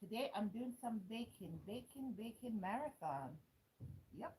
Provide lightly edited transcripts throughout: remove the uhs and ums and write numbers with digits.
Today I'm doing some baking marathon. Yep.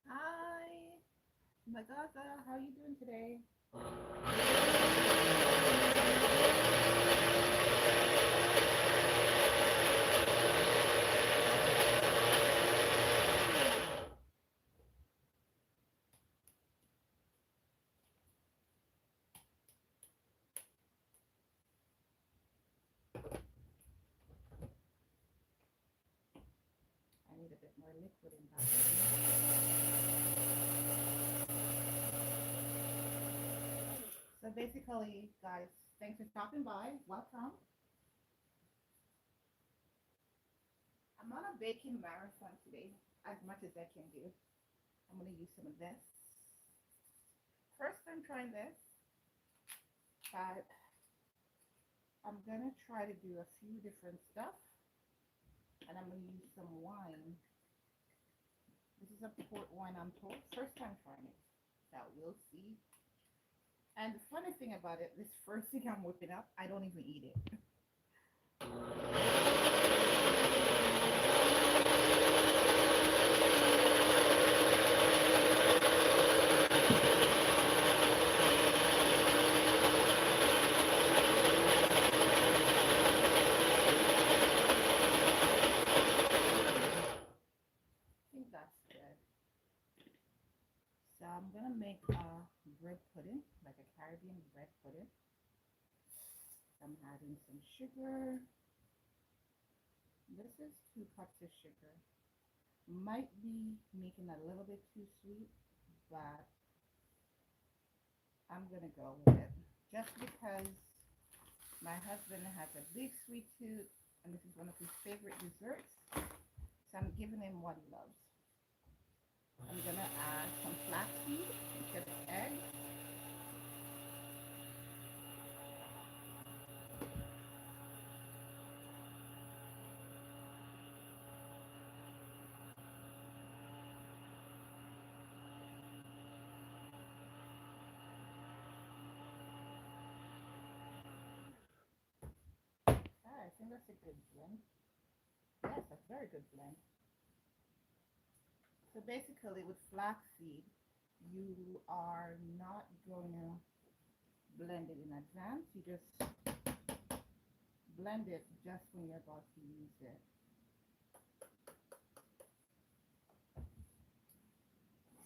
Hi, Magaza. How are you doing today? I need a bit more liquid in that. So basically, guys, thanks for stopping by. Welcome. I'm on a baking marathon today, as much as I can do. I'm gonna use some of this. First time trying this, but I'm gonna try to do a few different stuff, and I'm gonna use some wine. This is a port wine, I'm told. First time trying it, so we'll see. And the funny thing about it, this first thing I'm whipping up, I don't even eat it. I think that's good. So I'm gonna make a bread pudding, like a Caribbean bread pudding. I'm adding some sugar. This is 2 cups of sugar. Might be making a little bit too sweet, but I'm gonna go with it. Just because my husband has a big sweet tooth, and this is one of his favorite desserts, so I'm giving him what he loves. I'm gonna add some flaxseed instead of eggs. Ah, I think that's a good blend. Yes, that's a very good blend. So basically, with flaxseed, you are not going to blend it in advance. You just blend it just when you're about to use it.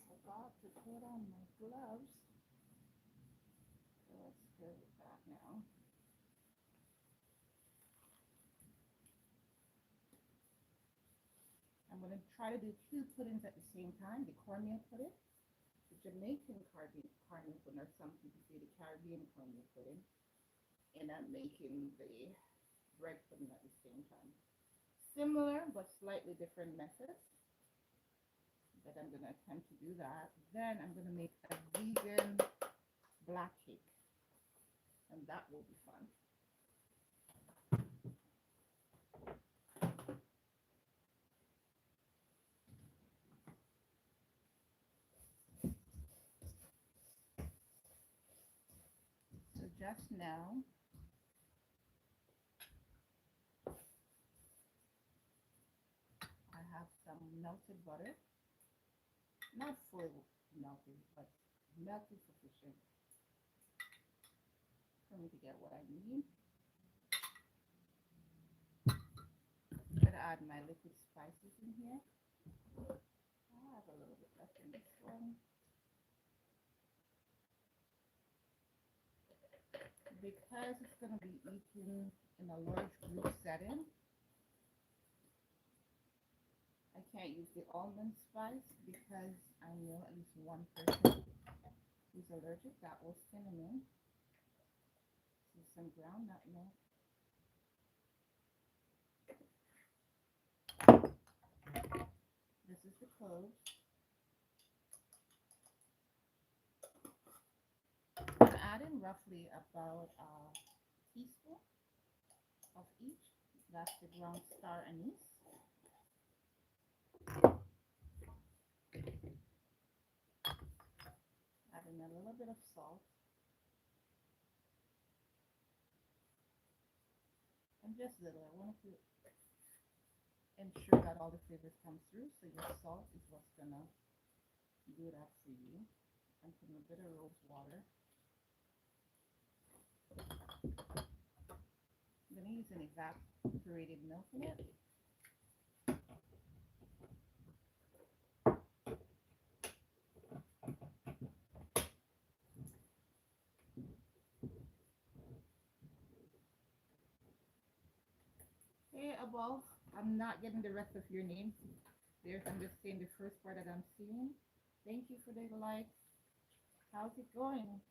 Forgot to put on my gloves. So let's go with that now. I'm going to try to do 2 puddings at the same time, the cornmeal pudding, the Jamaican cornmeal pudding, or some people say the Caribbean cornmeal pudding, and I'm making the bread pudding at the same time. Similar but slightly different methods, but I'm going to attempt to do that. Then I'm going to make a vegan black cake, and that will be fun. So just now, I have some melted butter, not fully melted, but melted sufficient for me to get what I need. I'm going to add my liquid spices in here. I have a little bit left in this one. Because it's going to be eaten in a large group setting, I can't use the almond spice because I know at least one person who's allergic. That will cinnamon. So some ground nutmeg. This is the cloves. I'm adding roughly about a teaspoon of each. That's the ground star anise. Adding a little bit of salt. And just little. I wanted to ensure that all the flavors come through, so your salt is what's gonna do that for you. I'm putting a bit of rose water. I'm gonna use an evaporated milk in it. Hey, Above, I'm not getting the rest of your name. I'm just saying the first part that I'm seeing. Thank you for the likes. How's it going?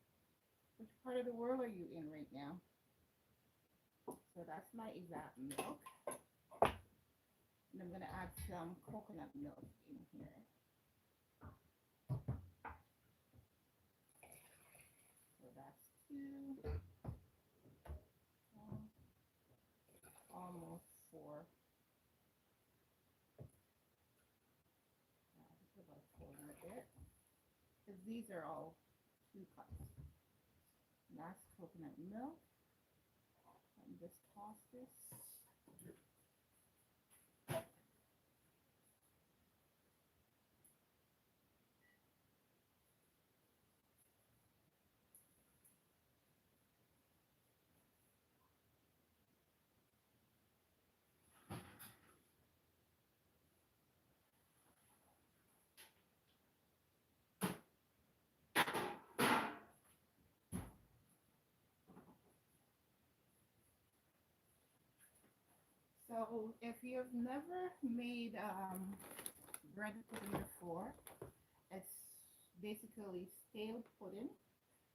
Which part of the world are you in right now? So that's my evap milk. And I'm going to add some coconut milk in here. So that's 2, almost 4. Just about 4 in a bit. Because these are all 2 cups. And that's coconut milk. And just toss this. So if you've never made bread pudding before, it's basically stale pudding.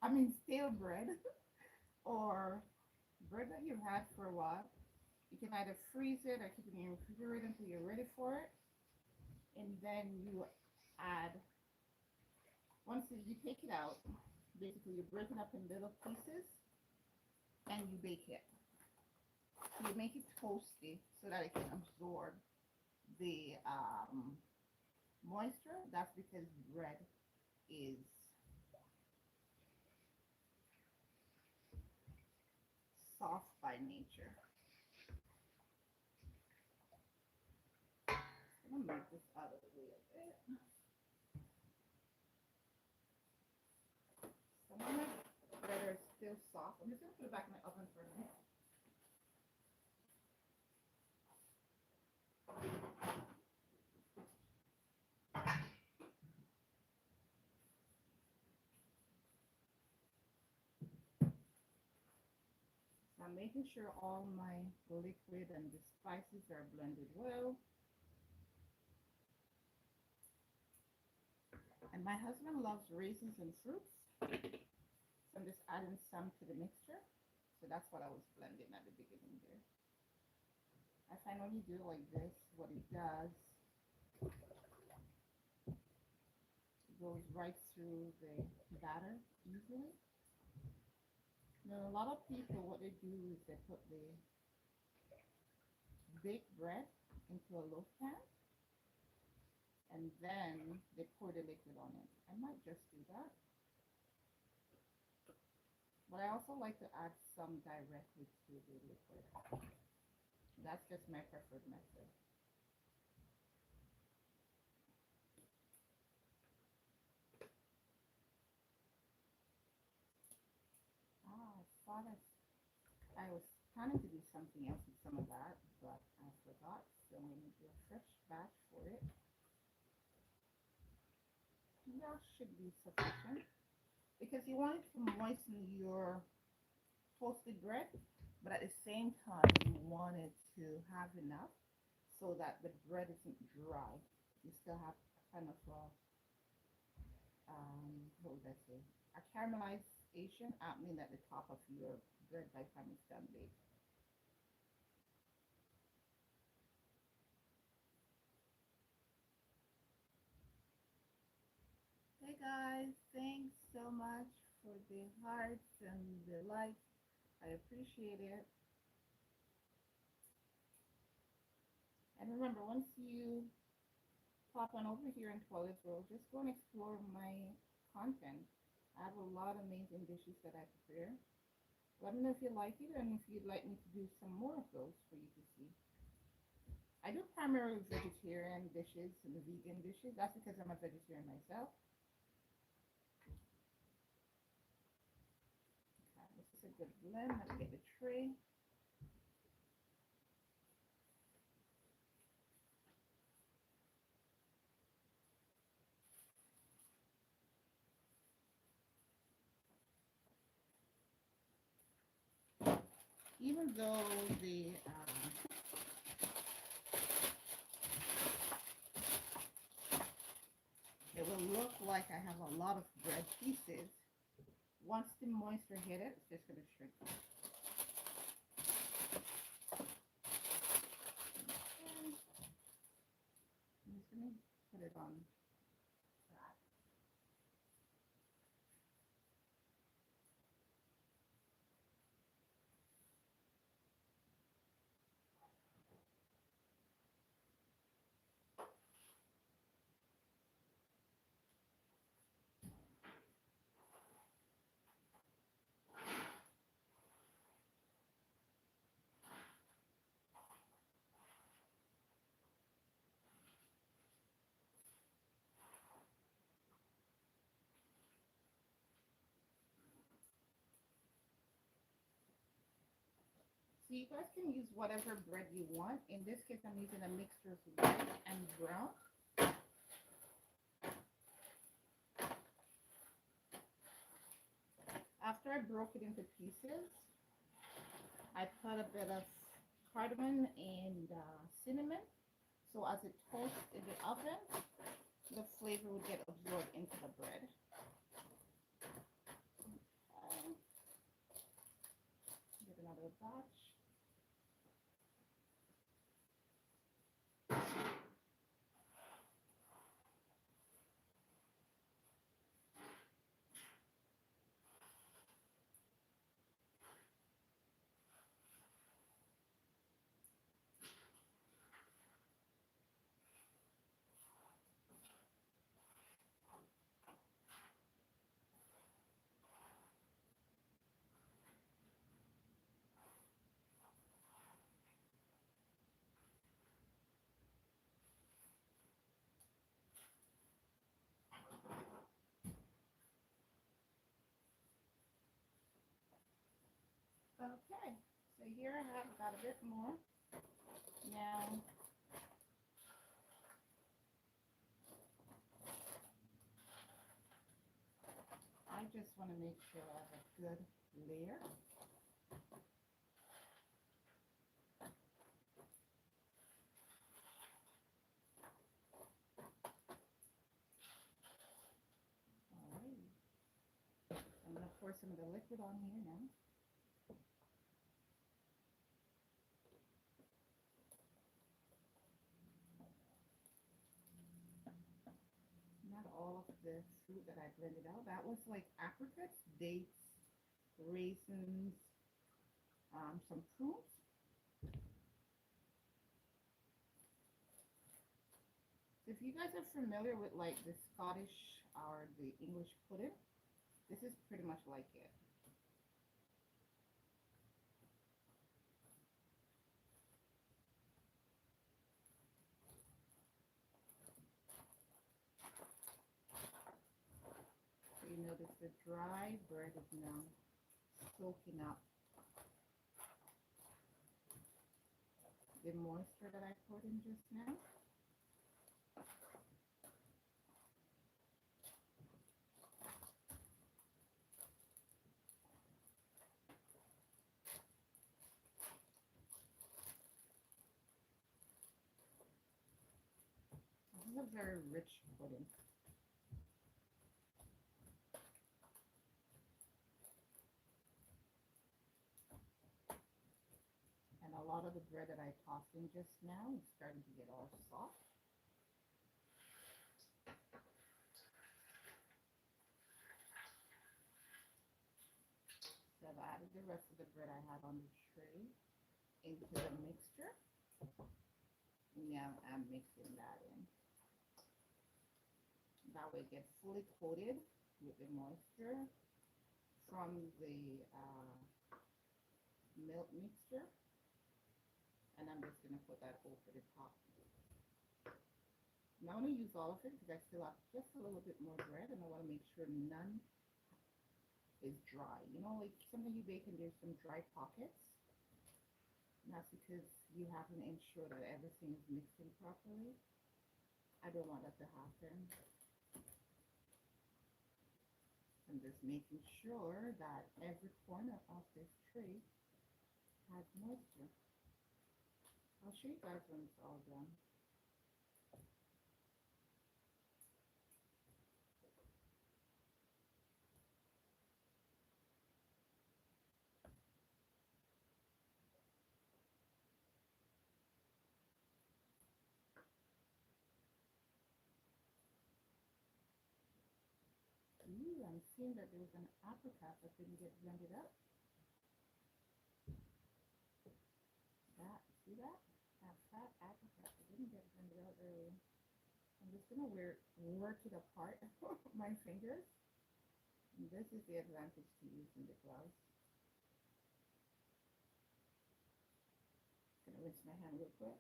I mean stale bread or bread that you've had for a while. You can either freeze it or keep it in your refrigerator until you're ready for it. And then you add, once you take it out, basically you break it up in little pieces and you bake it. You make it toasty so that it can absorb the moisture. That's because bread is soft by nature. I'm gonna move this out of the way a bit. Some of my bread are still soft. I'm just gonna put it back in my oven for a minute. I'm making sure all my liquid and the spices are blended well. And my husband loves raisins and fruits. So I'm just adding some to the mixture. So that's what I was blending at the beginning there. I find when you do it like this, what it does, it goes right through the batter easily. Now, a lot of people, what they do is they put the baked bread into a loaf pan and then they pour the liquid on it. I might just do that. But I also like to add some directly to the liquid. That's just my preferred method. I thought I was planning to do something else with some of that, but I forgot. So I'm going to do a fresh batch for it. That should be sufficient because you want it to moisten your toasted bread, but at the same time you want it to have enough so that the bread isn't dry. You still have kind of a what would I say, a caramelization happening at the top of your bread by the time it's done baked. Hey guys, thanks so much for the hearts and the likes. I appreciate it. And remember, once you pop on over here in Toilet World, just go and explore my content. I have a lot of amazing dishes that I prepare. Let me know if you like it and if you'd like me to do some more of those for you to see. I do primarily vegetarian dishes and vegan dishes. That's because I'm a vegetarian myself. Okay, this is a good blend. Let me get the tray. Even though it will look like I have a lot of bread pieces, once the moisture hit it, it's just going to shrink. I'm just going to put it on that. So you guys can use whatever bread you want. In this case, I'm using a mixture of white and brown. After I broke it into pieces, I put a bit of cardamom and cinnamon. So as it toasts in the oven, the flavor would get absorbed into the bread. Okay. Get another batch. Okay, so here I have got a bit more. Now, I just want to make sure I have a good layer. pour some of the liquid on here now. Not all of the fruit that I blended out. That was like apricots, dates, raisins, some prunes. If you guys are familiar with like the Scottish or the English pudding, this is pretty much like it. So you notice the dry bread is now soaking up the moisture that I poured in just now. This is a very rich pudding. And a lot of the bread that I tossed in just now is starting to get all soft. So I've added the rest of the bread I had on the tray into the mixture. Now I'm mixing that in. That way it gets fully coated with the moisture from the milk mixture. And I'm just going to put that over the top. I'm not going to use all of it because I still have just a little bit more bread, and I want to make sure none is dry. You know, like something you bake and there's some dry pockets. And that's because you haven't ensured that everything is mixing properly. I don't want that to happen. I'm just making sure that every corner of this tray has moisture. I'll show you guys when it's all done. Ooh, I'm seeing that there was an apricot that didn't get blended up. See that? That fat apricot that didn't get blended out earlier. I'm just gonna work it apart with my fingers. And this is the advantage to using the gloves. Gonna rinse my hand real quick.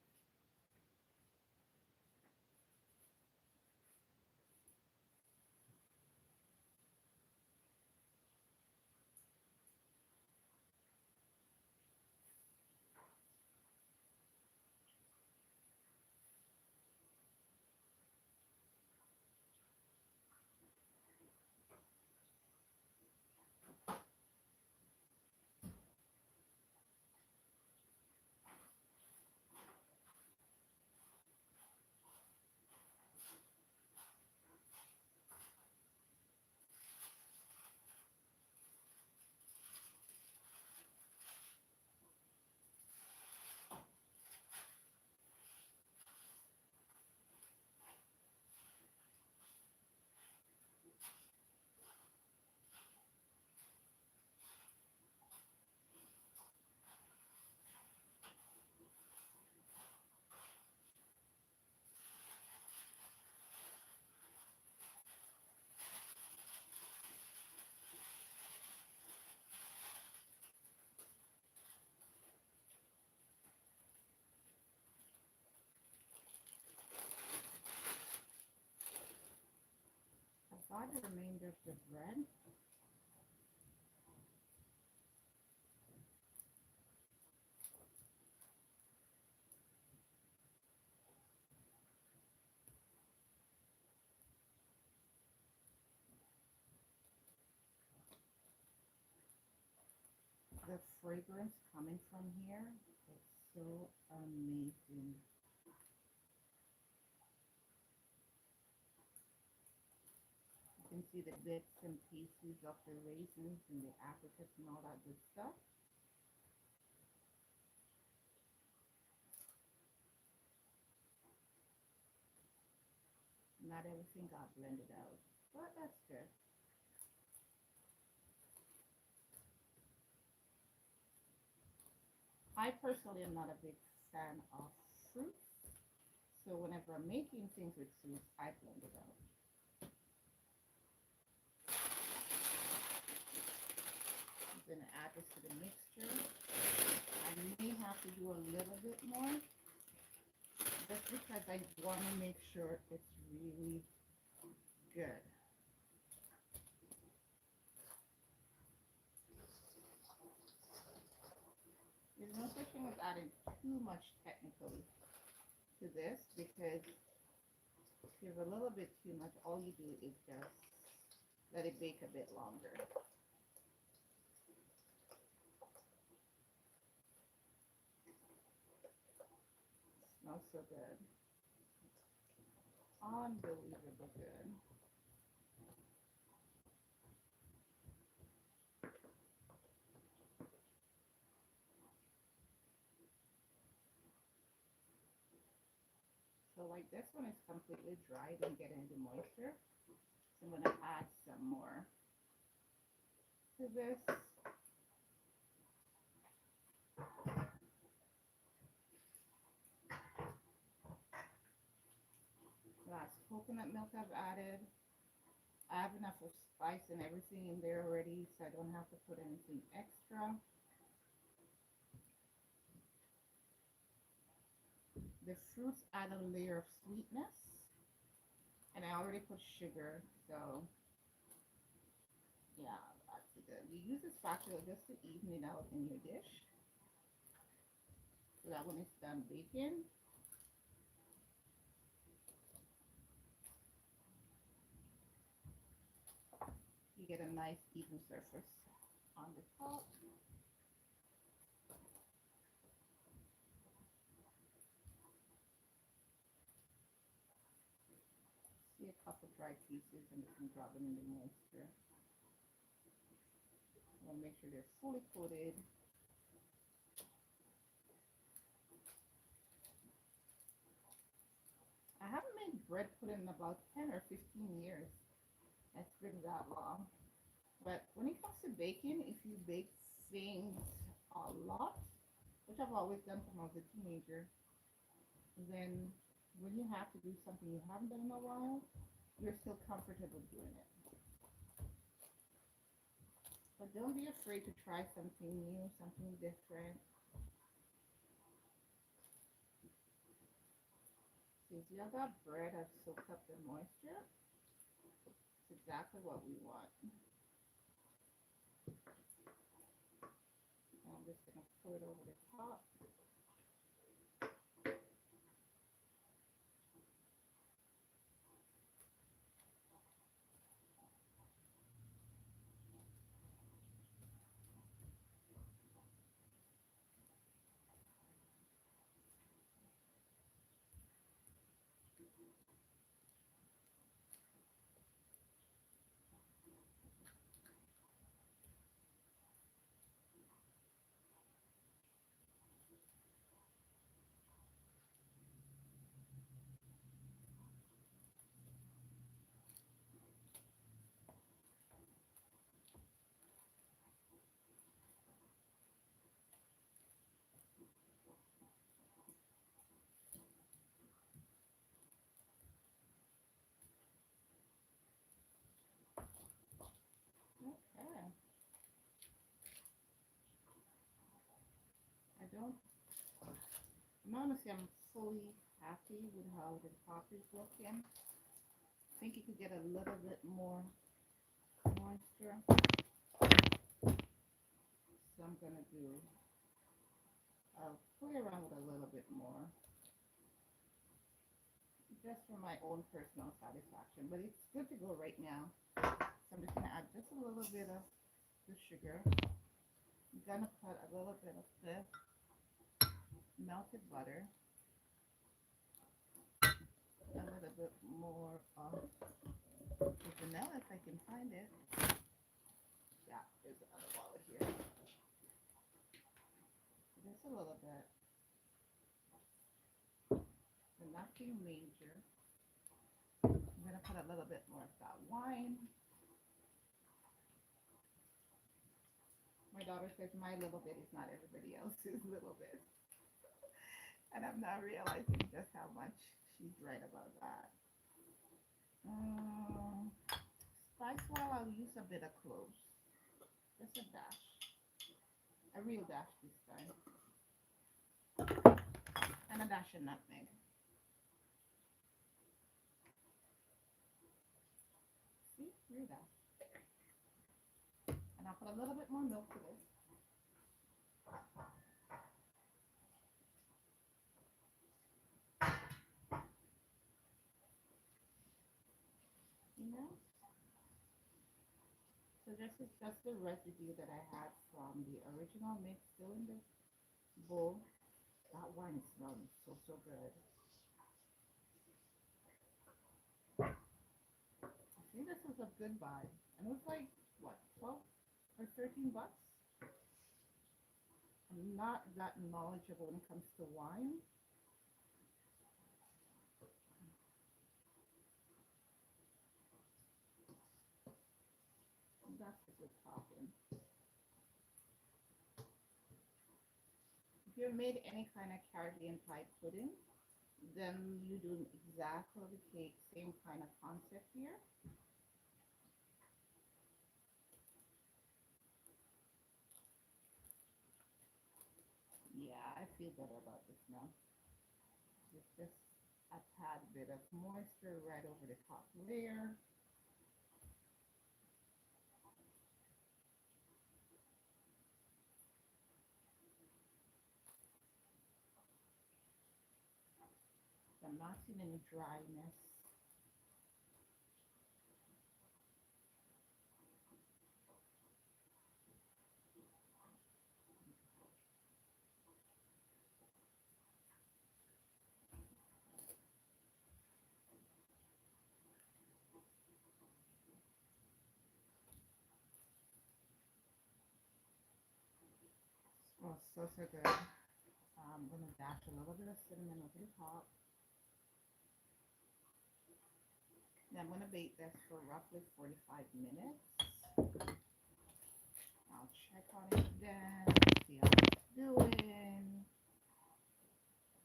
I've got the remainder of the bread. The fragrance coming from here is so amazing. You can see the bits and pieces of the raisins and the apricots and all that good stuff. Not everything got blended out, but that's good. I personally am not a big fan of fruits, so whenever I'm making things with fruits, I blend it out. I'm going to add this to the mixture. I may have to do a little bit more, just because I want to make sure it's really good. There's no such thing as adding too much technically to this, because if you have a little bit too much, all you do is just let it bake a bit longer. Smells so good. Unbelievable good. So like this one is completely dried and getting the moisture. So I'm going to add some more to this. That's coconut milk I've added. I have enough of spice and everything in there already, so I don't have to put anything extra. The fruits add a layer of sweetness, and I already put sugar, so yeah, that's good. You use a spatula just to even it out in your dish, so that when it's done baking, you get a nice even surface on the top. See a couple dry pieces, and you can drop them in the moisture. I want to make sure they're fully coated. I haven't made bread pudding in about 10 or 15 years. It's been that long. But when it comes to baking, if you bake things a lot, which I've always done when I was a teenager, then when you have to do something you haven't done in a while, you're still comfortable doing it. But don't be afraid to try something new, something different. See, if you have that bread I've soaked up the moisture, it's exactly what we want. I'm just going to pour it over the top. Okay. Honestly, I'm fully happy with how the top is looking. I think you could get a little bit more moisture. So I'm going to I'll play around with a little bit more, just for my own personal satisfaction. But it's good to go right now. So I'm just going to add just a little bit of the sugar. I'm going to put a little bit of the melted butter, a little bit more of The vanilla, if I can find it. Yeah, there's another bottle here. Just a little bit, but nothing major. I'm gonna put a little bit more of that wine. My daughter says my little bit is not everybody else's little bit. And I'm not realizing just how much she's right about that. Um, Spice while I'll use a bit of cloves. Just a dash. A real dash this time. And a dash of nutmeg. See? Real dash. And I'll put a little bit more milk to this. You know? So this is just the residue that I had from the original mix still in the bowl. That wine smells so, so good. I think this is a good buy. And it was like, what, 12 or 13 bucks? I'm not that knowledgeable when it comes to wine. That's a good topping. If you've made any kind of Caribbean type pudding, then you do exactly the cake, same kind of concept here. Yeah, I feel better about this now. It's just a tad bit of moisture right over the top layer. I'm not seeing any dryness. Oh, so, so good. I'm going to dash a little bit of cinnamon over the top. Now I'm going to bake this for roughly 45 minutes. I'll check on it again, see how it's doing.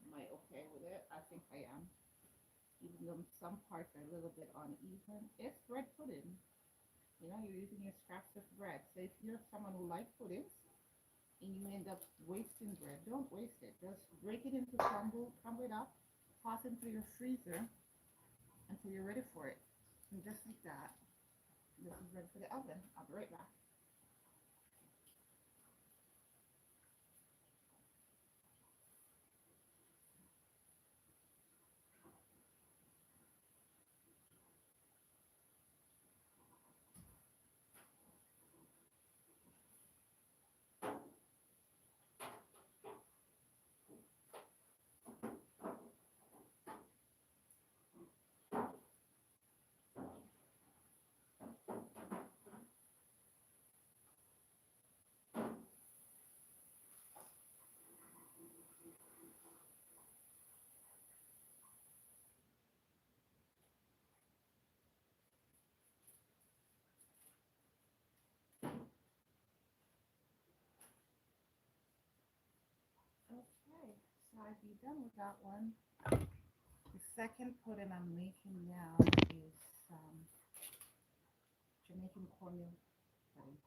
Am I okay with it? I think I am. Even though some parts are a little bit uneven. It's bread pudding. You know, you're using your scraps of bread. So if you're someone who likes puddings and you end up wasting bread, don't waste it. Just break it into crumble it up, toss it into your freezer until you're ready for it. And just like that, this is ready for the oven. I'll be right back. Okay, so I've be done with that one. The second pudding I'm making now is Jamaican cornmeal pudding.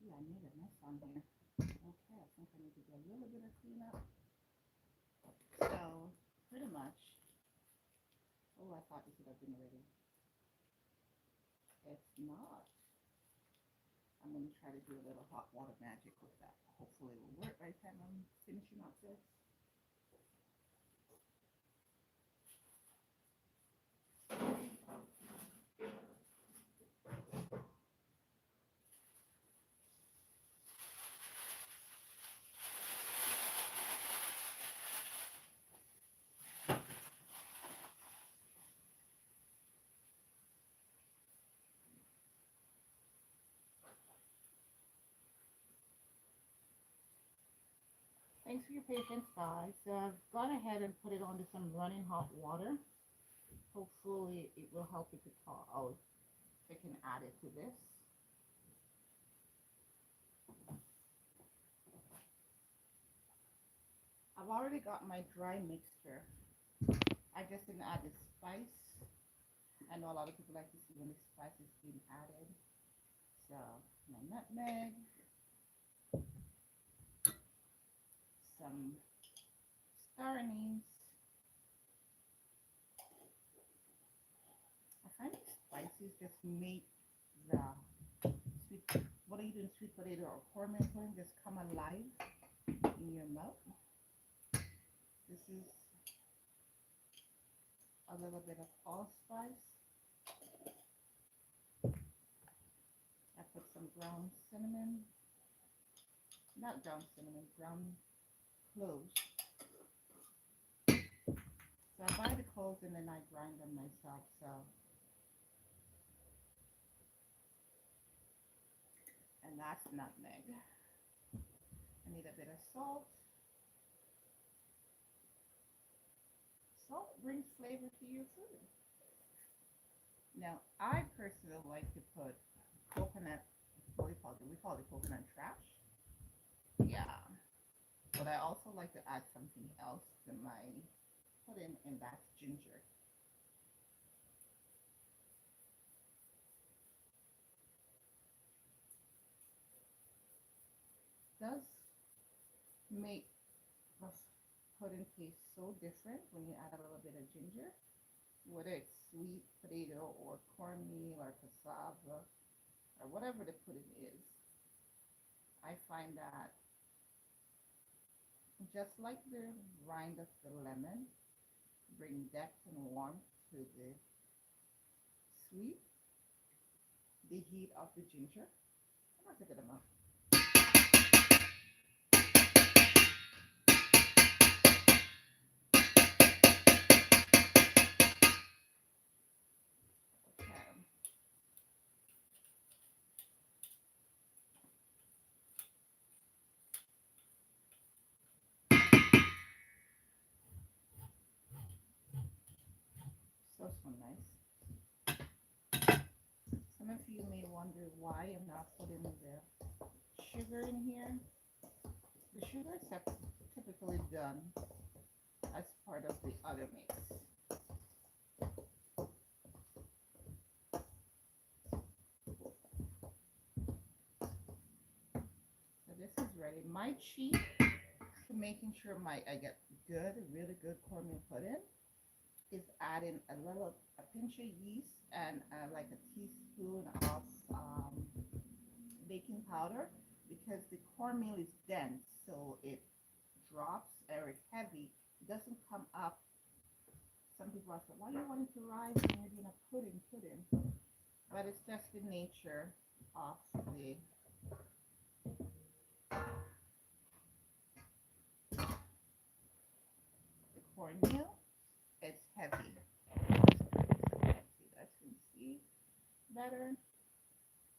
Ooh, I made a mess on here. Okay, I think I need to do a little bit of cleanup. So, pretty much, oh, I thought this would have been ready. It's not. I'm going to try to do a little hot water magic with that. Hopefully it will work by the time I'm finishing up this. Thanks for your patience, guys. So I've gone ahead and put it onto some running hot water. Hopefully it will help it to thaw out. I can add it to this. I've already got my dry mixture. I just didn't add the spice. I know a lot of people like to see when the spice is being added. So my nutmeg, some star anise. I find these spices just make the sweet, what are you doing, sweet potato or cornmeal pudding, just come alive in your mouth. This is a little bit of allspice. I put some ground cinnamon, not ground cinnamon, ground cloves. So I buy the cloves and then I grind them myself. So, and that's nutmeg. I need a bit of salt. Salt brings flavor to your food. Now, I personally like to put coconut, what do we call it? We call it coconut trash. Yeah. But I also like to add something else to my pudding, and that's ginger. Does make the pudding taste so different when you add a little bit of ginger, whether it's sweet potato or cornmeal or cassava or whatever the pudding is. I find that just like the rind of the lemon bring depth and warmth to the sweet, the heat of the ginger. I'm gonna take it amount. Okay. So nice. Some of you may wonder why I'm not putting the sugar in here. The sugar is typically done as part of the other mix. So this is ready. My cheat to making sure I get good, really good cornmeal pudding is adding a pinch of yeast and like a teaspoon of baking powder, because the cornmeal is dense, so it drops or it's heavy. It doesn't come up. Some people ask, why you want it to rise when you're doing a pudding? But it's just the nature of the cornmeal. It's heavy. See that, you can see better.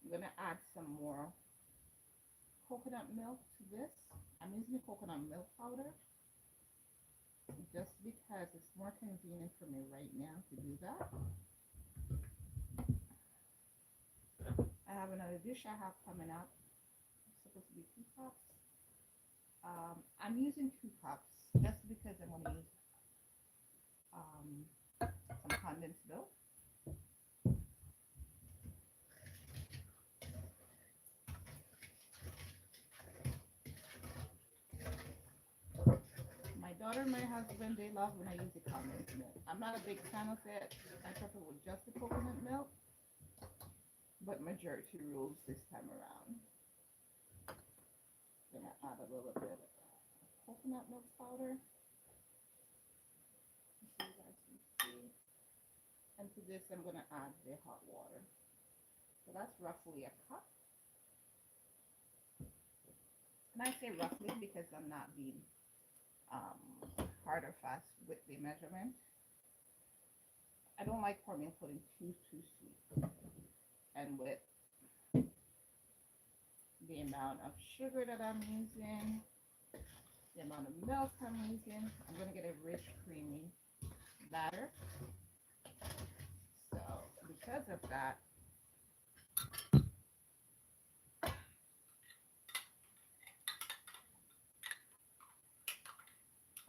I'm gonna add some more coconut milk to this. I'm using coconut milk powder just because it's more convenient for me right now to do that. I have another dish I have coming up. It's supposed to be 2 cups. I'm using 2 cups just because I'm going to use some condensed milk. My daughter and my husband, they love when I use the condensed milk. I'm not a big fan of it. I prefer with just the coconut milk, but majority rules this time around. Gonna add a little bit of coconut milk powder. So you guys can see. And to this, I'm gonna add the hot water. So that's roughly a cup. And I say roughly because I'm not being hard or fast with the measurement. I don't like cornmeal pudding too sweet. And with the amount of sugar that I'm using, the amount of milk I'm using. I'm going to get a rich, creamy batter. So because of that,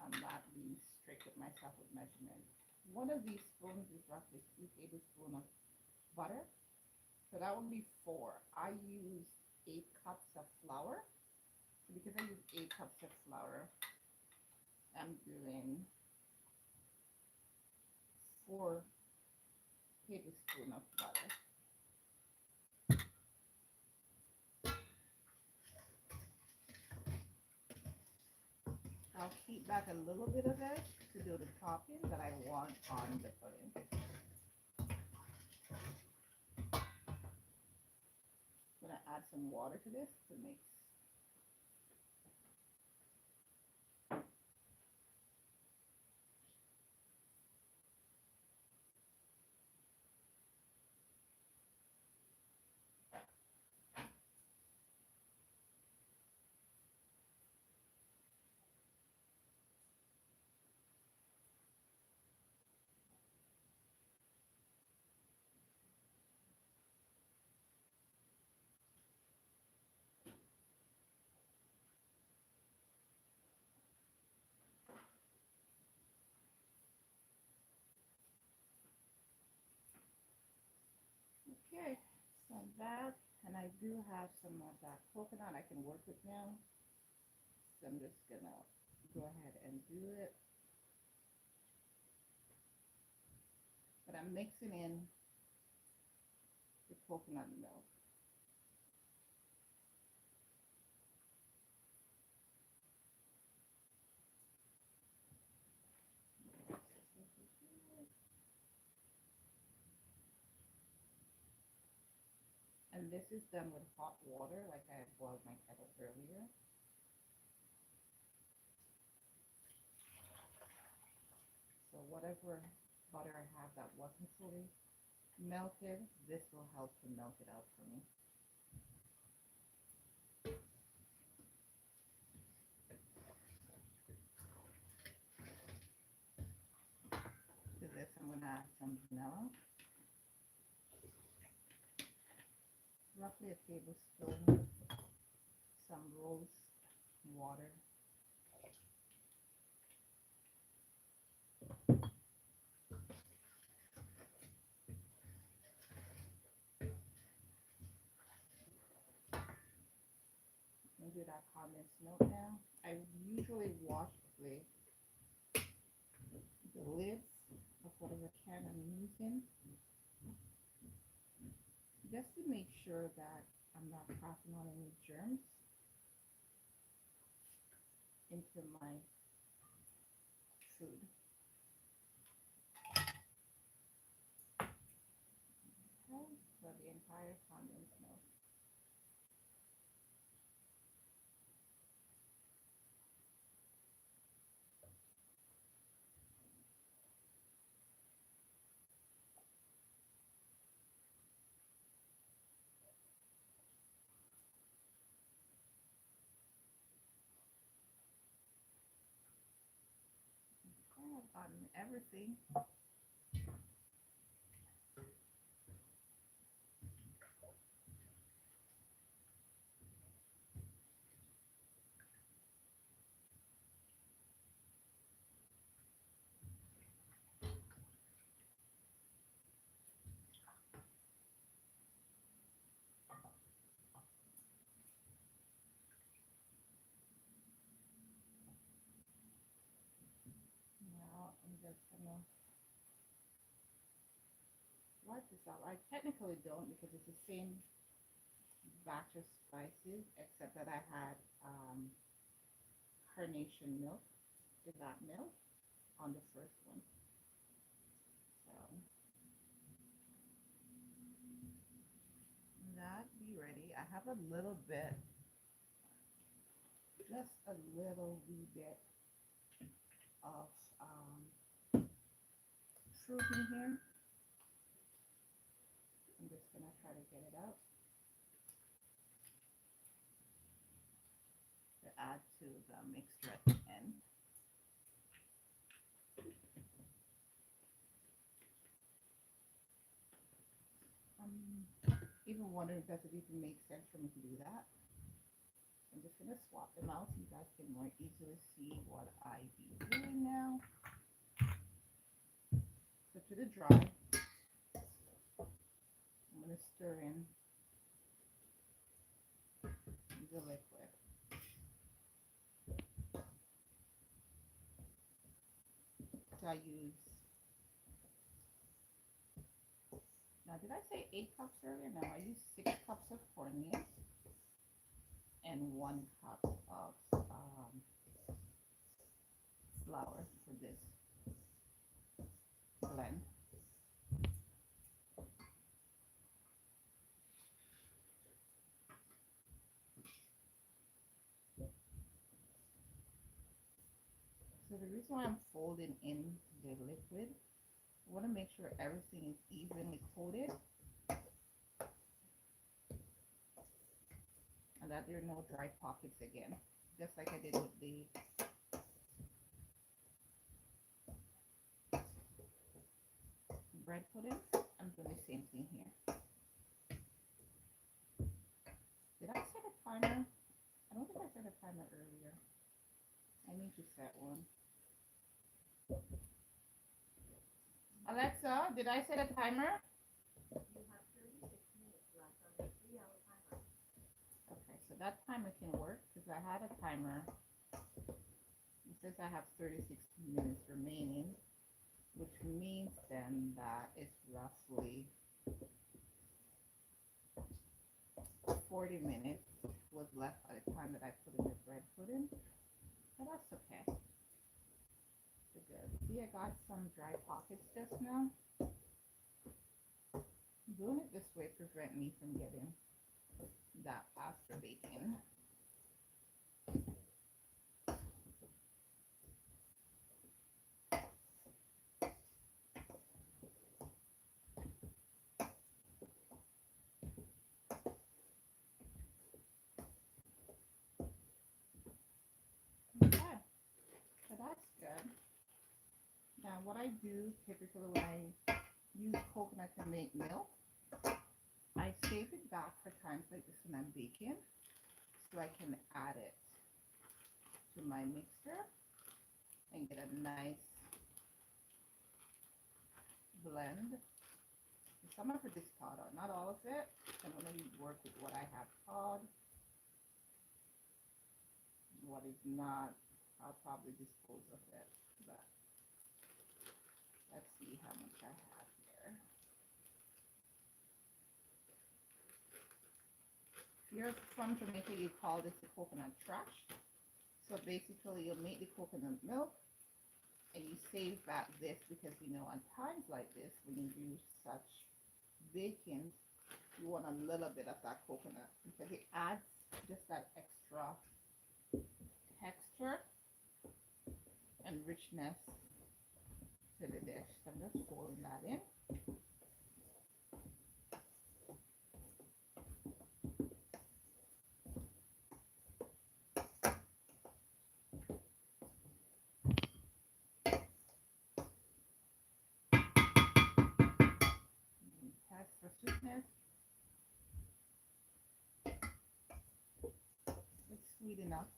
I'm not being strict with myself with measurement. One of these spoons is roughly 2 tablespoons of butter. So that would be 4. I use 8 cups of flour. So because I use 8 cups of flour, I'm doing 4 tablespoons of butter. I'll keep back a little bit of it to do the topping that I want on the pudding. I'm going to add some water to this to mix. Okay, so that, and I do have some of that coconut I can work with now. So I'm just gonna go ahead and do it. But I'm mixing in the coconut milk. And this is done with hot water, like I boiled my kettle earlier. So whatever butter I have that wasn't fully melted, this will help to melt it out for me. To this, I'm going to add some vanilla, roughly a tablespoon, some rose water, and do that condensed milk now. I usually wash the lids of whatever can I'm using, just to make sure that I'm not passing on any germs into my food. Okay, so the entire condensed milk. Okay, I've gotten everything. Now I'm just gonna wipe this out. I technically don't because it's the same batch of spices, except that I had carnation milk, that milk on the first one. So that be ready. I have a little bit, just a little wee bit of fruit in here. I'm just gonna try to get it out to add to the mixture at the end. Even wondering if does it even make sense for me to do that. I'm just gonna swap them out so you guys can more easily see what I be doing now. So to the dry, I'm gonna stir in the liquid. So I use, now did I say 8 cups earlier? No, I use 6 cups of cornmeal and 1 cup of flour for this blend. So the reason why I'm folding in the liquid, I want to make sure everything is evenly coated and that there are no dry pockets again, just like I did with the bread pudding. I'm doing the same thing here. Did I set a timer? I don't think I set a timer earlier. I need to set one. Alexa, did I set a timer? You have 36 minutes left on the 3-hour timer. Okay, so that timer can work because I had a timer. It says I have 36 minutes remaining, which means then that it's roughly 40 minutes was left by the time that I put in the bread pudding. But that's okay. So good. See, I got some dry pockets just now. Doing it this way prevent me from getting that after baking. Okay, so that's good. Now what I do typically when I use coconut to make milk, I save it back for times like this when I'm baking so I can add it to my mixture and get a nice blend. Some of it is Toto, not all of it. I'm going to work with what I have thawed. What is not, I'll probably dispose of it. But let's see how much I have here. If you're from Jamaica, you call this the coconut trash. So basically, you'll make the coconut milk and you save back this because you know on times like this when you do such baking, you want a little bit of that coconut because it adds just that extra texture and richness to the dish. So I'm just folding that in. Test for sweetness. It's sweet enough.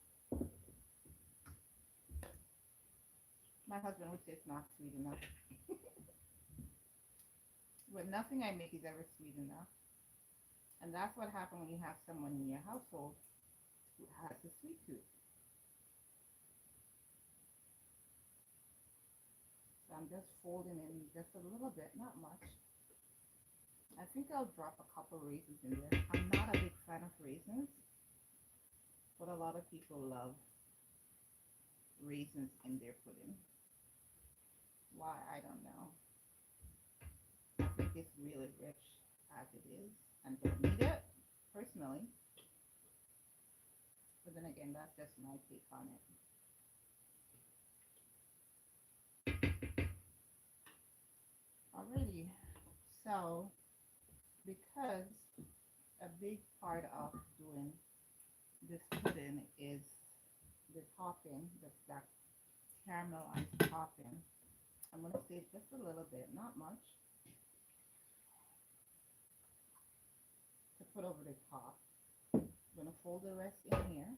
My husband would say it's not sweet enough. But nothing I make is ever sweet enough. And that's what happens when you have someone in your household who has a sweet tooth. So I'm just folding in just a little bit, not much. I think I'll drop a couple raisins in there. I'm not a big fan of raisins, but a lot of people love raisins in their pudding. Why, I don't know. I think it's really rich as it is and don't need it, personally. But then again, that's just my take on it. Alrighty, so because a big part of doing this pudding is the topping, that caramelized topping. I'm going to save just a little bit, not much, to put over the top. I'm going to fold the rest in here.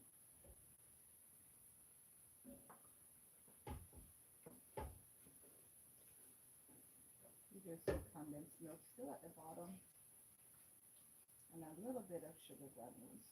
There's some condensed milk still at the bottom, and a little bit of sugar granules.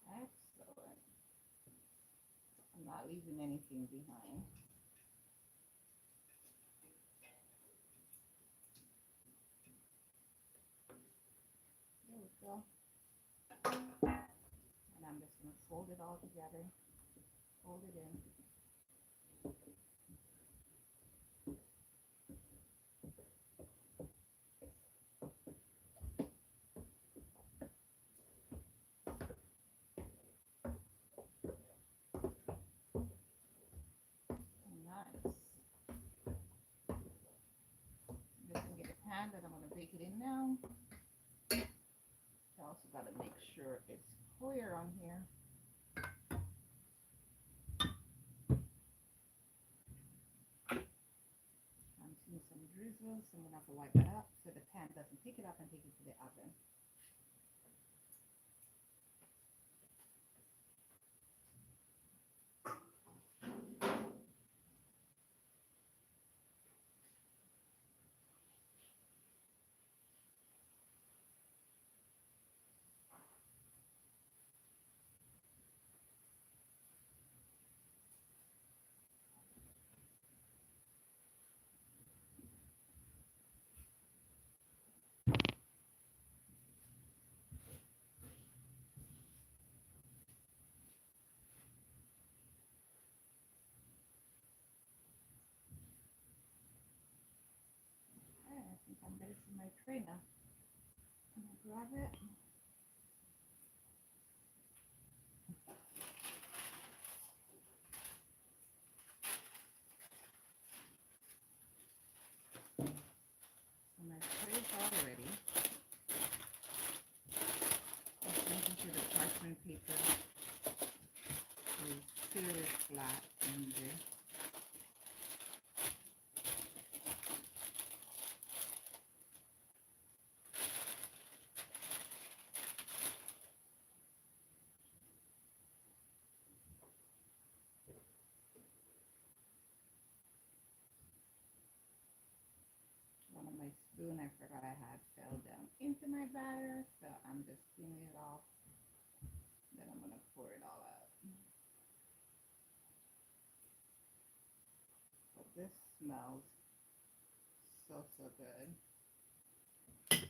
Excellent. I'm not leaving anything behind. There we go. And I'm just going to fold it all together. Fold it in. Nice. I'm just going to get a pan that I'm going to bake it in now. I also got to make sure it's clear on here. I'm seeing some drizzle, so I'm going to have to wipe that up so the pan doesn't pick it up and take it to the oven. Okay, I think I'm ready for my tray now. I'm going to grab it. So my tray is all ready. Just making sure the parchment paper is still flat and one of my spoon I forgot I had fell down into my batter, so I'm just cleaning it off. Then I'm going to pour it all out. So this smells so good. Here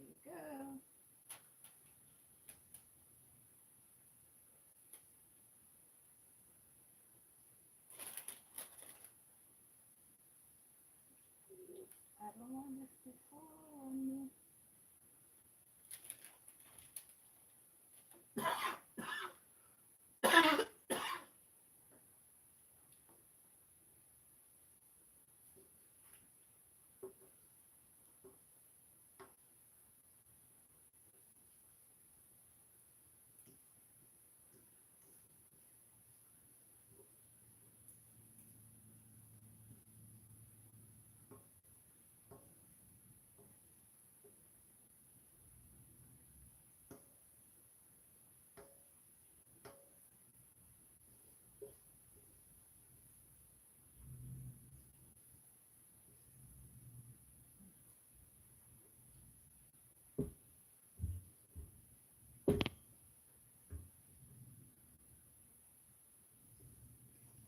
we go. I don't want this to fall on me.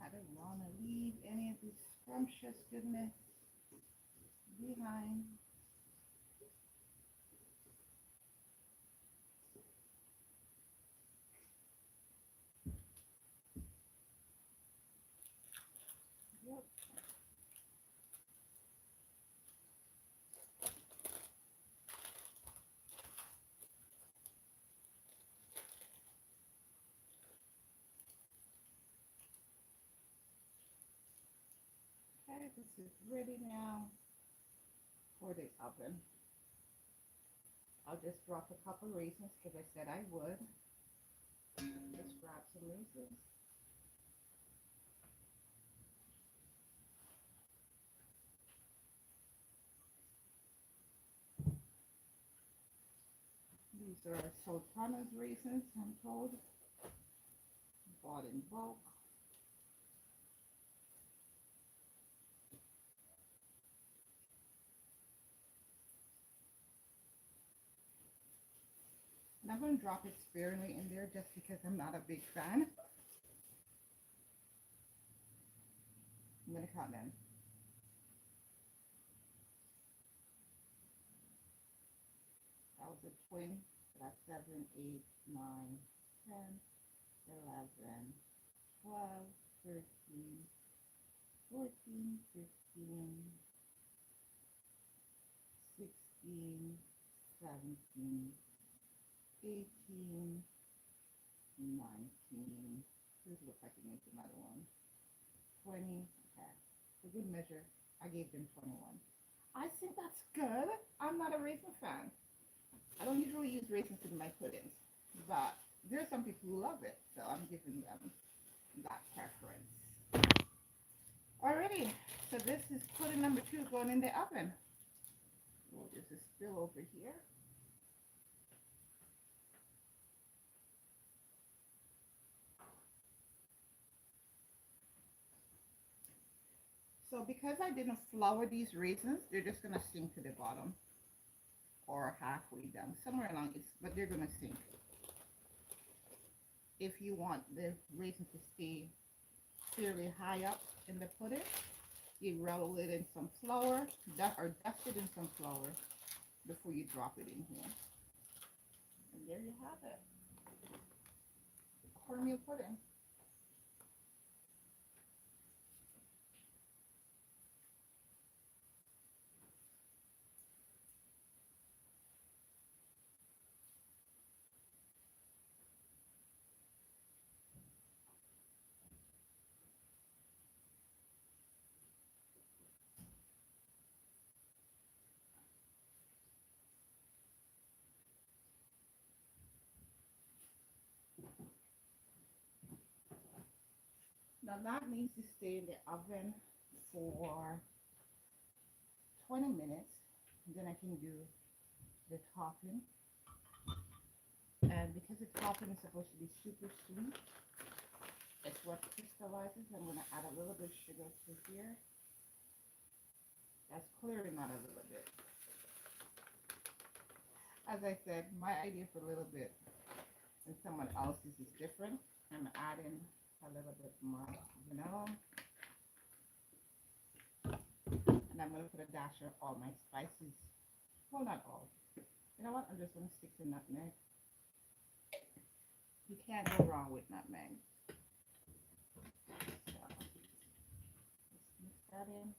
I don't want to leave any of this scrumptious goodness behind. Yep. Okay, this is ready now for the oven. I'll just drop a couple raisins because I said I would. Just grab some raisins. These are Sultana's raisins, I'm told. Bought in bulk. And I'm going to drop it sparingly in there just because I'm not a big fan. I'm going to count them. That was a twin. That's 7, 8, 9, 10, 11, 12, 13, 14, 15, 16, 17, 18, 19. This looks like it needs another one. 20. Okay. For good measure, I gave them 21. I think that's good. I'm not a raisin fan. I don't usually use raisins in my puddings, but there are some people who love it, so I'm giving them that preference. Alrighty, so this is pudding number 2 going in the oven. We'll just spill over here. So because I didn't flour these raisins, they're just going to sink to the bottom or halfway down, somewhere along it, but they're going to sink. If you want the raisins to stay fairly high up in the pudding, you roll it in some flour, or dust it in some flour before you drop it in here. And there you have it. Cornmeal pudding. Now that needs to stay in the oven for 20 minutes. Then I can do the topping. And because the topping is supposed to be super sweet, it's what crystallizes. I'm going to add a little bit of sugar to here. That's clearly not a little bit. As I said, my idea for a little bit and someone else's is different. I'm adding a little bit more vanilla. And I'm going to put a dash of all my spices. Well, not all. You know what? I'm just going to stick to nutmeg. You can't go wrong with nutmeg. So, let's mix that in.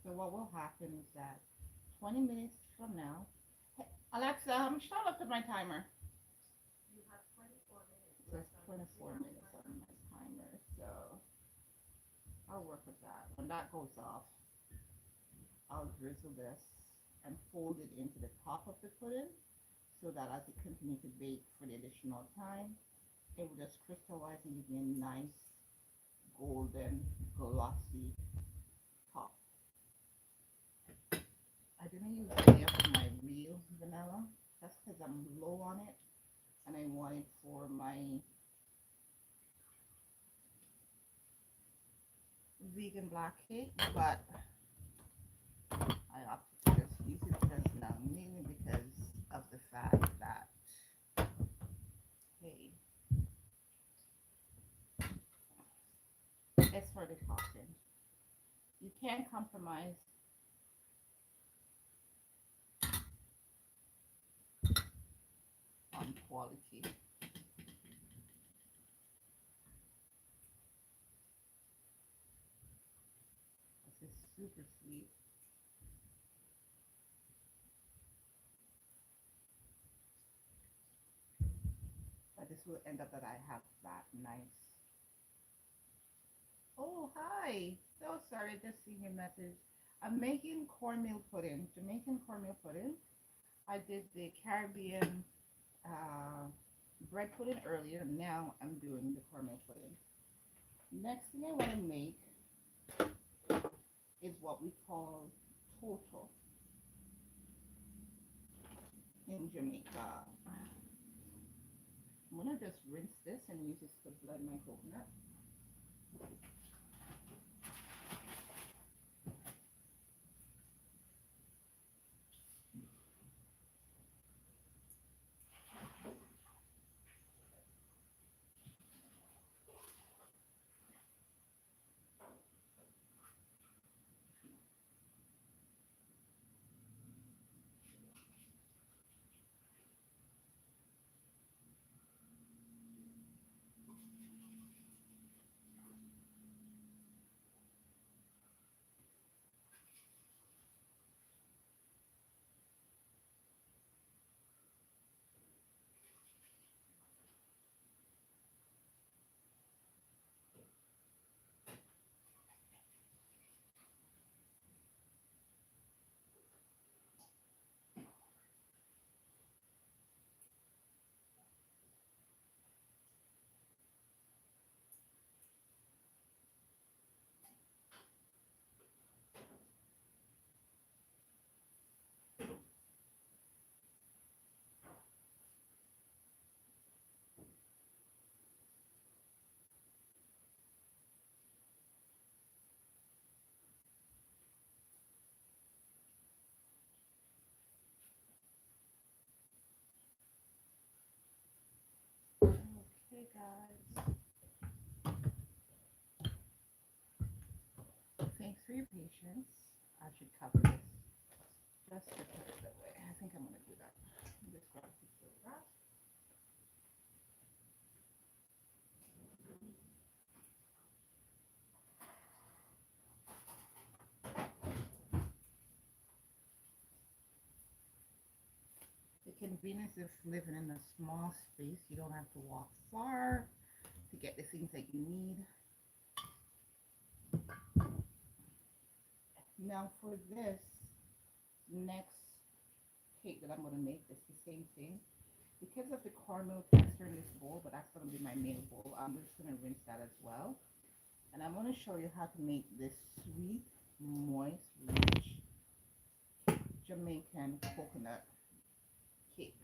So what will happen is that 20 minutes from now, hey, Alexa, how much time left on my timer? You have 24 minutes. There's 24 minutes on my timer, so I'll work with that. When that goes off, I'll drizzle this and fold it into the top of the pudding so that as it continues to bake for the additional time, it will just crystallize and give me a nice golden glossy top. I didn't use any of my real vanilla. That's because I'm low on it and I want it for my vegan black cake, but I opted to just use it just now, mainly because of the fact that, hey, it's for the topping. You can't compromise on quality. This is super sweet. But this will end up that I have that nice Oh, hi. So sorry, just seeing your message. I'm making cornmeal pudding, Jamaican cornmeal pudding. I did the Caribbean uh, bread pudding earlier. Now I'm doing the cornmeal pudding. Next thing I want to make is what we call Toto in Jamaica. I'm gonna just rinse this and use this to blend my coconut. Okay, guys. Thanks for your patience. I should cover this just to put it away. I think I'm gonna do that. Just grab a piece of wrap. The convenience of living in a small space, you don't have to walk far to get the things that you need. Now for this next cake that I'm gonna make, it's the same thing. Because of the caramel texture in this bowl, but that's gonna be my main bowl, I'm just gonna rinse that as well. And I'm gonna show you how to make this sweet, moist, rich Jamaican coconut cake.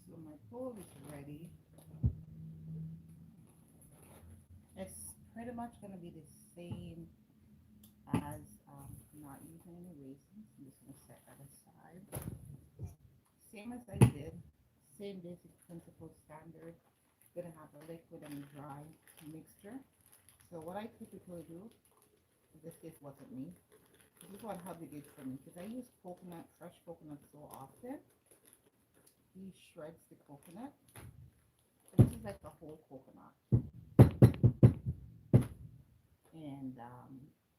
So my bowl is ready. It's pretty much gonna be the same as not using any raisins. I'm just gonna set that aside. Same as I did, same basic principle standard. Gonna have a liquid and a dry mixture. So what I typically do, this case wasn't me. This is what hubby did for me because I use coconut, fresh coconut so often. He shreds the coconut. This is like the whole coconut. And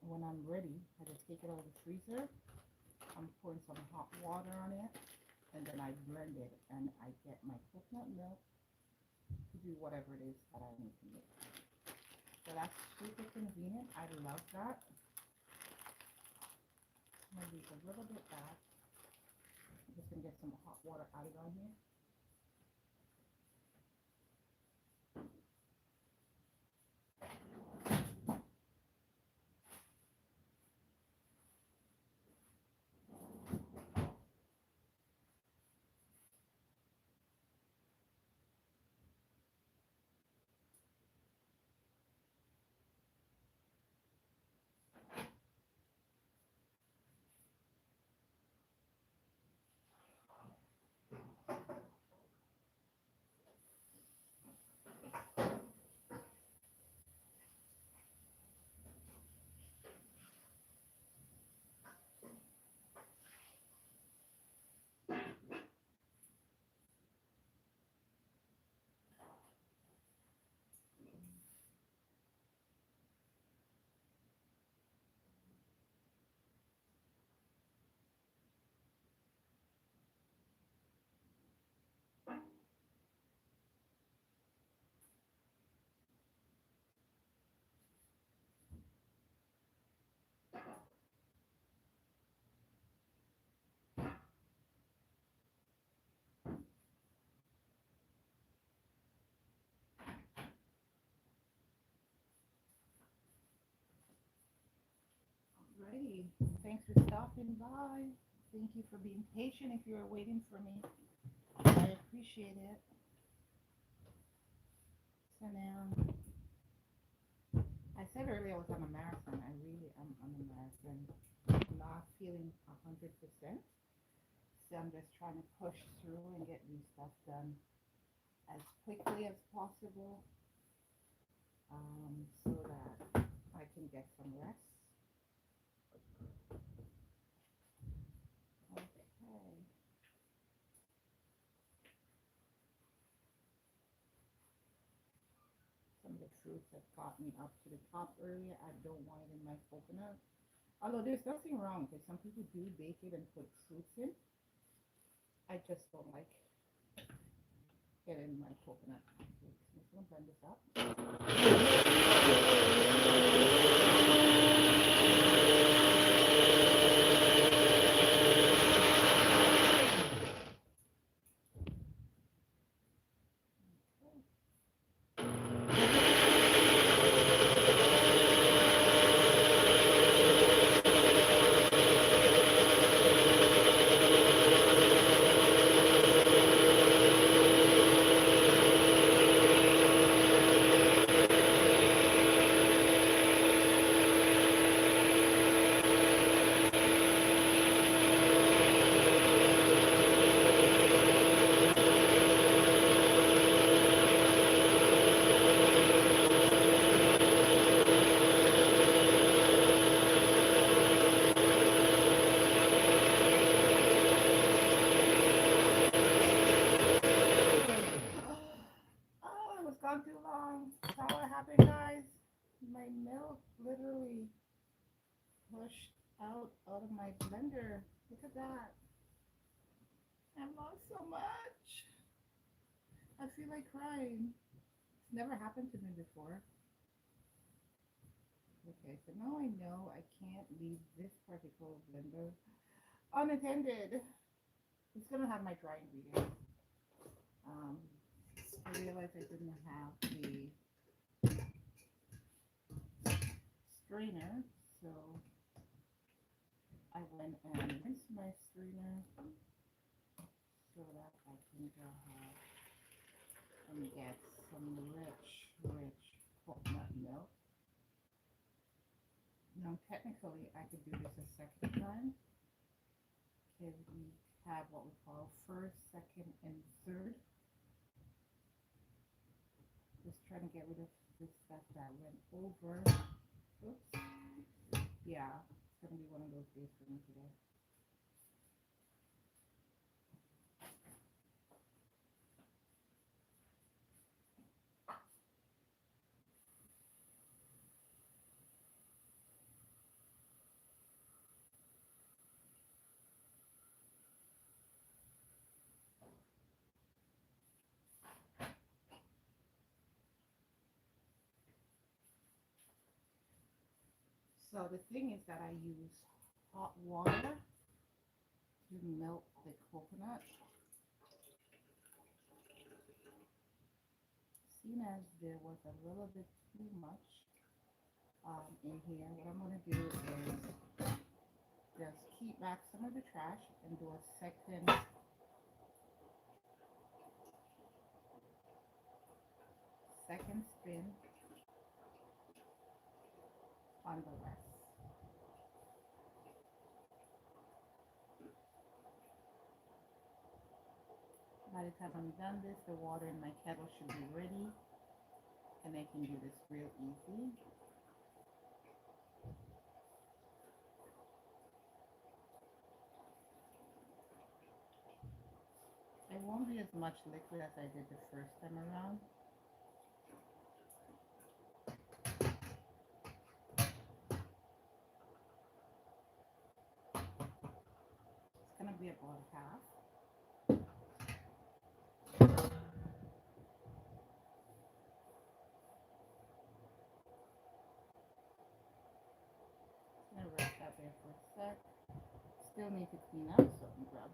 when I'm ready, I just take it out of the freezer. I'm pouring some hot water on it, and then I blend it, and I get my coconut milk to do whatever it is that I need to make. So that's super convenient. I love that. I'm gonna leave a little bit back. I'm just gonna get some hot water added on here. Alrighty. Thanks for stopping by. Thank you for being patient if you were waiting for me. I appreciate it. So now, I said earlier I was on a marathon. I really am on a marathon. I'm not feeling 100%. So I'm just trying to push through and get these stuff done as quickly as possible, so that I can get some rest. Okay. Some of the fruits have got me up to the top earlier. I don't want it in my coconut. Although there's nothing wrong because some people do bake it and put fruits in. I just don't like it in my coconut. I'm just gonna blend this up. Oh, it was gone too long. Saw what happened, guys. My milk literally pushed out of my blender. Look at that. I've lost so much. I feel like crying. It's never happened to me before. Okay, so now I know I can't leave this particular blender unattended. It's gonna have my dry ingredients. I realized I didn't have the strainer, so I went and rinsed my strainer so that I can go ahead and get some rich coconut milk. Now, technically, I could do this a second time because we have what we call first, second, and third. Just trying to get rid of this stuff that went over. Oops. Yeah, it's going to be one of those days for me today. So the thing is that I use hot water to melt the coconut. Seeing as there was a little bit too much in here, what I'm going to do is just keep back some of the trash and do a second spin on the rest. By the time I'm done this, the water in my kettle should be ready, and I can do this real easy. It won't be as much liquid as I did the first time around. It's gonna be about half. I'm gonna rest that there for a sec. Still need to clean up, so I'm grab.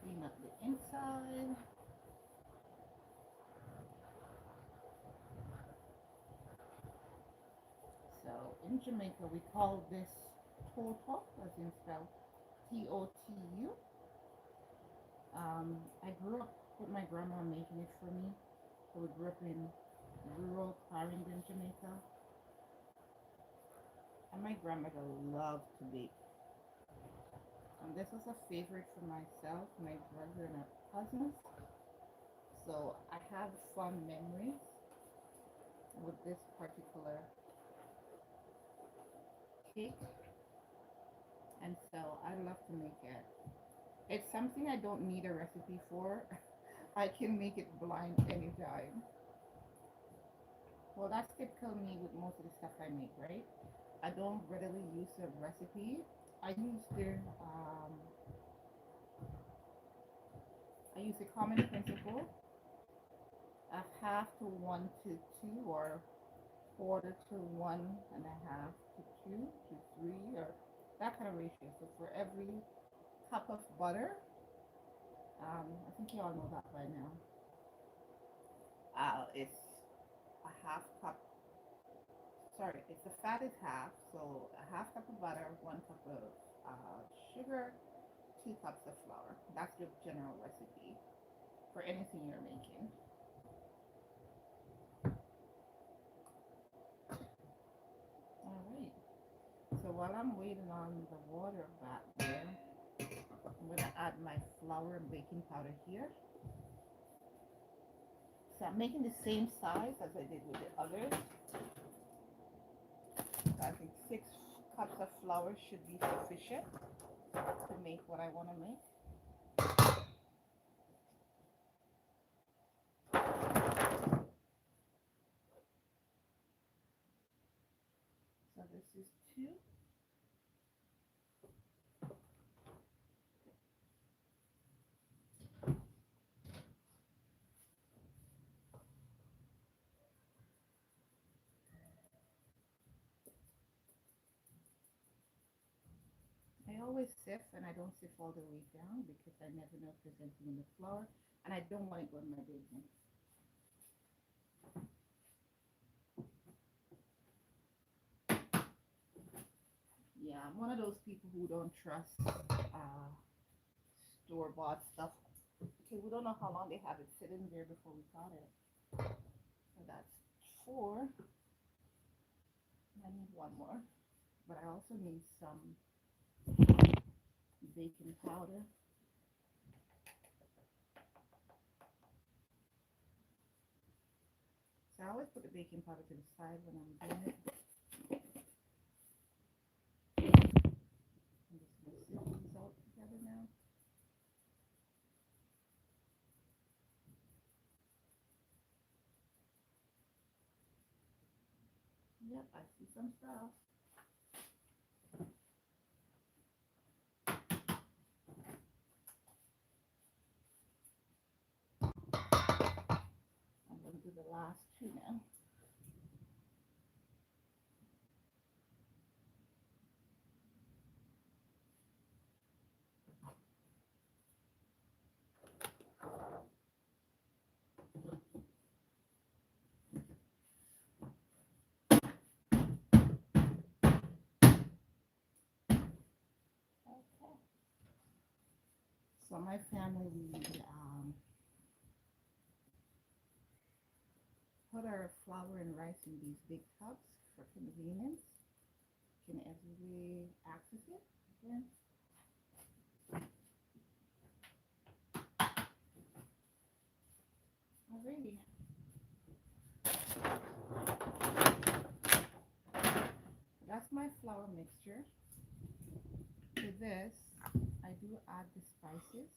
Clean up the side. So in Jamaica, we call this Toto, as in spelled T-O-T-U. I grew up with my grandma making it for me. So we grew up in rural Clarendon, Jamaica. And my grandmother loved to bake. And this was a favorite for myself, my brother, and our cousins. So I have fond memories with this particular cake. And so I love to make it. It's something I don't need a recipe for. I can make it blind anytime. Well, that's typical me with most of the stuff I make, right? I don't readily use a recipe. I use the I use the common principle, a half to 1 to 2, or quarter to 1.5 to 2 to 3, or that kind of ratio. So for every cup of butter, I think you all know that by now. It's a half cup. Sorry, it's the fat is half, so a half cup of butter, 1 cup of sugar, 2 cups of flour. That's the general recipe for anything you're making. All right. So while I'm waiting on the water back there, I'm gonna add my flour and baking powder here. So I'm making the same size as I did with the others. So I think 6 cups of flour should be sufficient to make what I want to make. So this is 2. I always sift, and I don't sift all the way down because I never know if there's anything in the flour, and I don't want it going in my baking. Yeah, I'm one of those people who don't trust store-bought stuff. Okay, we don't know how long they have it sitting there before we got it. So that's 4. I need 1 more, but I also need some baking powder. So I always put the baking powder to the side when I'm doing it. I'm just gonna sift these all together now. Yep, I see some stuff. I'm gonna do the last 2 now. Okay. So my family, we put our flour and rice in these big tubs for convenience. Can everybody access it? Okay. Alrighty. That's my flour mixture. To this, I do add the spices.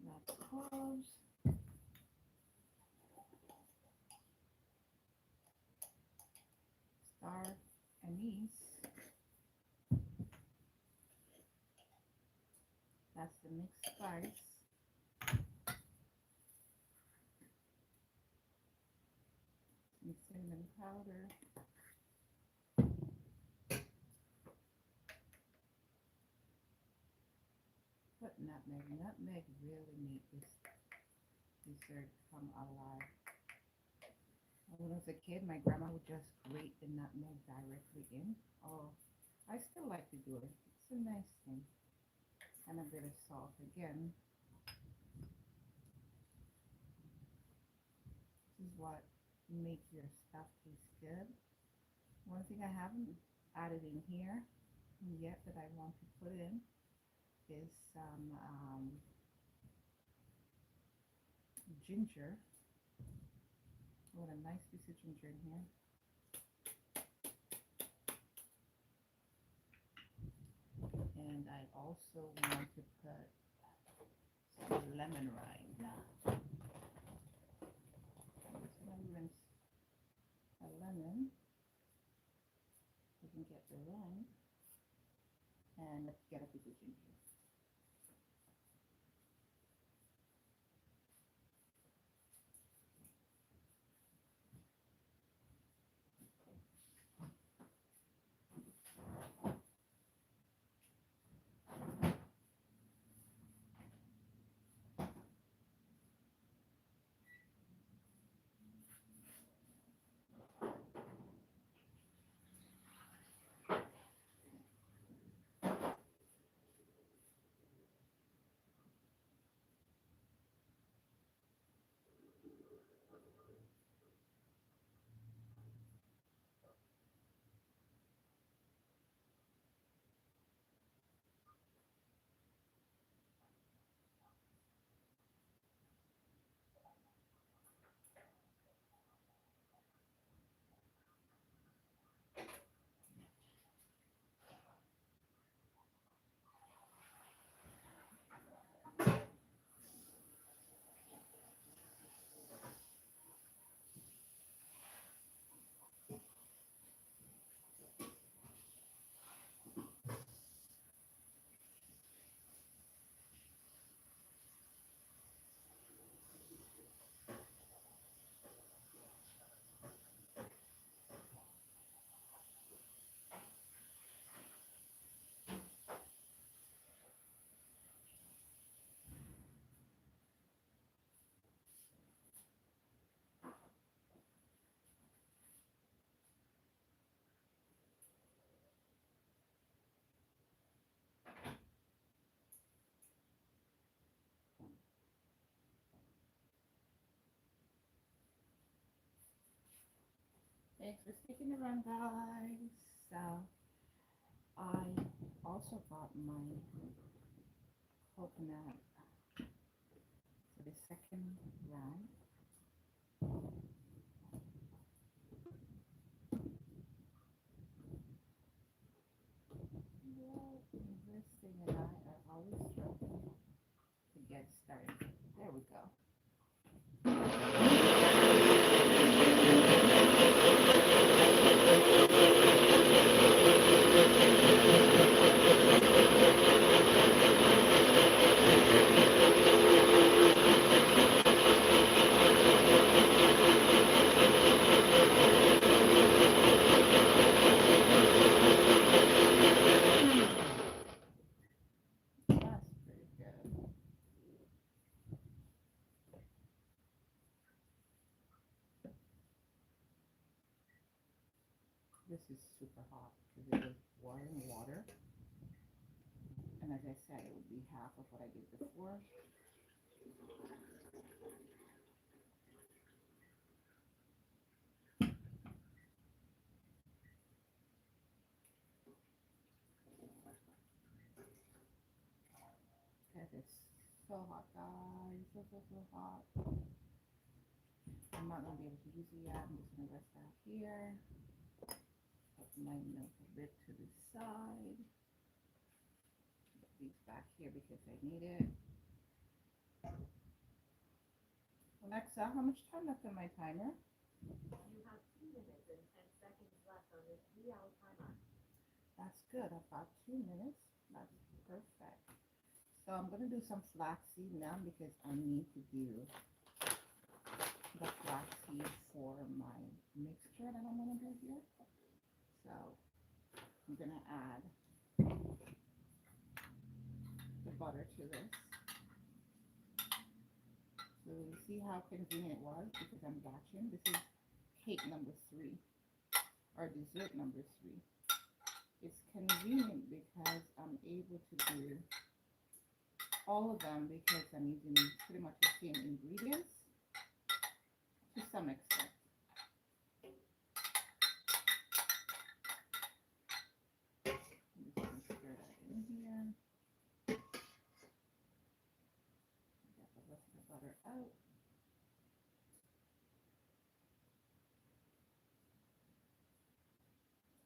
That's cloves, star anise. That's the mixed spice. Some cinnamon powder. nutmeg. Nutmeg really made this dessert come alive. When I was a kid, my grandma would just grate the nutmeg directly in. Oh, I still like to do it. It's a nice thing. And a bit of salt again. This is what makes your stuff taste good. One thing I haven't added in here yet that I want to put in is some ginger. I want a nice piece of ginger in here. And I also want to put some lemon rind. I'm just going to rinse a lemon. You can get the rind. And let's get a piece of ginger. Thanks for sticking around, guys. So I also got my coconut for the second round. This thing and I are always struggling to get started. There we go. That's pretty good. This is super hot because it was boiling water. And as I said, it would be half of what I did before. That is so hot, guys. So hot. I'm not going to be able to use it yet. I'm just going to rest out here. Put my milk a bit to the side. Put these back here because I need it. Alexa, how much time left on my timer? You have 2 minutes and 10 seconds left on this 3-hour timer. That's good. I've got 2 minutes. That's perfect. So I'm going to do some flaxseed now because I need to do the flaxseed for my mixture that I'm going to do here. So I'm going to add the butter to this. you see how convenient it was because I'm batching. This is cake number 3 or dessert number 3. It's convenient because I'm able to do all of them because I'm using pretty much the same ingredients to some extent. I'm just going to stir that in here. Get the rest of the butter out.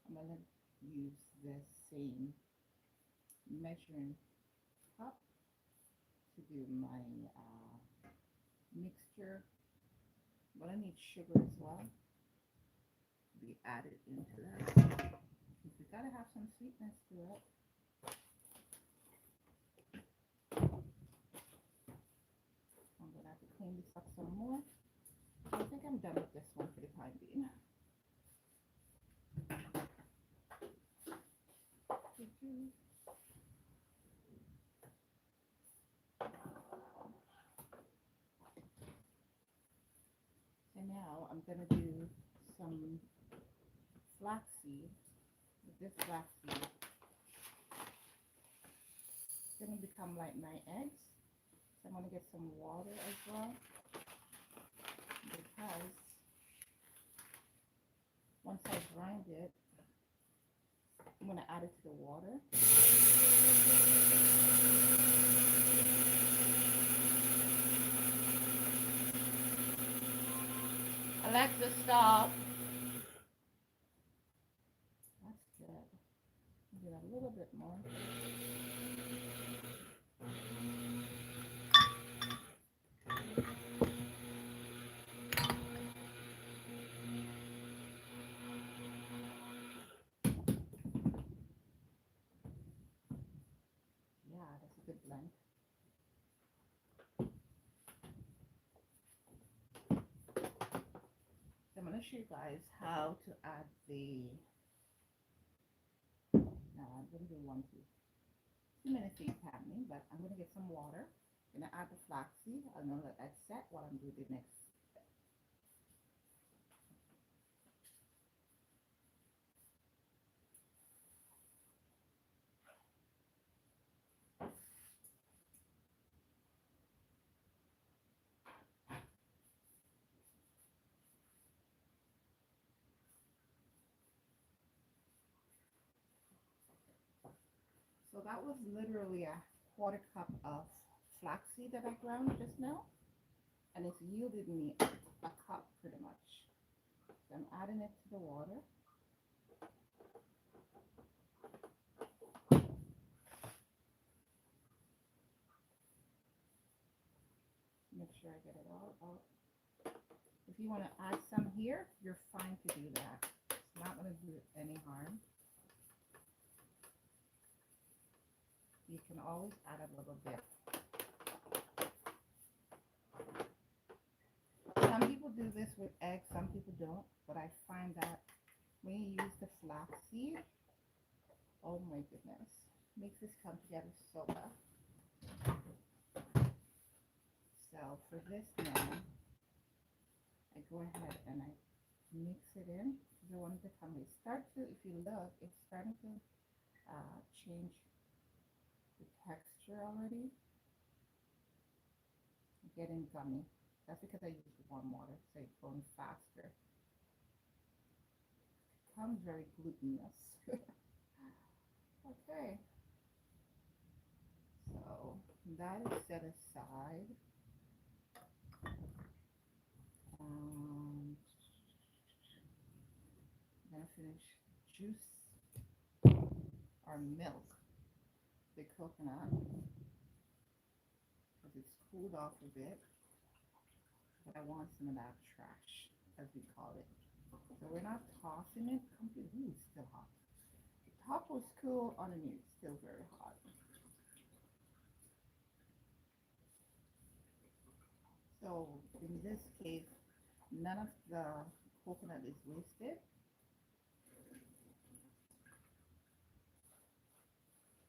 I'm going to use the same measuring cup to do my mixture. But I need sugar as well to be added into that. We gotta have some sweetness to it. I'm gonna have to clean this up some more. I think I'm done with this one for the time being. So now I'm gonna do some flaxseed. With this flaxseed, it's gonna become like my eggs. So I'm gonna get some water as well because once I grind it, I'm gonna add it to the water. Alexa, stop. That's good. Do a little bit more. Yeah, that's a good blend. So I'm going to show you guys how to add the, I'm going to do 2 minutes each happening, but I'm going to get some water. I'm going to add the flaxseed. I'm going to let that set while I'm doing the next step. So that was literally a 1/4 cup of flaxseed that I ground just now, and it's yielded me a cup pretty much. So I'm adding it to the water. Make sure I get it all out. If you want to add some here, you're fine to do that. It's not going to do any harm. You can always add a little bit. Some people do this with eggs, some people don't, but I find that when you use the flaxseed, oh my goodness, makes this come together so well. So for this now, I go ahead and I mix it in. I want it to come. It starts to, if you look, it's starting to change the texture already. Getting gummy. That's because I use warm water, so it's going faster. It becomes very glutinous. Okay. So that is set aside. I'm gonna finish juice or milk the coconut because it's cooled off a bit. But I want some of that trash, as we call it. So we're not tossing it completely. Ooh, it's still hot. The top was cool, underneath still very hot. So in this case, none of the coconut is wasted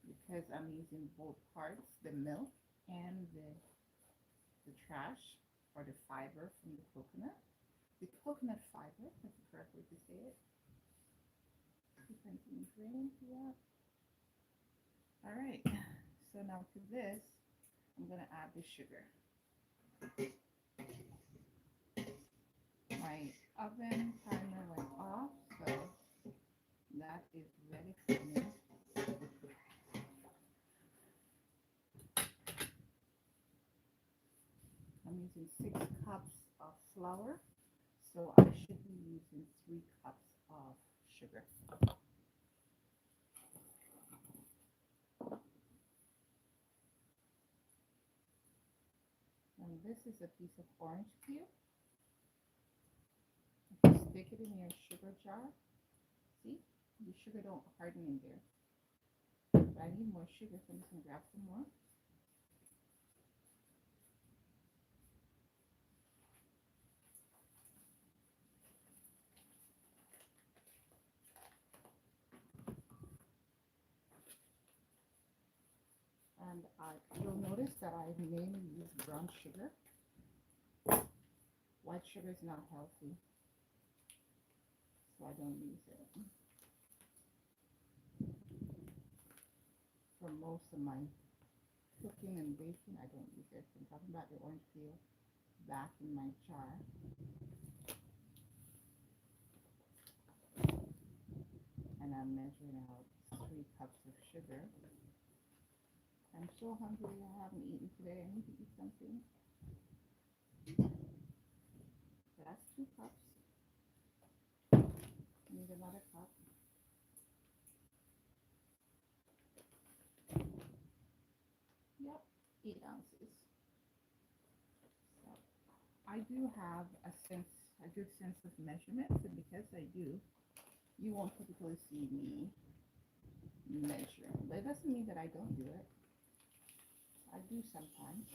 because I'm using both parts, the milk and the trash or the fiber from the coconut. The coconut fiber, that's the correct way to say it. Different ingredients, yeah. All right, so now to this, I'm gonna add the sugar. My oven timer went off, so that is ready for me. I'm using 6 cups of flour, so I should be using 3 cups of sugar. And this is a piece of orange peel. Just stick it in your sugar jar. See, the sugar don't harden in there. But I need more sugar, so I'm just gonna grab some more. And you'll notice that I mainly use brown sugar. White sugar is not healthy, so I don't use it. For most of my cooking and baking, I don't use it. I'm talking about the orange peel back in my jar. And I'm measuring out 3 cups of sugar. I'm so hungry, I haven't eaten today. I need to eat something. So that's 2 cups. Need another cup. Yep, 8 ounces. So I do have a good sense of measurements, and because I do, you won't typically see me measure. But it doesn't mean that I don't do it. I do sometimes.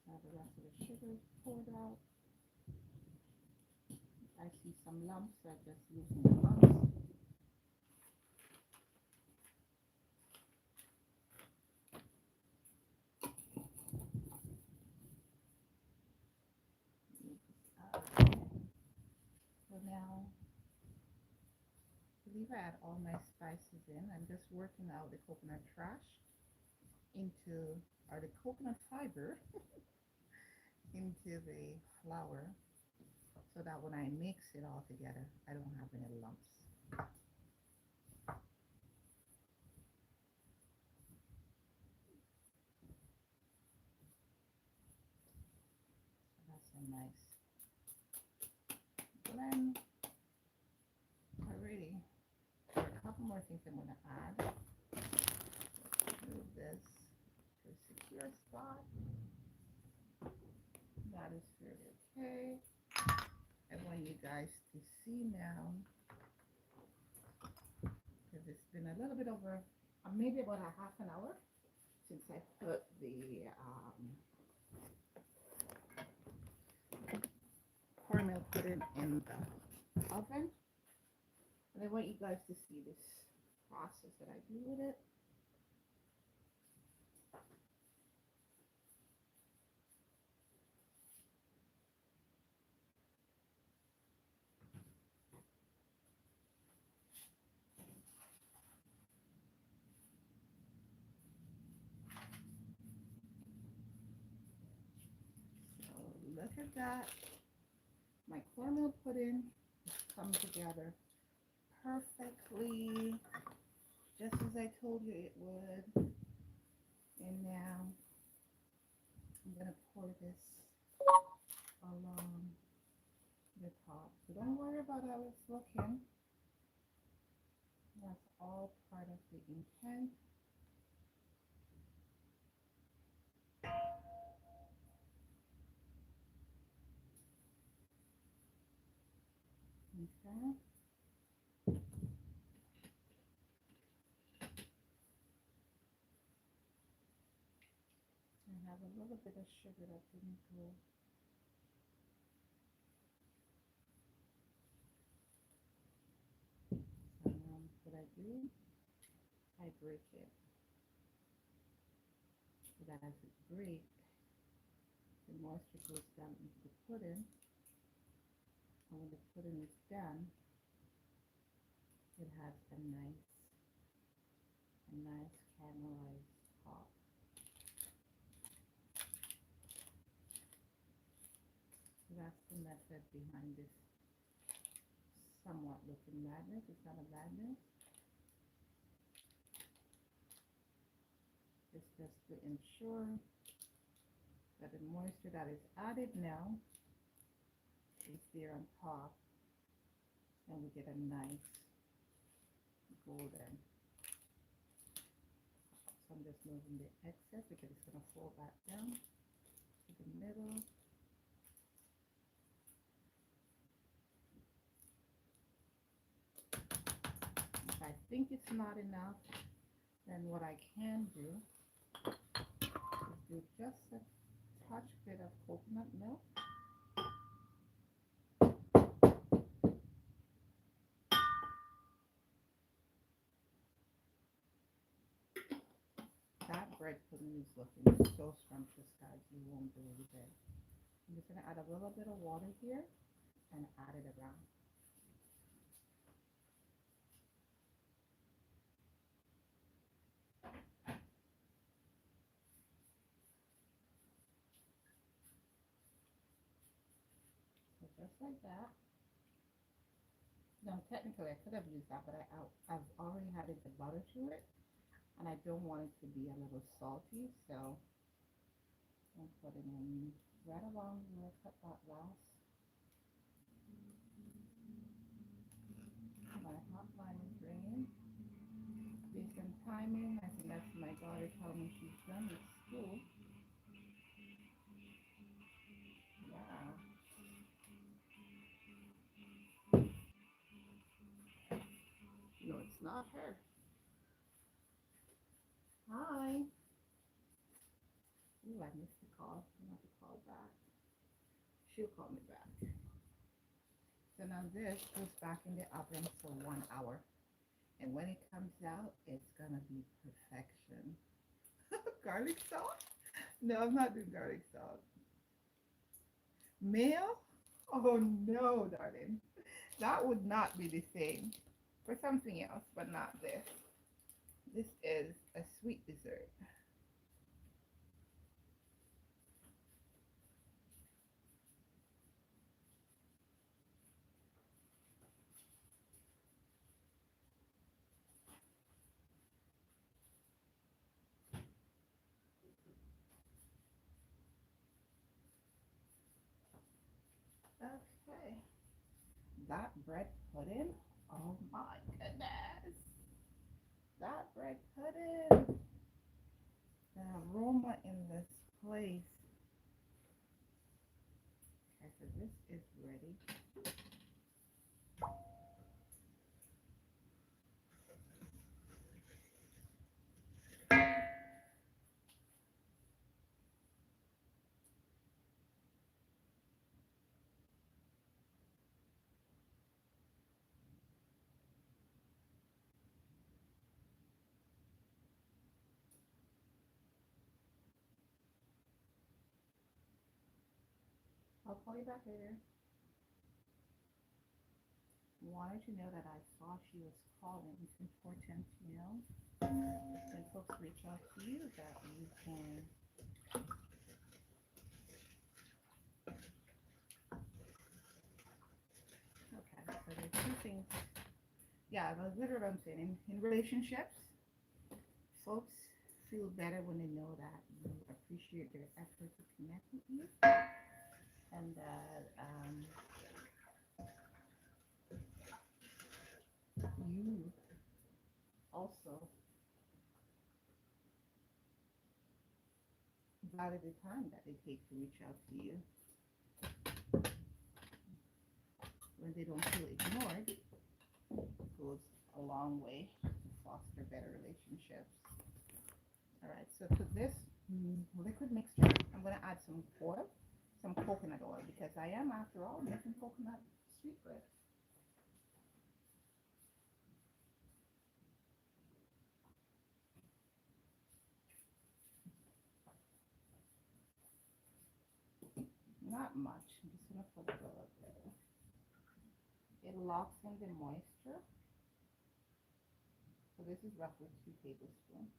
Now the rest of the sugar is poured out. I see some lumps, so I just using the lumps. So now, I believe I add all my spices in. I'm just working out the coconut trash or the coconut fiber into the flour, so that when I mix it all together, I don't have any lumps. So that's a nice blend. Alrighty, there are a couple more things I'm going to add. Move this to a secure spot. That is fairly okay. I want you guys to see now, because it's been a little bit over, maybe about a half an hour since I put the cornmeal pudding in the oven. And I want you guys to see this process that I do with it. So look at that. My cornmeal pudding has come together perfectly, just as I told you it would. And now I'm going to pour this along the top. So don't worry about how it's looking. That's all part of the intent. Okay. I have a little bit of sugar that didn't go. do, I break it. But as it breaks, the moisture goes down into the pudding. And when the pudding is done, it has a nice caramelized top. So that's the method behind this somewhat looking madness. It's not a madness. It's just to ensure that the moisture that is added now is there on top, and we get a nice golden. So I'm just moving the excess because it's going to fall back down to the middle. If I think it's not enough, then what I can do is do just a touch bit of coconut milk. That bread pudding is looking so scrumptious, guys, you won't believe it. I'm just going to add a little bit of water here and add it around. So just like that. Now, technically, I could have used that, but I've already added the butter to it, and I don't want it to be a little salty, so I'm putting in right along where I cut that last. My hot line is ringing. Based on timing, I think that's my daughter telling me she's done with school. Yeah. No, it's not her. Hi. Ooh, I missed the call. I'm going to call back. She'll call me back. So now this goes back in the oven for 1 hour. And when it comes out, it's going to be perfection. Garlic salt? No, I'm not doing garlic salt. Mayo? Oh no, darling. That would not be the same. For something else, but not this. This is a sweet dessert. Okay. That bread pudding, oh my goodness. That bread pudding. The aroma in this place. Okay, so this is ready. I'll call you back later. Wanted to know that I saw she was calling. It's important to know when folks reach out to you that you can okay, so there's two things. Yeah, that's literally what I'm saying. In relationships, folks feel better when they know that you appreciate their effort to connect with you, and that you also value the time that they take to reach out to you. When they don't feel ignored, it goes a long way to foster better relationships. All right, so to this liquid mixture, I'm going to add some oil, some coconut oil, because I am, after all, making coconut sweet bread. Not much. I'm just gonna put a little bit. It locks in the moisture. So this is roughly 2 tablespoons.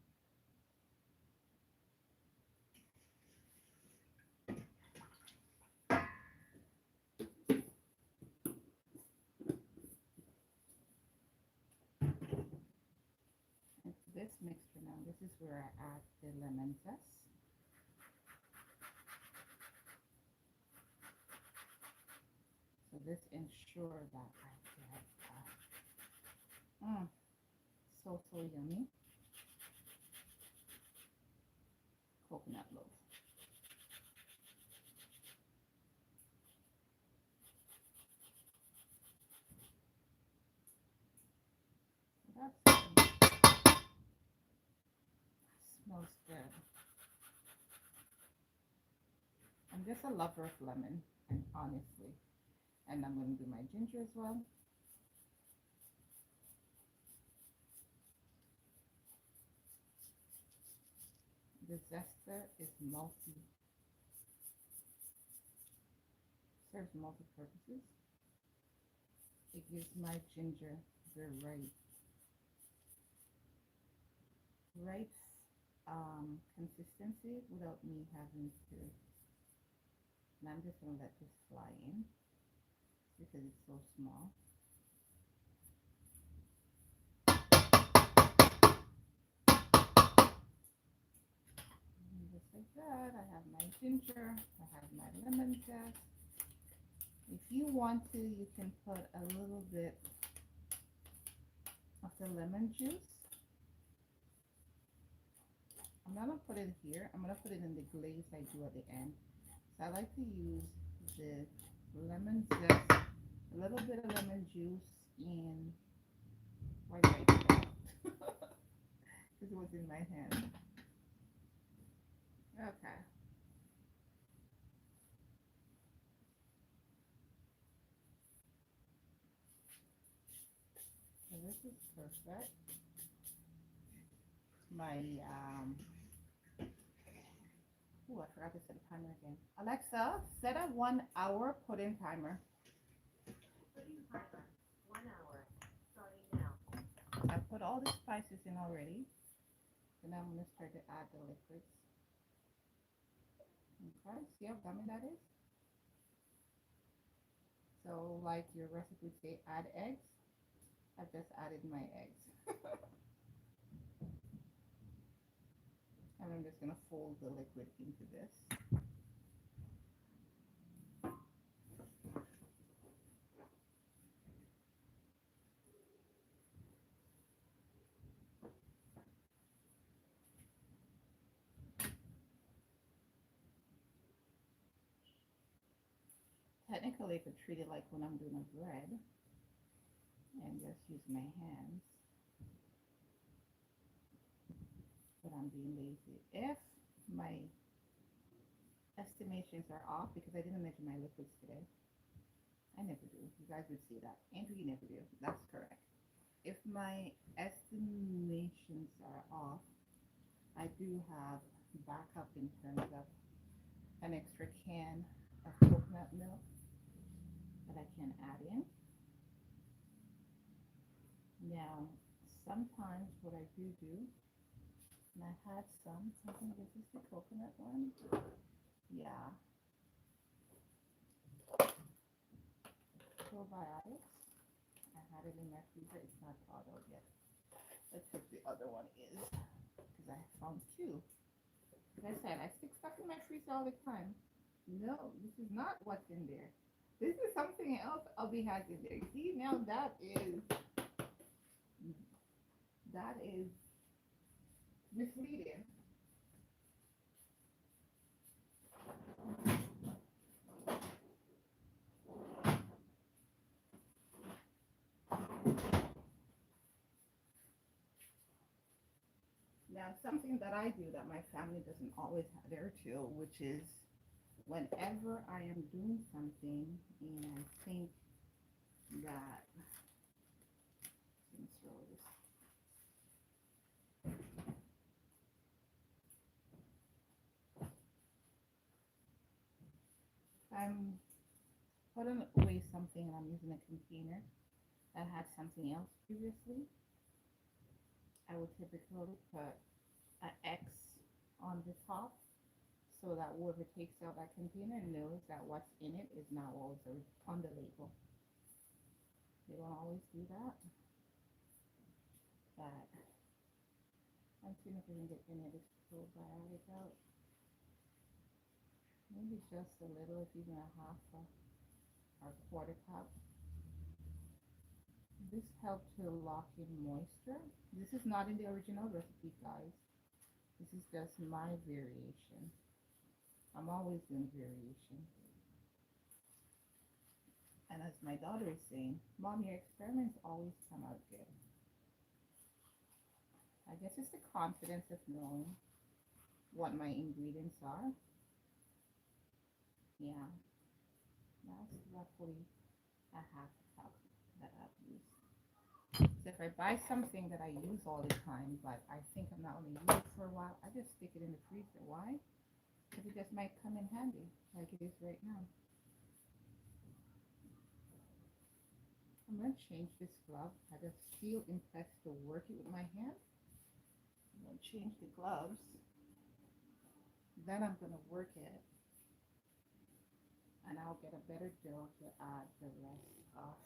Into this mixture now, this is where I add the lemon zest. So this ensures that I get so yummy coconut loaf. That's smells good. I'm just a lover of lemon, and honestly. And I'm going to do my ginger as well. The zester is serves multi purposes. It gives my ginger the right consistency without me having to. And I'm just going to let this fly in because it's so small. And just like that, I have my ginger, I have my lemon zest. If you want to, you can put a little bit of the lemon juice. I'm not going to put it here. I'm going to put it in the glaze I do at the end. So I like to use the lemon zest, a little bit of lemon juice in, why did I do that? Because it was in my hand. Okay. So this is perfect. My, oh, I forgot to set a timer again. Alexa, set a 1 hour pudding timer. Pudding timer, 1 hour, starting now. I put all the spices in already. And I'm going to start to add the liquids. Okay, see how gummy that is? So like your recipe say add eggs, I've just added my eggs. And I'm just going to fold the liquid into this. Technically, I could treat it like when I'm doing a bread and just use my hands. But I'm being lazy. If my estimations are off, because I didn't measure my liquids today, I never do. You guys would see that. Andrew, you never do. That's correct. If my estimations are off, I do have backup in terms of an extra can of coconut milk that I can add in. Now, sometimes what I do, and I had some, I think this is the coconut one. Yeah. Probiotics. I had it in my freezer. It's not thawed out yet. Let's see if the other one is, because I found two. Like I said, I stick stuff in my freezer all the time. No, this is not what's in there. This is something else Albie has in there. See, now that is misleading. Now, something that I do that my family doesn't always adhere to, which is whenever I am doing something and I think that, let's throw this. If I'm putting away something and I'm using a container that had something else previously, I would typically put an X on the top so that whoever takes out that container knows that what's in it is not always on the label. They don't always do that, but I'm seeing if we can get any of this probiotic out. Maybe just a little, if even a half or quarter cup. This helps to lock in moisture. This is not in the original recipe, guys. This is just my variation. I'm always doing variation. And as my daughter is saying, Mom, your experiments always come out good. I guess it's the confidence of knowing what my ingredients are. Yeah, that's roughly a half cup that I've used. So if I buy something that I use all the time, but I think I'm not going to use it for a while, I just stick it in the freezer. Why? Because it just might come in handy, like it is right now. I'm going to change this glove. I just feel impressed to work it with my hand. I'm going to change the gloves. Then I'm going to work it. And I'll get a better dough to add the rest of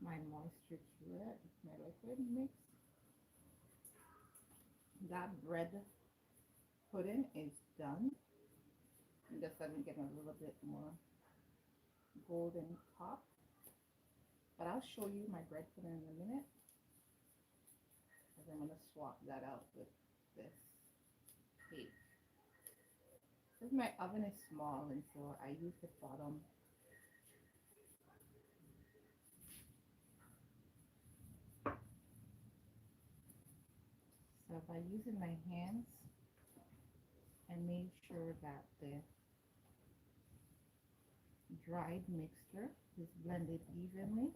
my moisture to it, my liquid mix. That bread pudding is done. Just let me get a little bit more golden top. But I'll show you my bread pudding in a minute. Because I'm going to swap that out with this cake. Because my oven is small, and so I use the bottom. So by using my hands, I made sure that the dried mixture is blended evenly.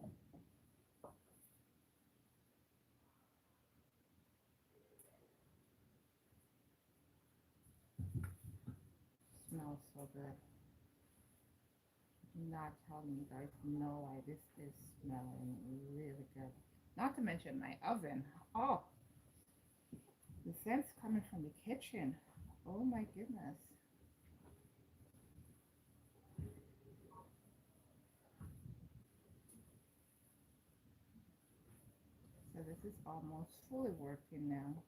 Smells so good. I'm not telling you guys, no, this is smelling really good. Not to mention my oven. Oh, the scent's coming from the kitchen. Oh my goodness. So this is almost fully working now.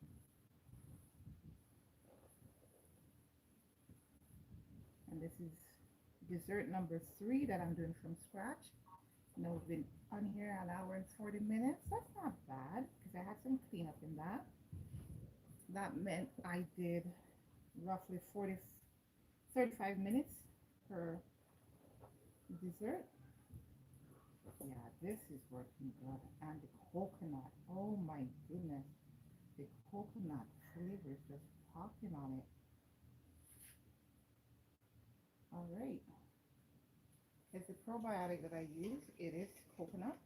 And this is dessert number 3 that I'm doing from scratch. You know, we've been on here an hour and 40 minutes. That's not bad because I had some cleanup in that. That meant I did roughly 35 minutes per dessert. Yeah, this is working good. And the coconut, oh my goodness. The coconut flavor is just popping on it. All right. It's a probiotic that I use. It is coconut.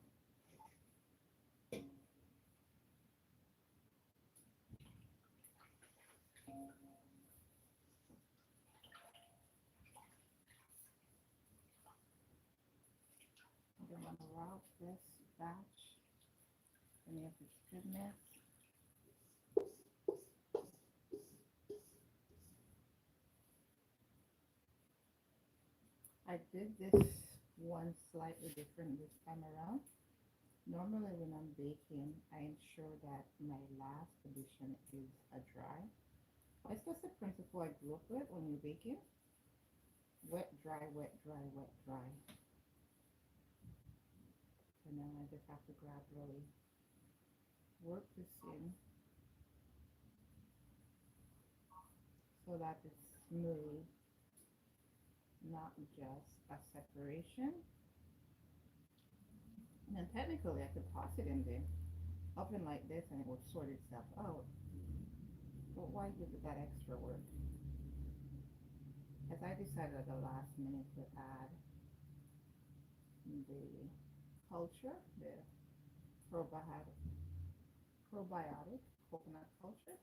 I'm going to route this batch. Any of its goodness. I did this one slightly different this time around. Normally when I'm baking, I ensure that my last addition is a dry. It's just a principle I grew up with when you're baking. Wet, dry, wet, dry, wet, dry. So now I just have to gradually work this in so that it's smooth, not just a separation. And technically I could toss it in the oven like this and it would sort itself out. But why give it that extra work? As I decided at the last minute to add the culture, the probiotic coconut culture.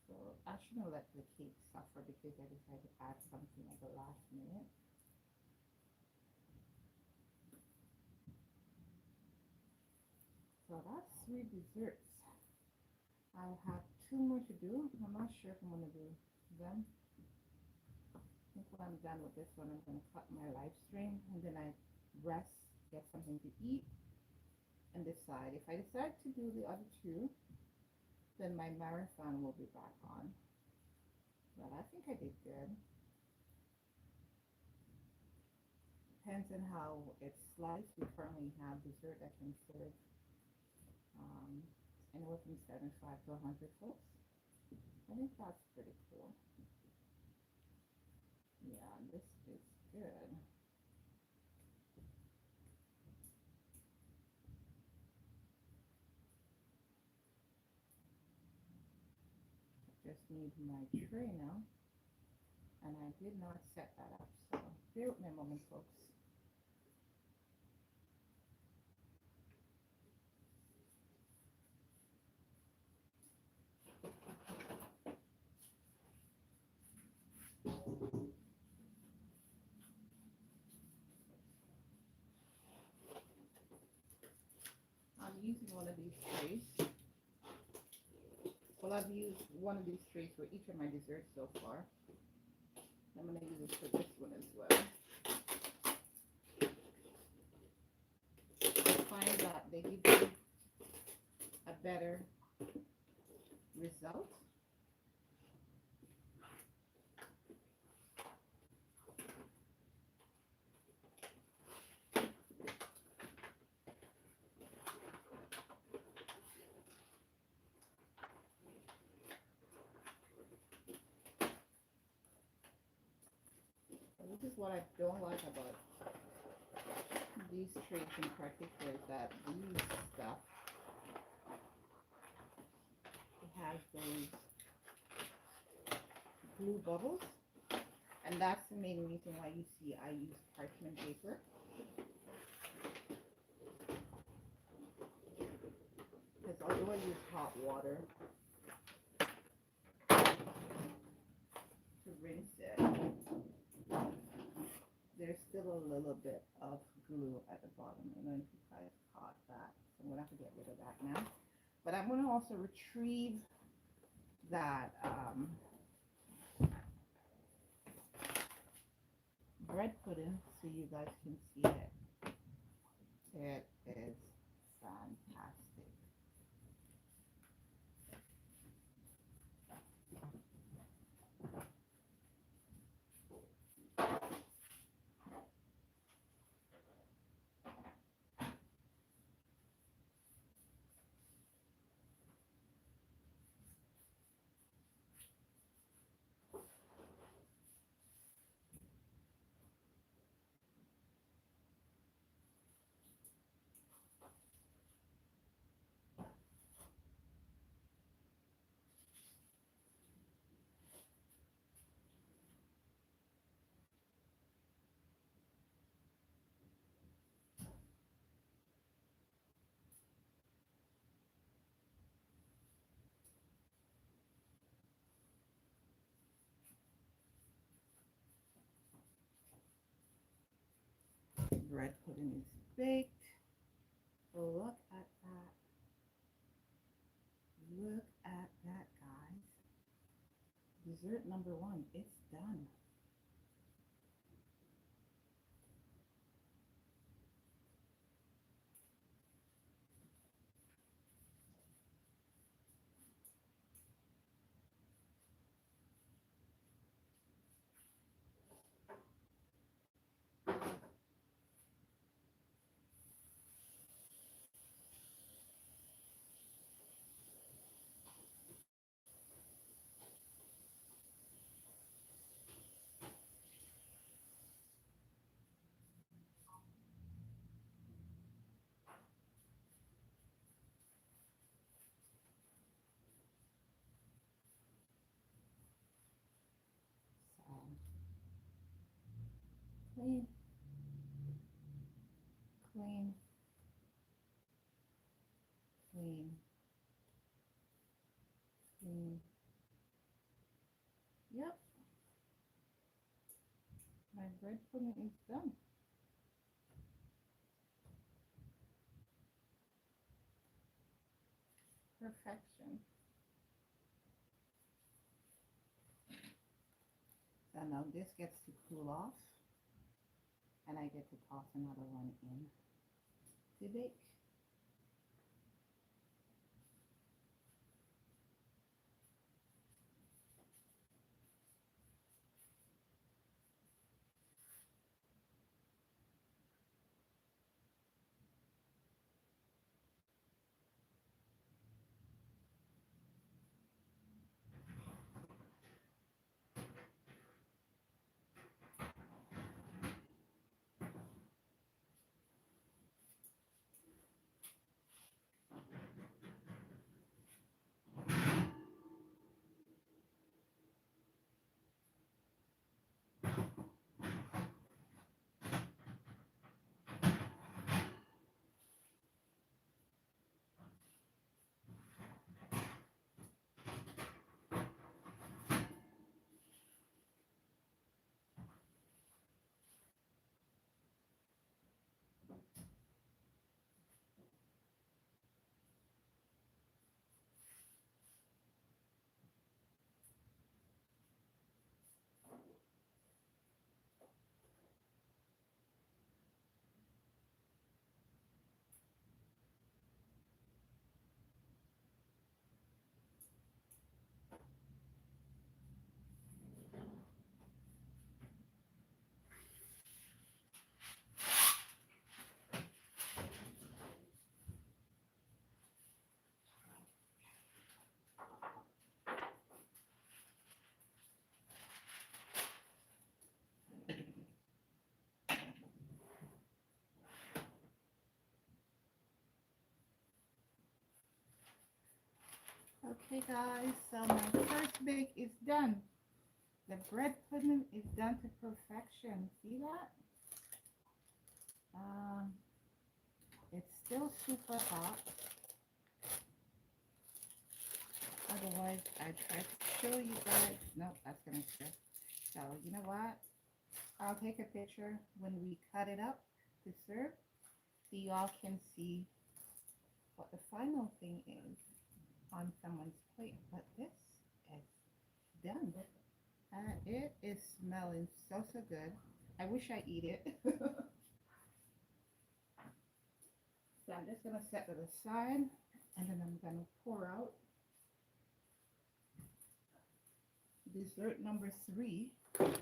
So So I shouldn't let the cake suffer because I decided to add something at the last minute. So that's 3 desserts. I have 2 more to do. I'm not sure if I'm going to do them. I think when I'm done with this one, I'm going to cut my live stream and then I rest, get something to eat, and decide. If I decide to do the other 2, then my marathon will be back on. But I think I did good. Depends on how it's sliced. We currently have dessert that can serve anywhere from 75 to 100 folks. I think that's pretty cool. Yeah, this is good. Just need my tray now, and I did not set that up, so bear with me a moment, folks. I'm using one of these trays. Well, I've used one of these trays for each of my desserts so far. I'm going to use it for this one as well. I find that they give you a better result. This is what I don't like about these trays in particular, is that these stuff, it has those blue bubbles, and that's the main reason why you see I use parchment paper. Because although I use hot water to rinse it, there's still a little bit of glue at the bottom. I don't know if you guys caught that. So I'm going to have to get rid of that now. But I'm going to also retrieve that bread pudding so you guys can see it. It is fantastic. Bread pudding is baked. Look at that. Look at that, guys. Dessert number 1, it's done. So, clean, clean, clean, clean, bread pudding is done. Perfection. So now this gets to cool off, and I get to toss another one in to bake. Okay guys, so my first bake is done. The bread pudding is done to perfection. See that? Um, it's still super hot. Otherwise, I try to show you guys. Nope, that's gonna stress. So you know what? I'll take a picture when we cut it up to serve, so y'all can see what the final thing is on someone's plate. But this is done. It is smelling so good. I wish I eat it. So I'm just gonna set it aside, and then I'm gonna pour out dessert number 3 to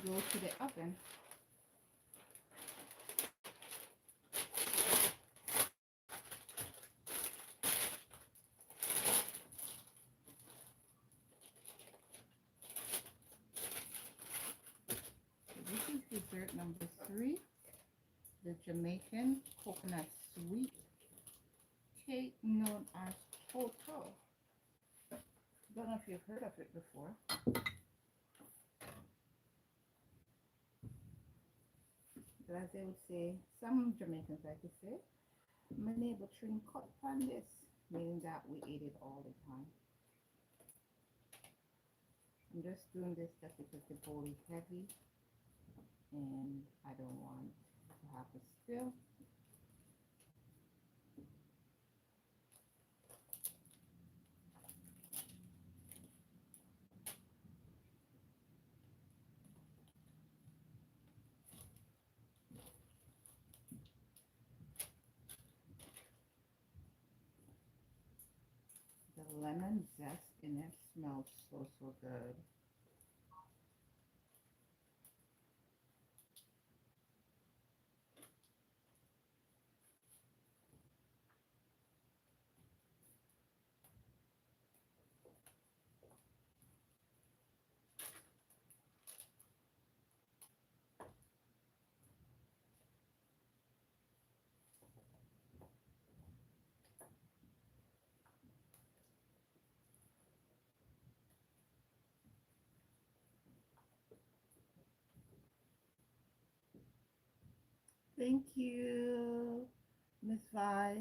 go to the oven. So this is dessert number 3, the Jamaican coconut sweet cake known as Toto. Don't know if you've heard of it before. But as they would say, some Jamaicans like to say, my neighbor trim cut on this, meaning that we eat it all the time. I'm just doing this just because the bowl is heavy and I don't want to have a spill. The lemon zest in it smells so good. Thank you, Miss Vi.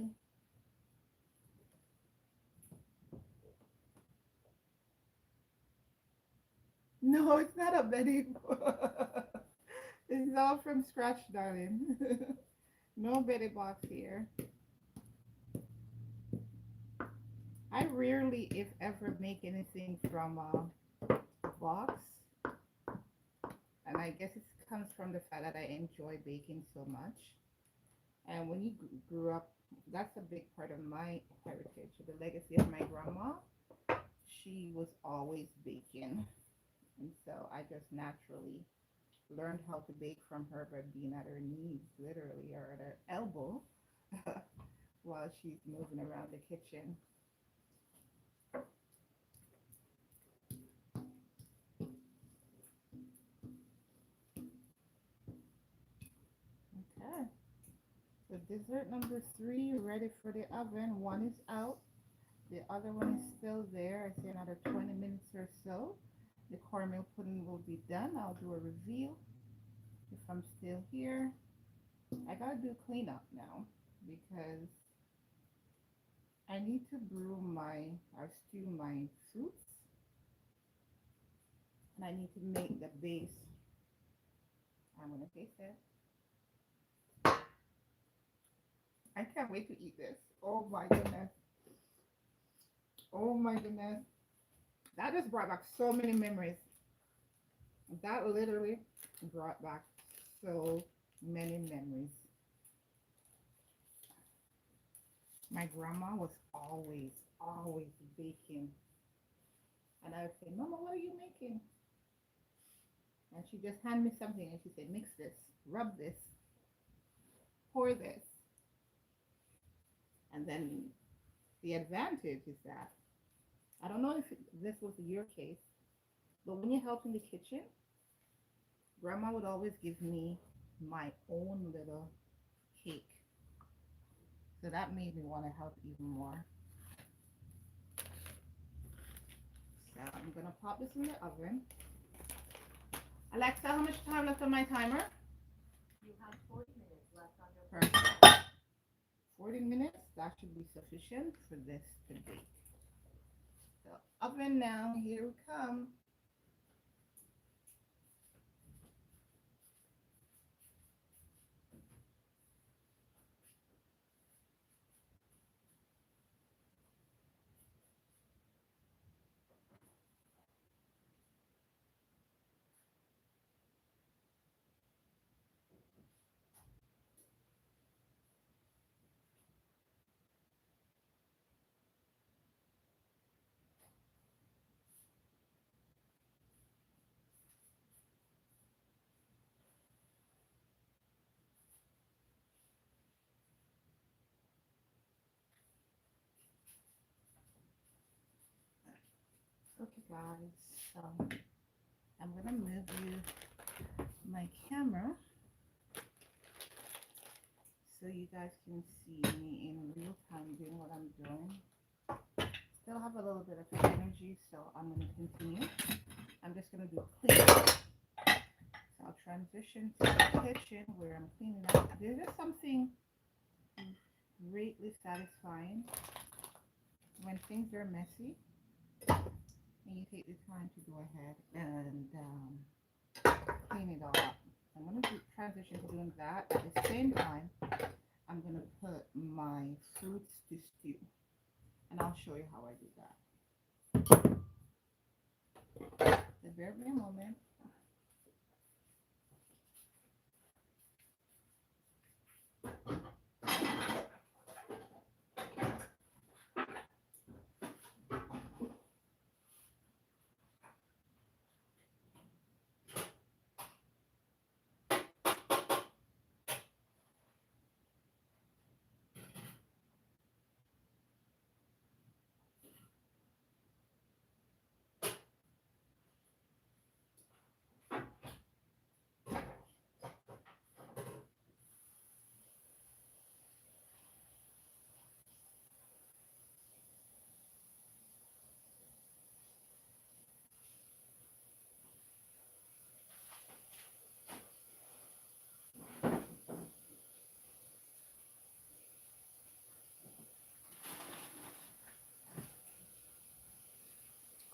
No, it's not a bedding. It's all from scratch, darling. No bedding box here. I rarely, if ever, make anything from a box. And I guess it comes from the fact that I enjoy baking so much. And when you grew up, that's a big part of my heritage, the legacy of my grandma. She was always baking. And so I just naturally learned how to bake from her by being at her knees, literally, or at her elbow while she's moving around the kitchen. Okay. So dessert number three, ready for the oven. One is out. The other one is still there. I say another 20 minutes or so. The caramel pudding will be done. I'll do a reveal if I'm still here. I gotta do cleanup now because I need to brew my or stew my fruits, and I need to make the base. I'm gonna taste it. I can't wait to eat this. Oh my goodness. Oh my goodness. That just brought back so many memories. That literally brought back so many memories. My grandma was always baking. And I would say, Mama, what are you making? And she just hand me something and she said, mix this, rub this, pour this. And then the advantage is that, I don't know if this was your case, but when you help in the kitchen, Grandma would always give me my own little cake. So that made me want to help even more. So I'm going to pop this in the oven. Alexa, how much time left on my timer? You have 40 minutes left on your Perfect. 40 minutes, that should be sufficient for this to bake. So oven now, here we come. Okay guys, so I'm gonna move you my camera so you guys can see me in real time doing what I'm doing. Still have a little bit of energy, so I'm gonna continue. I'm just gonna do clean. So I'll transition to the kitchen where I'm cleaning up. There's just something greatly satisfying when things are messy and you take the time to go ahead and clean it all up. I'm going to transition to doing that. At the same time, I'm going to put my fruits to stew, and I'll show you how I do that. So bear with me a moment.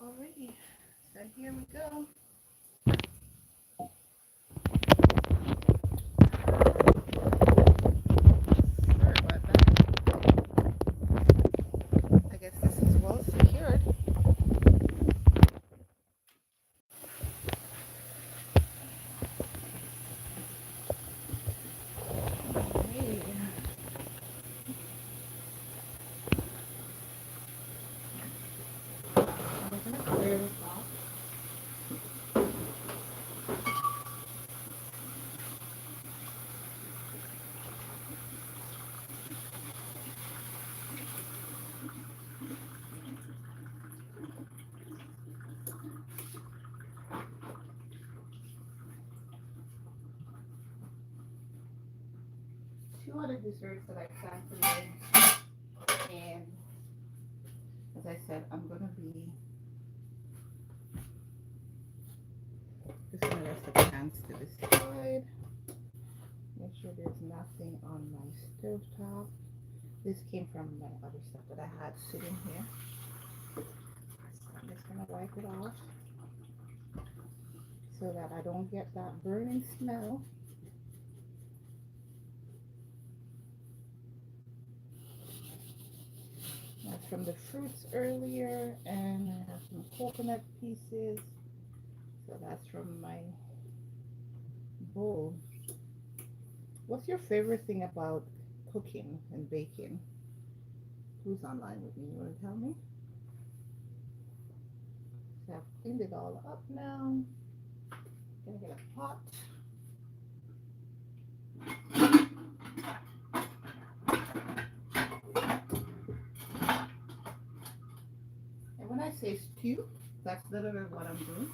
Alrighty, so here we go. two other desserts that I plan today, and as I said, I'm gonna be just gonna rest the pans to the side. Make sure there's nothing on my stove top. This came from my other stuff that I had sitting here. So I'm just gonna wipe it off so that I don't get that burning smell. That's from the fruits earlier, and I have some coconut pieces. So that's from my bowl. What's your favorite thing about cooking and baking? Who's online with me? You want to tell me? So I've cleaned it all up now. Gonna get a pot. And when I say stew, that's literally what I'm doing.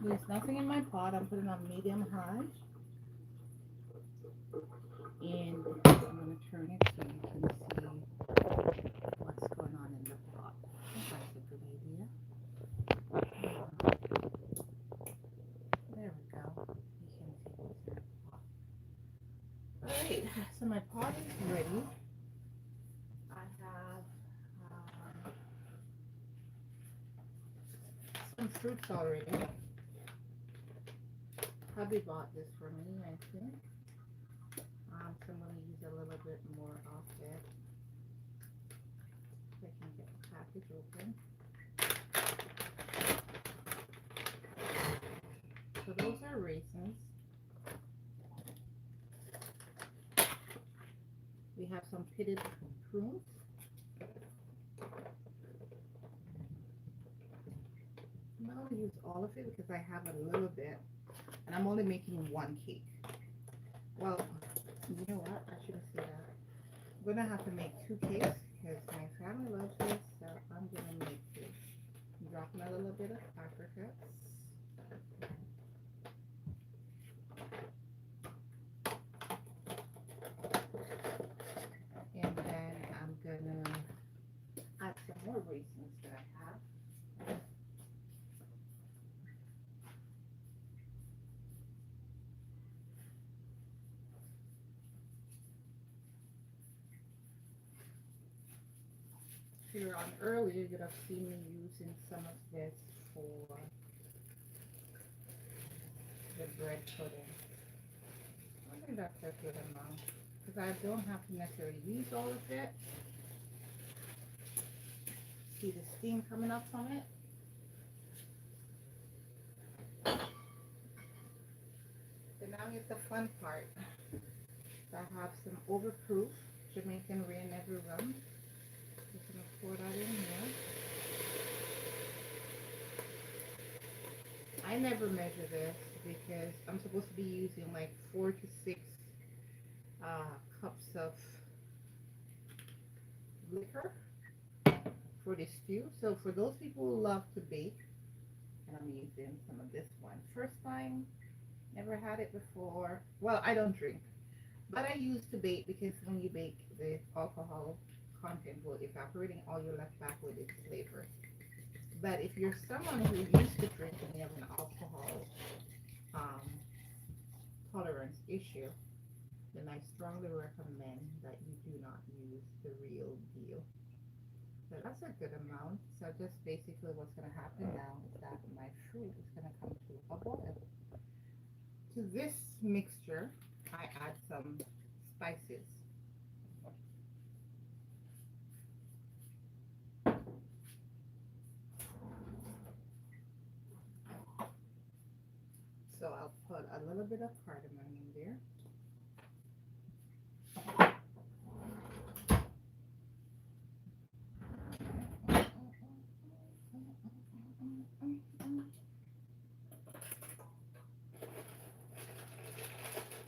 There's nothing in my pot. I'm putting on medium high. And I'm going to turn it so you can see what's going on in the pot. I think that's a good idea. There we go. You can see what's in the pot. Alright, so my pot is ready. I have some fruits already. Hubby bought this for me, I think. So I'm going to use a little bit more of it. So I can get the package open. So those are raisins. We have some pitted prunes. I'm not going to use all of it because I have a little bit. And I'm only making one cake. Well, you know what? I shouldn't say that. I'm going to have to make 2 cakes because my family loves this. So I'm going to make 2. I'm dropping a little bit of paprika. And then I'm going to add some more raisins that I have. If you're on earlier, you'd have seen me using some of this for the bread pudding. I think that's a good amount because I don't have to necessarily use all of it. See the steam coming up from it? So now here's the fun part. So I have some overproof Jamaican rain never run. Just gonna pour that in here. I never measure this because I'm supposed to be using like 4 to 6 cups of liquor for this stew. So for those people who love to bake, and I'm using some of this one. First time, never had it before. Well, I don't drink, but I used to bake because when you bake, the alcohol content will evaporate and all you're left back with is flavor. But if you're someone who used to drink and you have an alcohol tolerance issue, then I strongly recommend that you do not use the real deal. So that's a good amount. So just basically what's going to happen now is that my fruit is going to come to a boil. To this mixture, I add some spices. So I'll put a little bit of cardamom in there.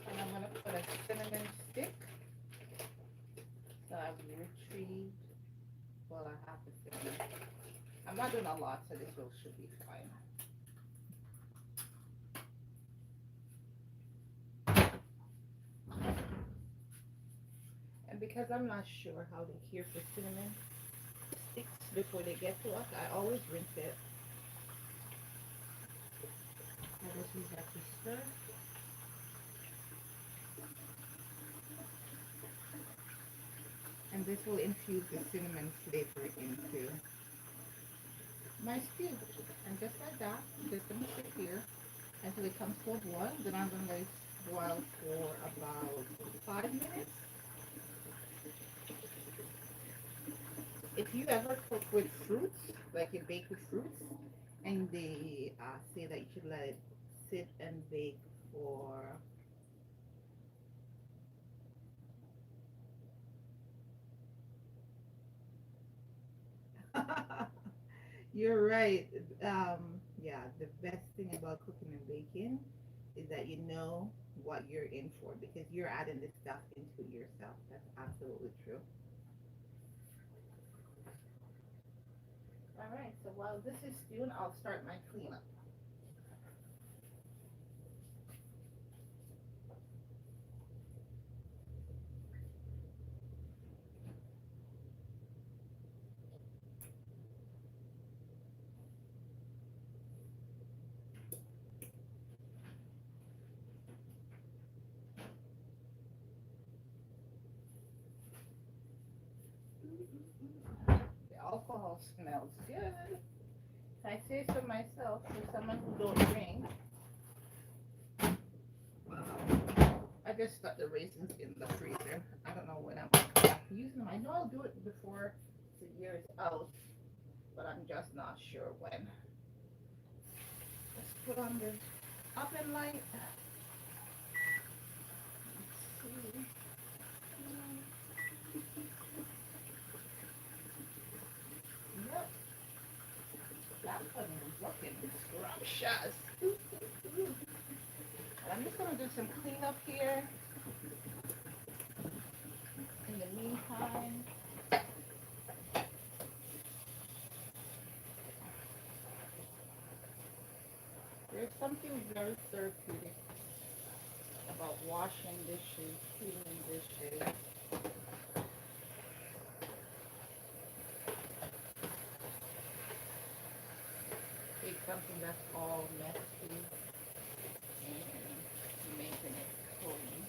And I'm going to put a cinnamon stick. So I've retrieved, well, I have the cinnamon. I I'm not doing a lot, so this will should be fine. And because I'm not sure how to care for cinnamon sticks before they get to us, I always rinse it. I just use that to stir. And this will infuse the cinnamon flavor into my stew. And just like that, just gonna sit here until it comes to a boil. Then I'm gonna let it boil for about 5 minutes. If you ever cook with fruits, like you bake with fruits, and they say that you should let it sit and bake for you're right. Yeah, the best thing about cooking and baking is that you know what you're in for because you're adding this stuff into yourself. That's absolutely true. All right, so while this is stewing, I'll start my cleanup. The alcohol smells good. I say so myself, for someone who don't drink, I just stuck the raisins in the freezer. I don't know when I'm using them. I know I'll do it before the year is out, but I'm just not sure when. Let's put on the oven light. Let's see. Yep, that one is looking scrumptious. I'm just gonna do some cleanup here. In the meantime, there's something very therapeutic about washing dishes, cleaning dishes. Take something that's all messy and making it clean.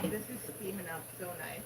This is steaming up so nice.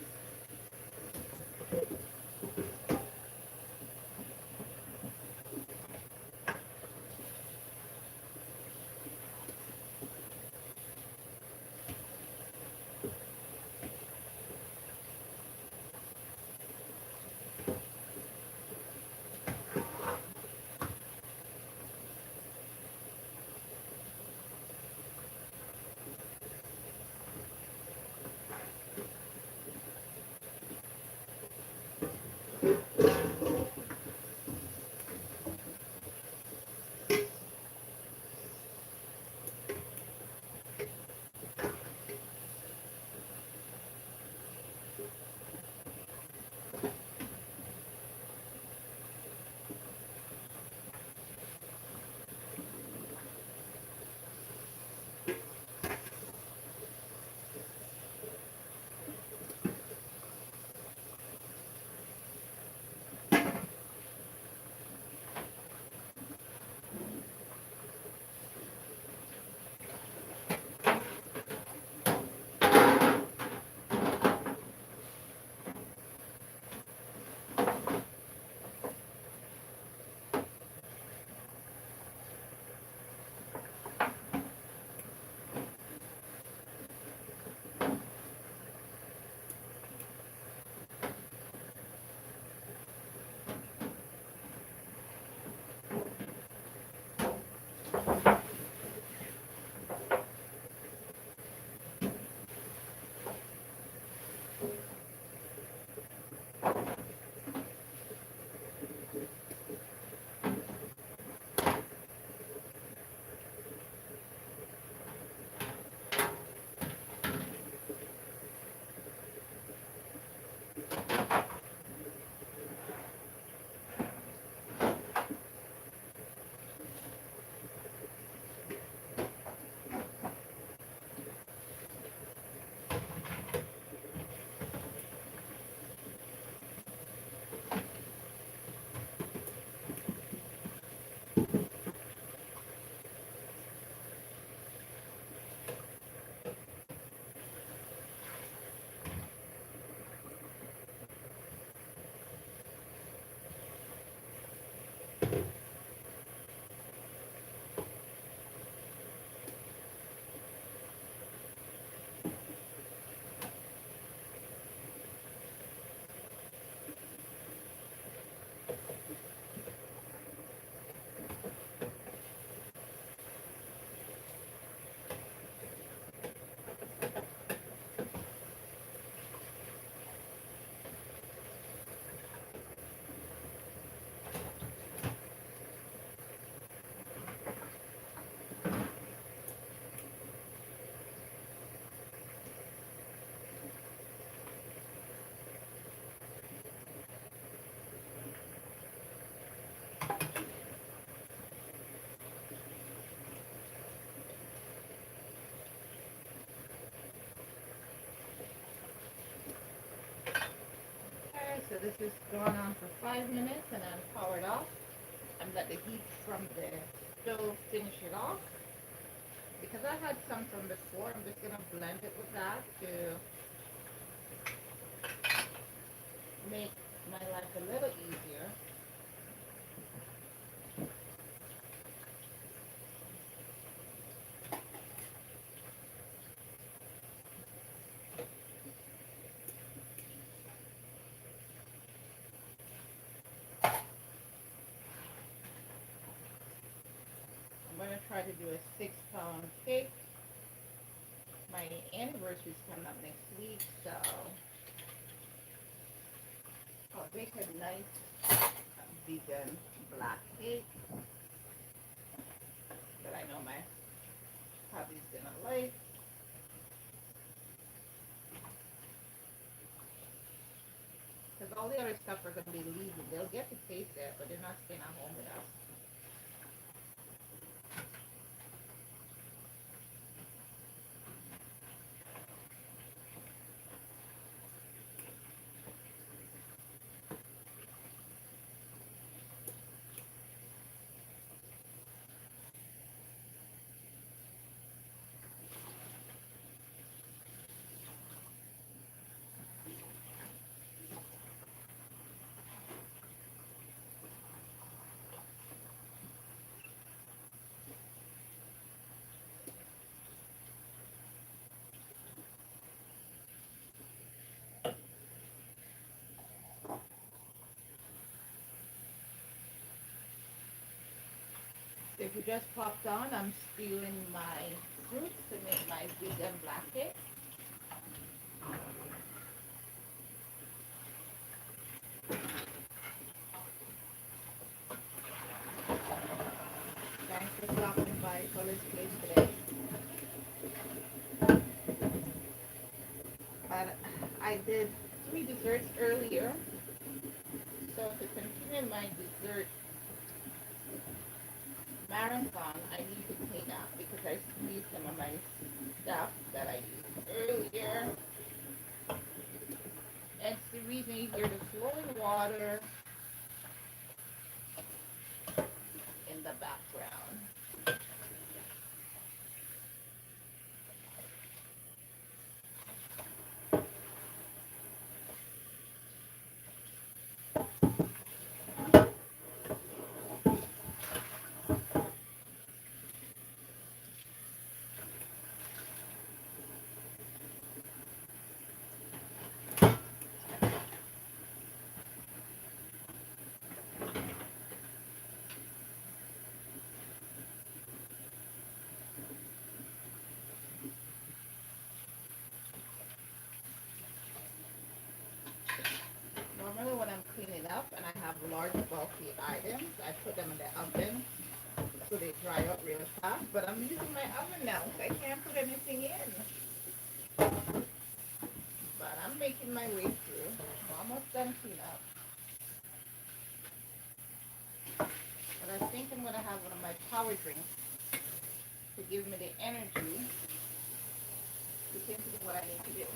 Okay, so this is going on for 5 minutes and then powered off. And let the heat from the stove finish it off. Because I had some from before, I'm just going to blend it with that to make my life a little easier. I'm going to try to do a 6-pound cake. My anniversary is coming up next week, so I'll bake a nice vegan black cake that I know my hubby's gonna like. Because all the other stuff are gonna be leaving. They'll get to taste it, but they're not staying at home with us. If you just popped on, I'm stealing my fruits to make my vegan black cake. Thanks for stopping by Color's Place today. But I did 3 desserts earlier, so to continue my dessert marathon, I need to clean up because I squeezed some of my stuff that I used earlier. It's the reason you hear the flowing water in the background. Normally when I'm cleaning up and I have large bulky items, I put them in the oven so they dry up real fast. But I'm using my oven now, so I can't put anything in. But I'm making my way through. I'm almost done cleaning up. But I think I'm going to have one of my power drinks to give me the energy to continue what I need to do.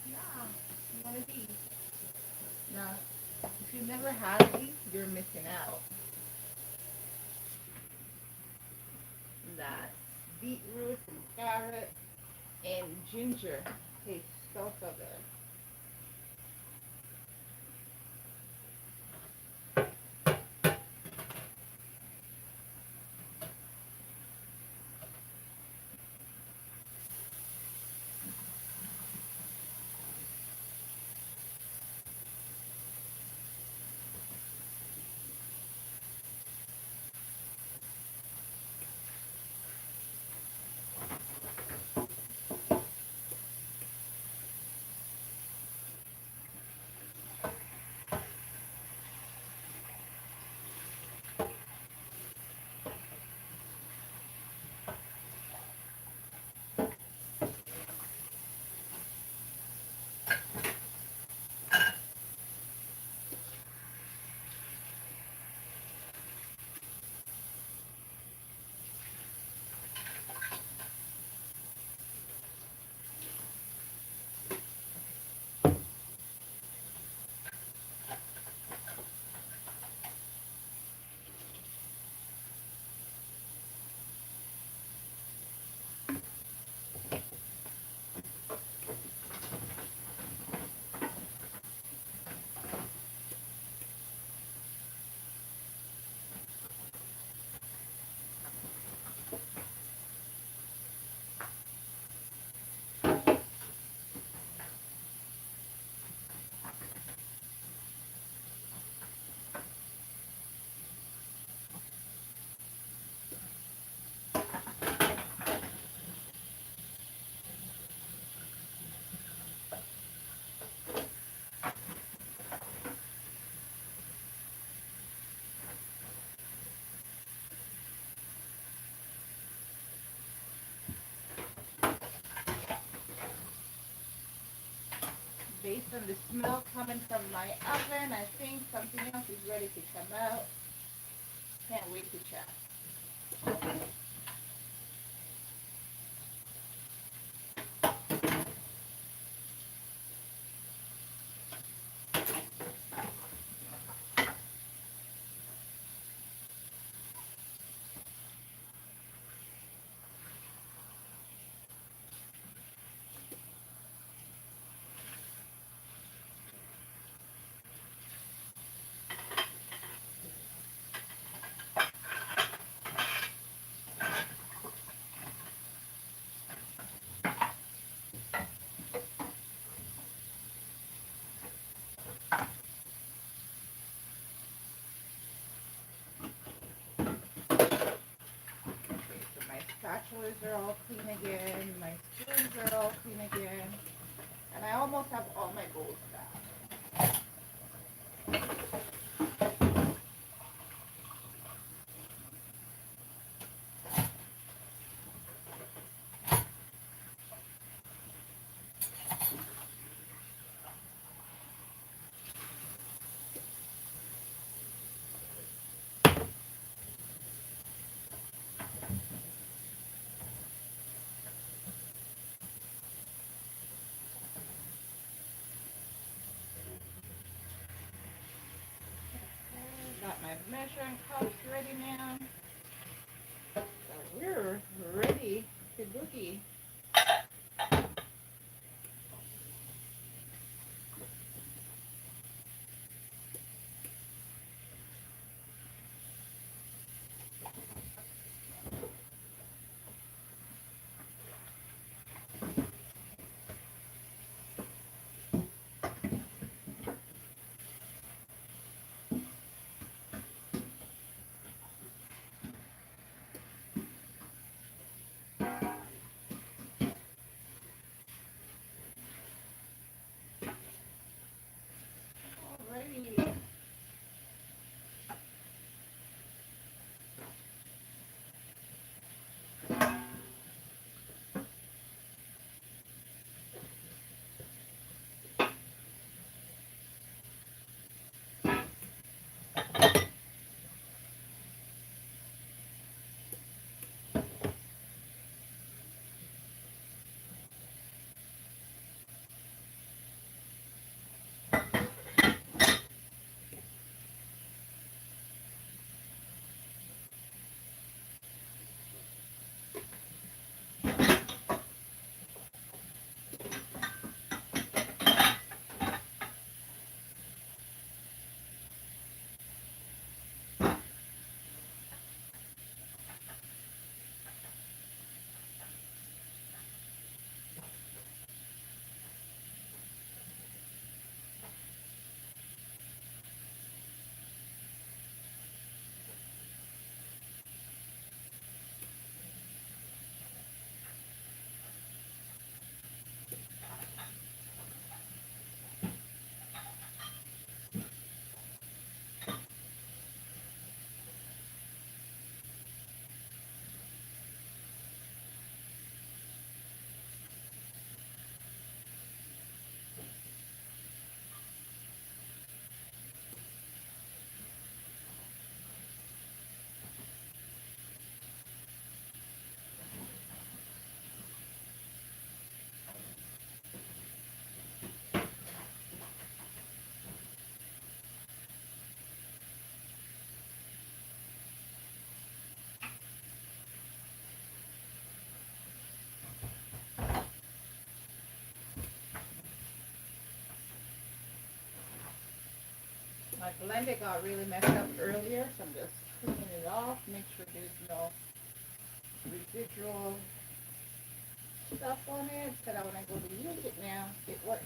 Yeah, one of these. Now, if you never had these, you're missing out. That beetroot and carrot and ginger tastes so good. Based on the smell coming from my oven, I think something else is ready to come out. Can't wait to check. spatulas are all clean again. My spoons are all clean again. And I almost have all my bowls back. Got my measuring cups ready now. So we're ready to boogie. Alrighty. My blender got really messed up earlier, so I'm just cleaning it off, make sure there's no residual stuff on it, so that when I go to use it now, it works.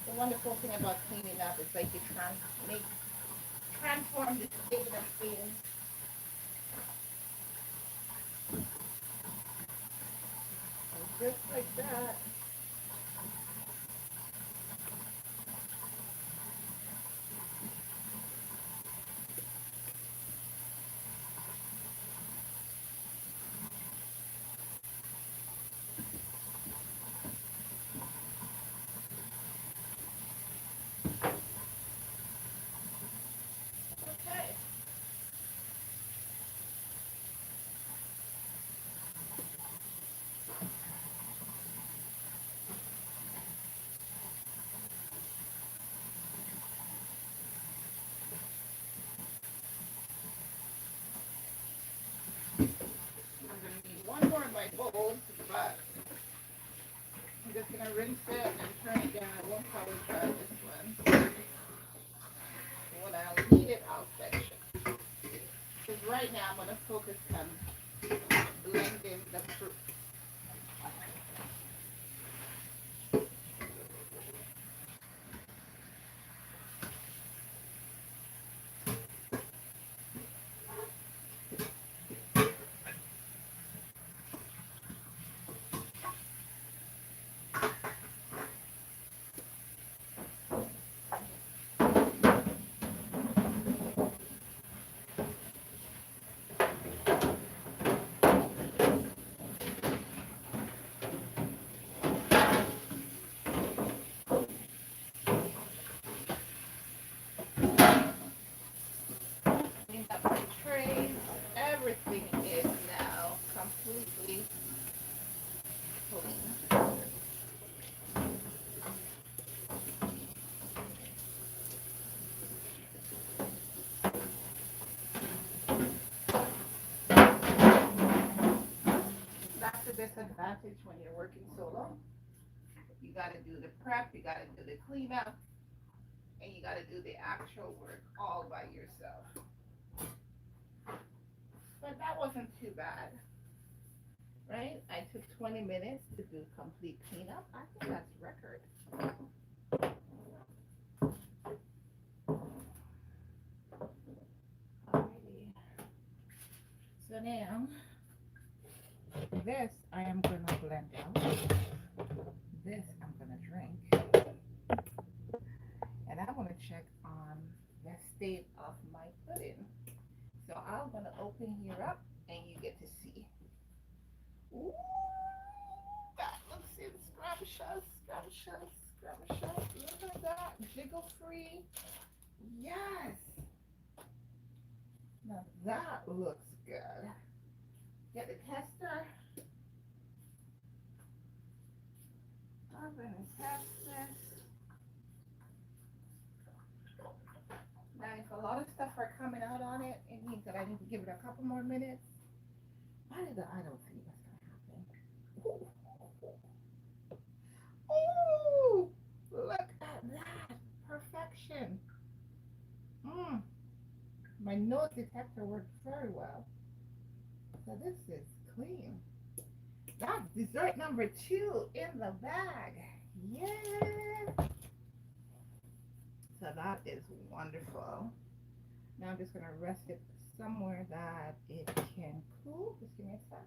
The wonderful thing about cleaning up is like you transform the state of being. Just like that. Okay. I'm going to need one more of my bowls, but I'm just going to rinse it and turn it down. I won't probably try this one. When I'll need it, I'll fetch it. Because right now I'm going to focus on blending the fruit. Clean up my trays. Everything is now completely clean. That's the disadvantage when you're working solo. You got to do the prep, you got to do the cleanup, and you got to do the actual work all by yourself. But that wasn't too bad, right? I took 20 minutes to do complete cleanup. I think that's record. Alrighty. So now, this I am going to blend out. This I'm going to drink. And I want to check on the state of my pudding. So I'm going to open here up and you get to see. Ooh, that looks scrumptious, scrumptious, scrumptious. Look at that, jiggle free. Yes. Now that looks good. Get the tester. I'm going to test this. Now, if a lot of stuff are coming out on it, it means that I need to give it a couple more minutes. I don't think that's going to happen. Ooh, look at that. Perfection. My nose detector worked very well. So this is clean. That's dessert number 2 in the bag. Yeah. So that is wonderful. Now I'm just going to rest it somewhere that it can cool. Just give me a sec.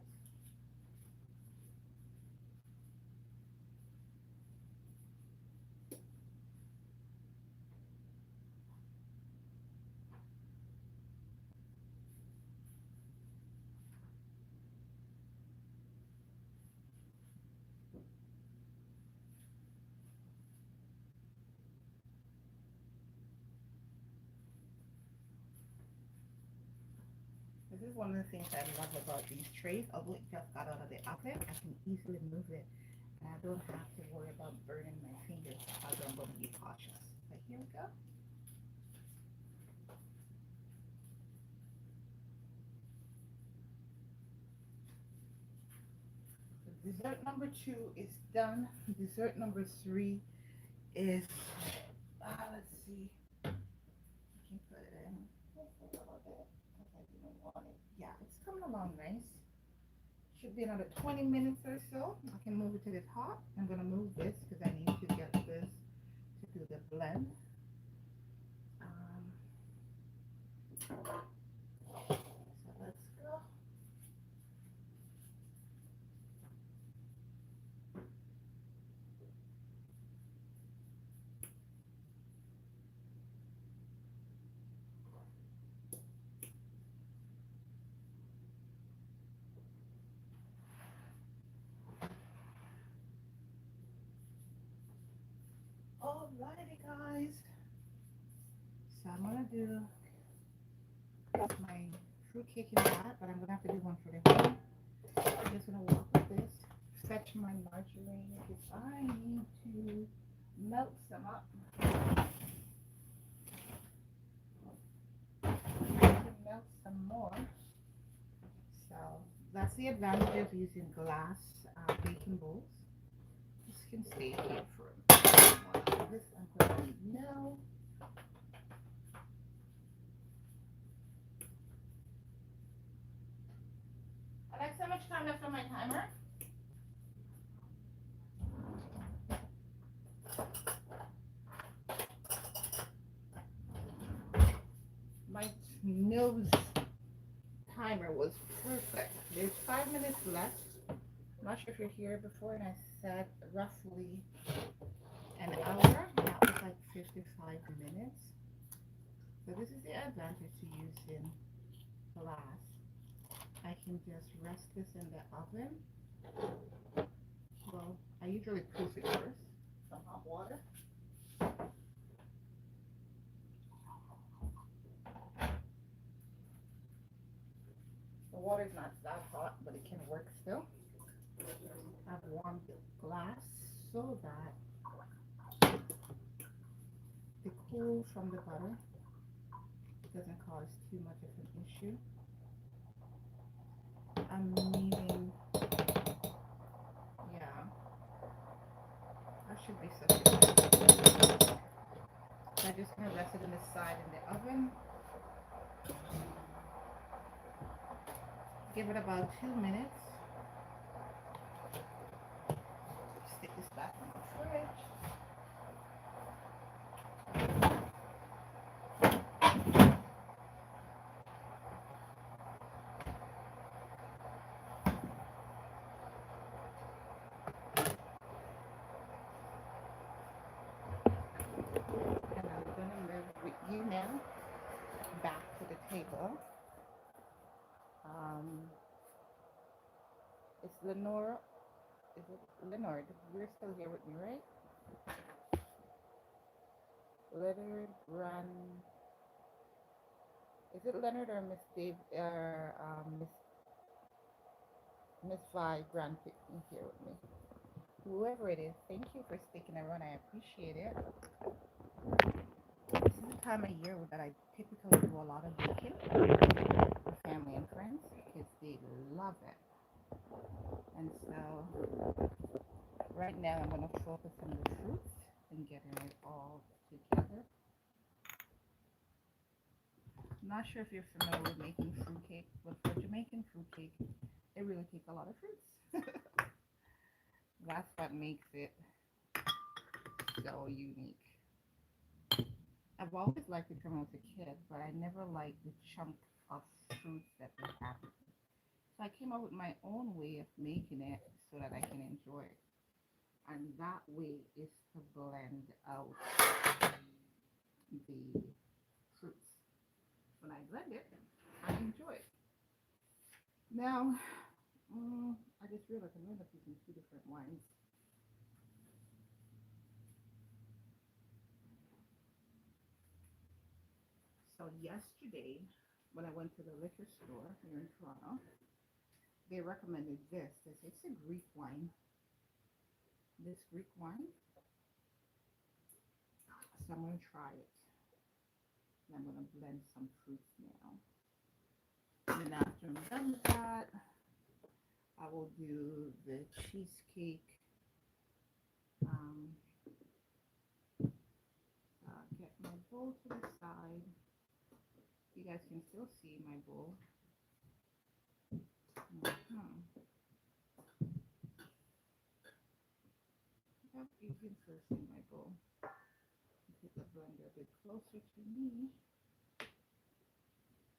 This is one of the things I love about these trays. Although it just got out of the oven, I can easily move it. And I don't have to worry about burning my fingers, although I'm going to be cautious. But here we go. So dessert number 2 is done. Dessert number 3 is, let's see. I can put it in. Yeah, it's coming along nice. Should be another 20 minutes or so. I can move it to the top. I'm going to move this because I need to get this to do the blend. So let's go. Alrighty, guys. So I'm gonna do my fruit cake in that, but I'm gonna have to do one for the home. I'm just gonna walk with this, fetch my margarine because I need to melt some up. I need to melt some more. So that's the advantage of using glass baking bowls. This can stay here for a while. This I'm going to need now. much time left on my timer? My nose timer was perfect. There's 5 minutes left. I'm not sure if you're here before, and I said roughly an hour. That was like 55 minutes. So this is the advantage to using glass. I can just rest this in the oven. Well, I usually proof it first. Some hot water. The water's not that hot, but it can work still. I've warmed the glass so that the cool from the butter doesn't cause too much of an issue. I'm needing, yeah, that should be sufficient. So I'm just gonna rest it on the side in the oven. Give it about 2 minutes. Stick this back in the fridge. And I'm gonna move with you now back to the table. It's Lenore. Is it Leonard? You're still here with me, right? Leonard Brand. Is it Leonard or Miss Dave or Miss Vi Brand here with me? Whoever it is, thank you for sticking around. I appreciate it. This is the time of year that I typically do a lot of baking with family and friends because they love it. And so right now I'm going to focus on the fruits and getting it all together. I'm not sure if you're familiar with making fruitcake, but for Jamaican fruitcake, it really takes a lot of fruits. That's what makes it so unique. I've always liked it when I was a kid, but I never liked the chunk of fruits that they have. So I came up with my own way of making it so that I can enjoy it. And that way is to blend out the fruits. When I blend it, I enjoy it. Now, I just realized I'm going to be using 2 different wines. So yesterday, when I went to the liquor store here in Toronto, they recommended this. It's a Greek wine. This Greek wine. So I'm going to try it. And I'm going to blend some fruits now. And then after I'm done with that, I will do the cheesecake. Get my bowl to the side. You guys can still see my bowl. Yep, you can still see my bowl. Get the blender a bit closer to me.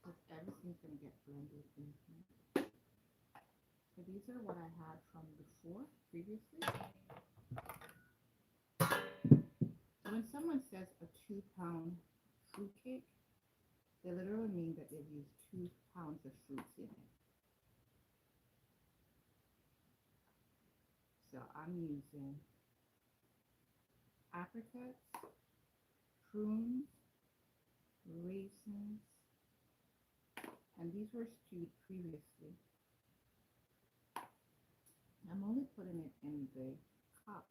Because everything's going to get blended in here. So these are what I had from before, previously. When someone says a 2-pound fruit cake, they literally mean that they've used 2 pounds of fruits in it. So I'm using apricots, prunes, raisins, and these were stewed previously. I'm only putting it in the cup,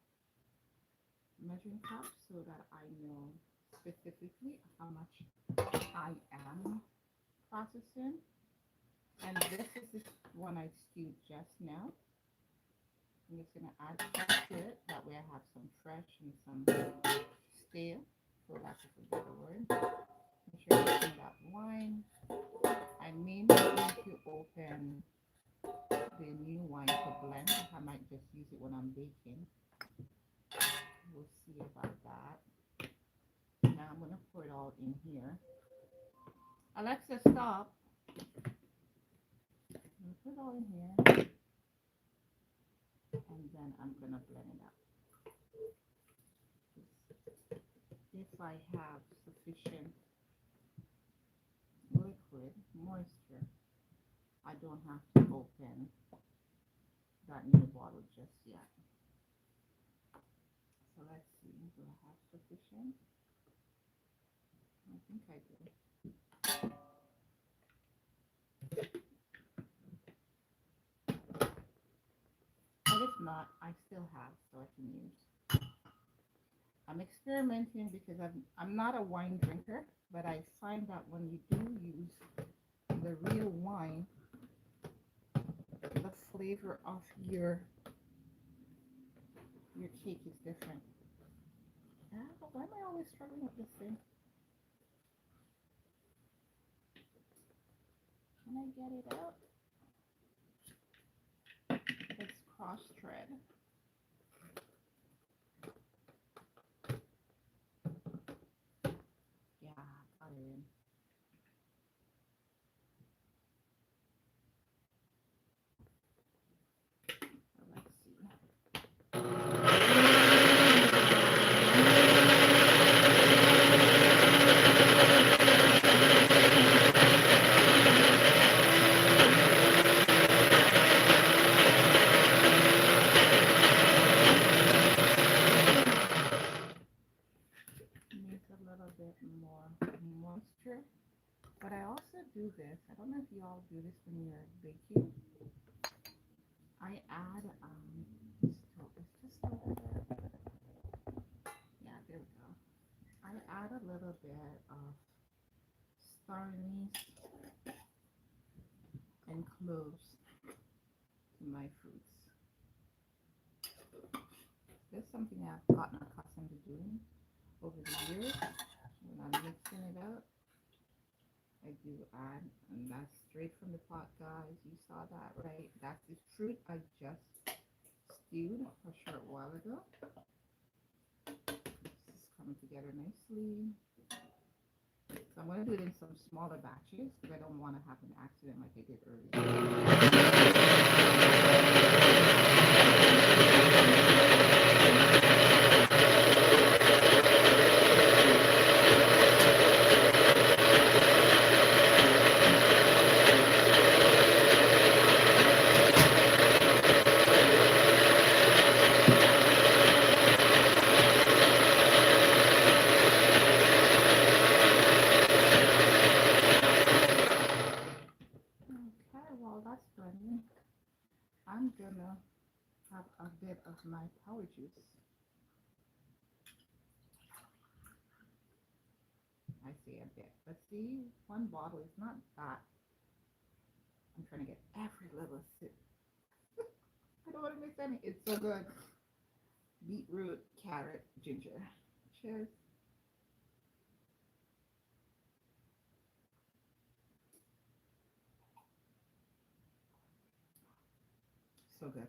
measuring cup, so that I know specifically how much I am processing. And this is the one I stewed just now. I'm just going to add stuff to it. That way I have some fresh and some stale, for lack of a better word. Make sure you open that wine. I may not need to open the might just use it when I'm baking. We'll see about that. Now I'm going to pour it all in here. Alexa, stop. Put it all in here. And then I'm going to blend it up. If I have sufficient liquid moisture, I don't have to open that new bottle just yet. So let's see, do I have sufficient? I think I do. But if not, I still have, so I can use. I'm experimenting because I'm not a wine drinker, but I find that when you do use the real wine, the flavor of your cake is different. Why am I always struggling with this thing? Can I get it out? It's cross thread. Yeah, got it in. So let's see. Needs a little bit more moisture. But I also do this. I don't know if you all do this when you're baking. I add it's just a little bit. Yeah, there we go. I add a little bit of star anise and cloves to my fruits. This is something I've gotten accustomed to doing over the years. When I'm mixing it up, I do add, and that's straight from the pot, guys. You saw that, right? That's the fruit I just stewed a short while ago. This is coming together nicely. So I'm going to do it in some smaller batches because I don't want to have an accident like I did earlier. I'm gonna have a bit of my power juice. I say a bit, but see, one bottle is not that. I'm trying to get every little sip. I don't want to miss any. It's so good. Beetroot, carrot, ginger. Cheers. So good.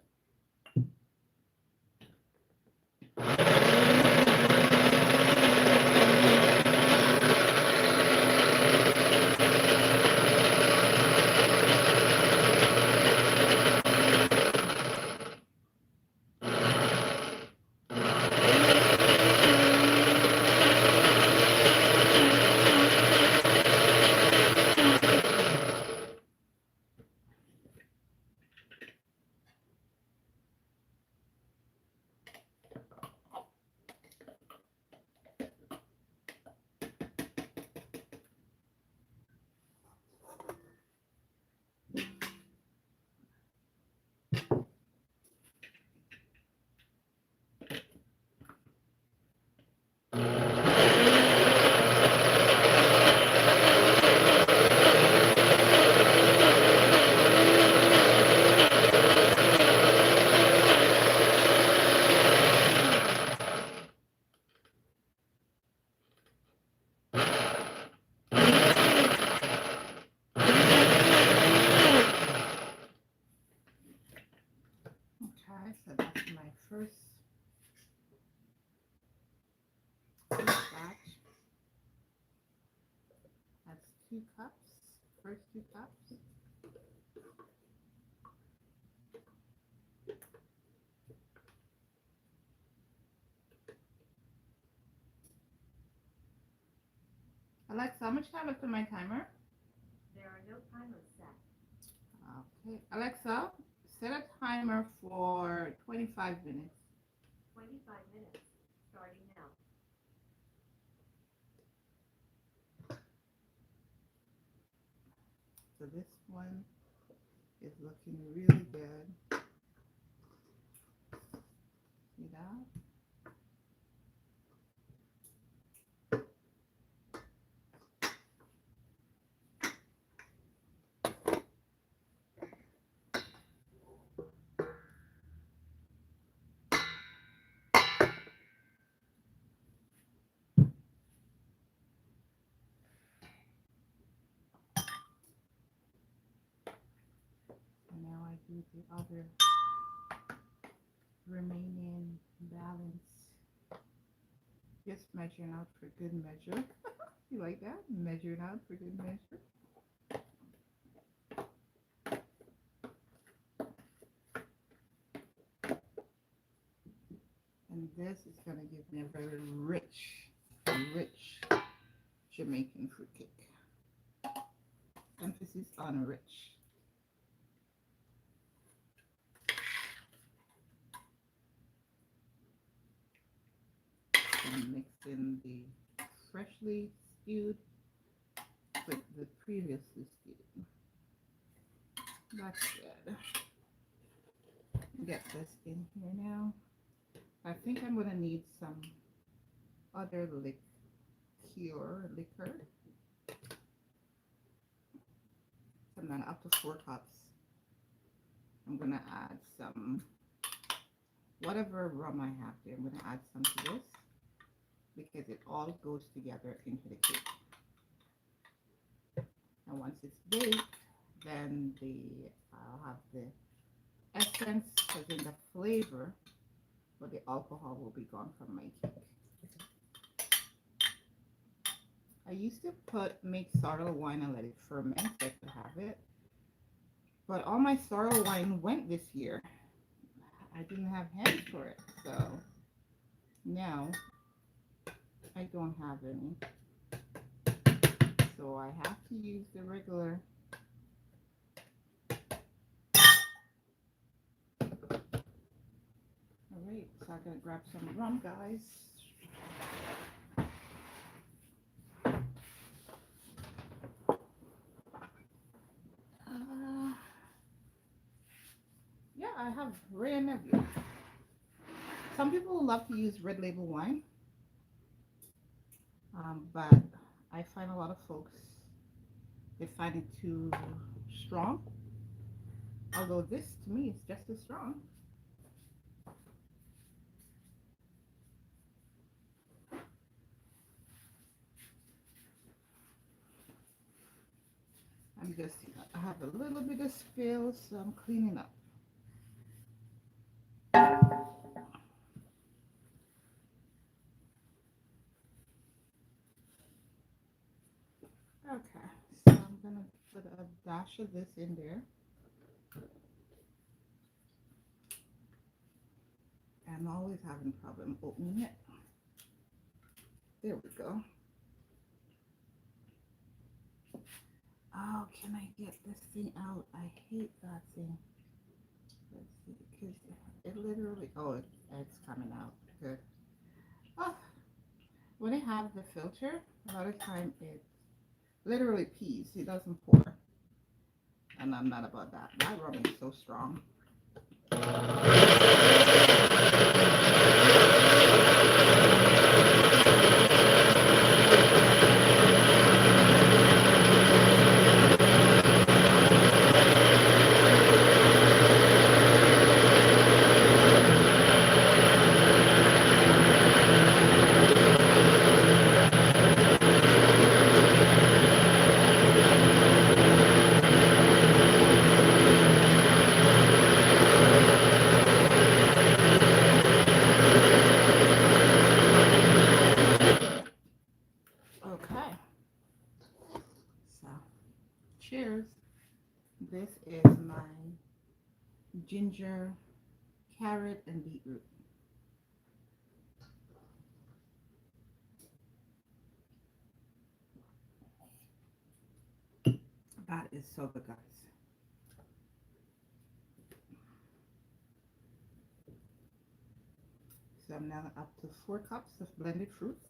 first batch. That's 2 cups. First 2 cups. Alexa, how much time left on my timer? There are no timers set. Okay. Alexa, set a timer for 25 minutes. 25 minutes, starting now. So this one is looking really good. See that? And now I do the other remaining balance. Just measuring out for good measure. You like that? Measuring out for good measure. And this is going to give me a very rich Jamaican fruit cake. Emphasis on rich. And mix in the freshly stewed with the previously stewed. That's good. Get this in here now. I think I'm gonna need some other liquor. And then up to 4 cups. I'm gonna add some whatever rum I have there. I'm gonna add some to this because it all goes together into the cake. And once it's baked, then I'll have the essence, as in the flavor, but the alcohol will be gone from my cake. I used to make sorrel wine and let it ferment so I could have it. But all my sorrel wine went this year. I didn't have hands for it, so now I don't have any. So I have to use the regular Alright, so I'm gonna grab some rum, guys. Yeah, I have Ray and Nebula. Some people love to use red label wine, but I find a lot of folks, they find it too strong. Although this, to me, is just as strong. I have a little bit of spill, so I'm cleaning up. Okay, so I'm gonna put a dash of this in there. I'm always having a problem opening it. There we go. Oh, can I get this thing out? I hate that thing. Let's see, because it literally, oh, it's coming out. Good. Oh, when I have the filter, a lot of time it literally pees. It doesn't pour. And I'm not about that. That rum is so strong. this is my ginger, carrot, and beetroot. That is so good, guys. So I'm now up to 4 cups of blended fruits.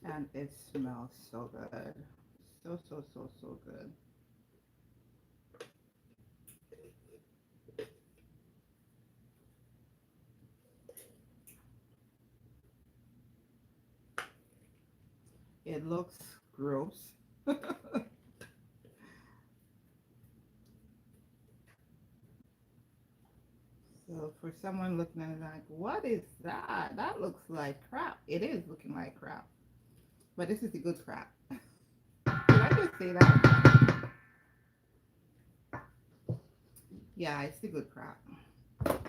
And it smells so good. So, so, so, so good. It looks gross. So for someone looking at it like, what is that? That looks like crap. It is looking like crap. But this is the good crap. Did I just say that? Yeah, it's the good crap. So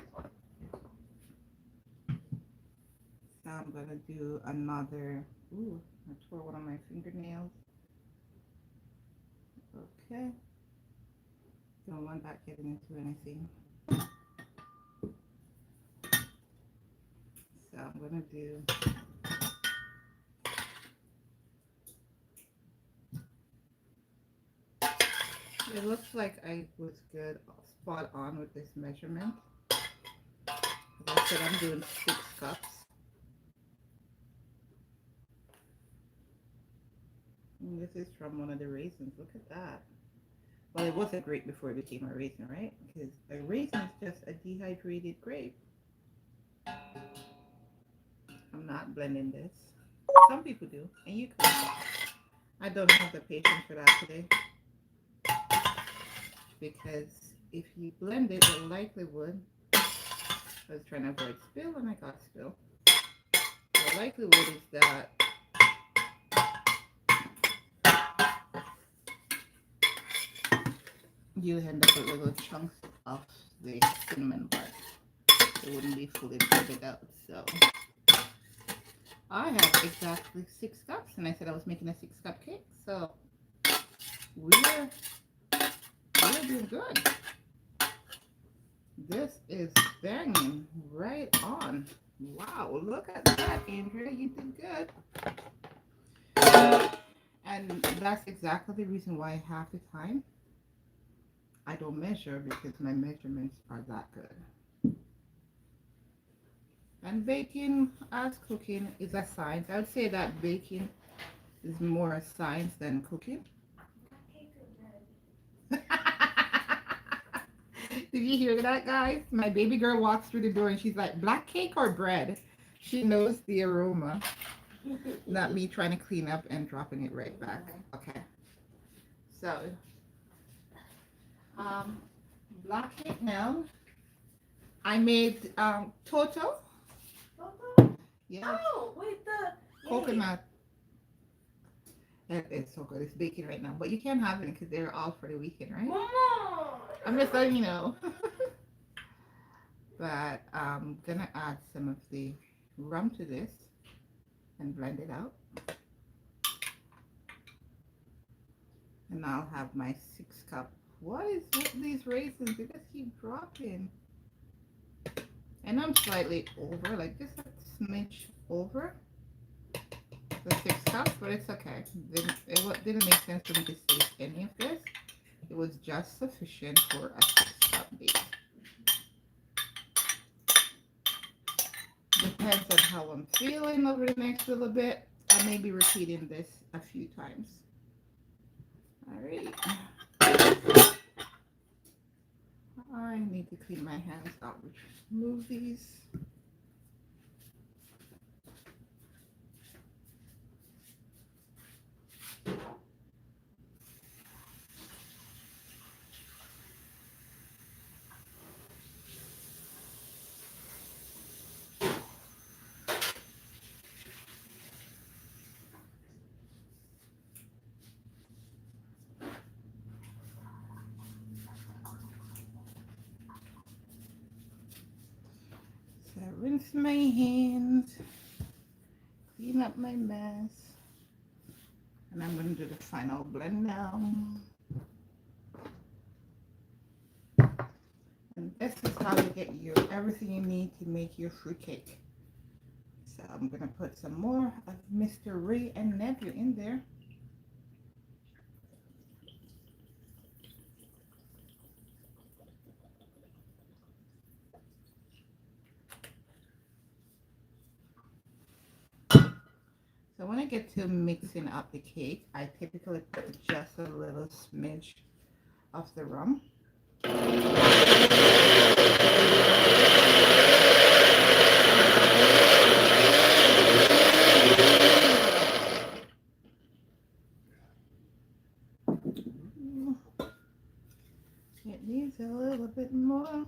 I'm going to do another. Ooh, I tore one of my fingernails. Okay. Don't want that getting into anything. So I'm going to do. It looks like I was good, spot on with this measurement. As I said, I'm doing 6 cups. And this is from one of the raisins. Look at that. Well, it wasn't grape before it became a raisin, right? Because a raisin is just a dehydrated grape. I'm not blending this. Some people do, and you could. I don't have the patience for that today. Because if you blend it, it likely would. I was trying to avoid spill and I got spill. The likelihood is that you end up with little chunks of the cinnamon bark. It wouldn't be fully blended out. So I have exactly 6 cups, and I said I was making a 6-cup cake. So we're doing good. This is banging right on. Wow, look at that, Andrea. You did good. And that's exactly the reason why half the time I don't measure, because my measurements are that good. And baking as cooking is a science. I would say that baking is more a science than cooking. Did you hear that, guys? My baby girl walks through the door and she's like, black cake or bread? She knows the aroma. Not me trying to clean up and dropping it right back. Okay. So, black cake now. I made Toto. Toto? Yeah. Oh, with the Coconut. It's so good. It's baking right now. But you can't have it because they're all for the weekend, right? Mama. I'm just letting you know. But I'm going to add some of the rum to this and blend it out. And I'll have my 6-cup. What is with these raisins? They just keep dropping. And I'm slightly over, like just a smidge over the 6 cups, but it's okay. It didn't make sense for me to taste any of this. It was just sufficient for a 6-cup bake. Depends on how I'm feeling over the next little bit. I may be repeating this a few times. Alright. I need to clean my hands out. Remove these. So rinse my hands, clean up my mess. And I'm going to do the final blend now. And this is how you get your everything you need to make your fruitcake. So I'm going to put some more of Mr. Ray and Nephew in there. So when I get to mixing up the cake, I typically put just a little smidge of the rum. It needs a little bit more.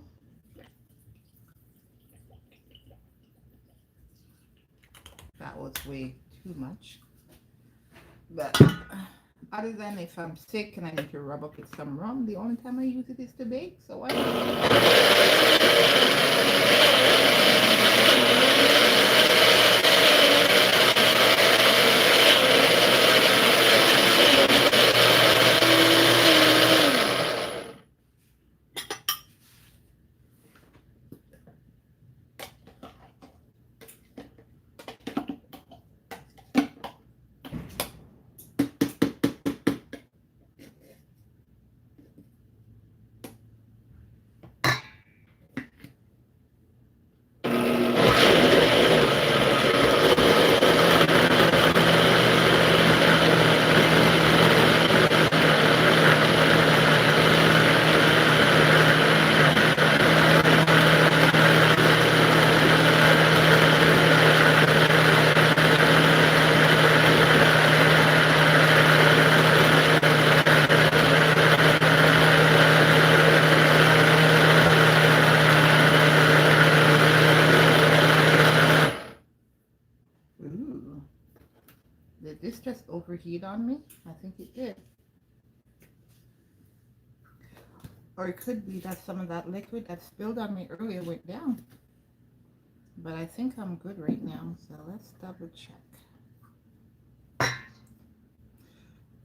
That was way too much. But other than if I'm sick and I need to rub up with some rum, the only time I use it is to bake. So why did this just overheat on me? I think it did. Or it could be that some of that liquid that spilled on me earlier went down. But I think I'm good right now, so let's double check.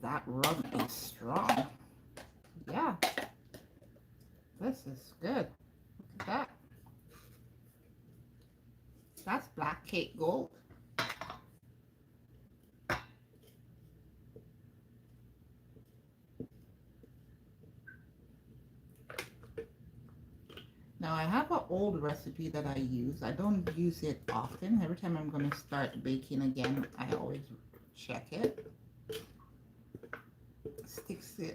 That rum is strong. Yeah, this is good. Look at that. That's black cake gold. Now I have an old recipe that I use. I don't use it often. Every time I'm going to start baking again, I always check it.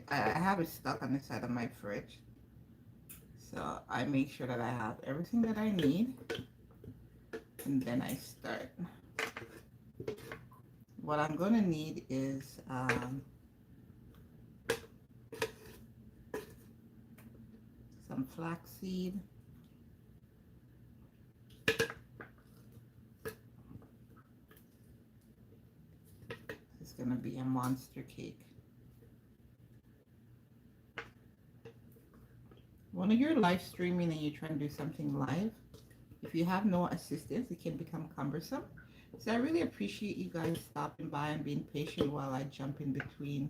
I have it stuck on the side of my fridge. So I make sure that I have everything that I need. And then I start. What I'm going to need is some flaxseed. It's going to be a monster cake. When you're live streaming and you're trying to do something live, if you have no assistance, it can become cumbersome. So I really appreciate you guys stopping by and being patient while I jump in between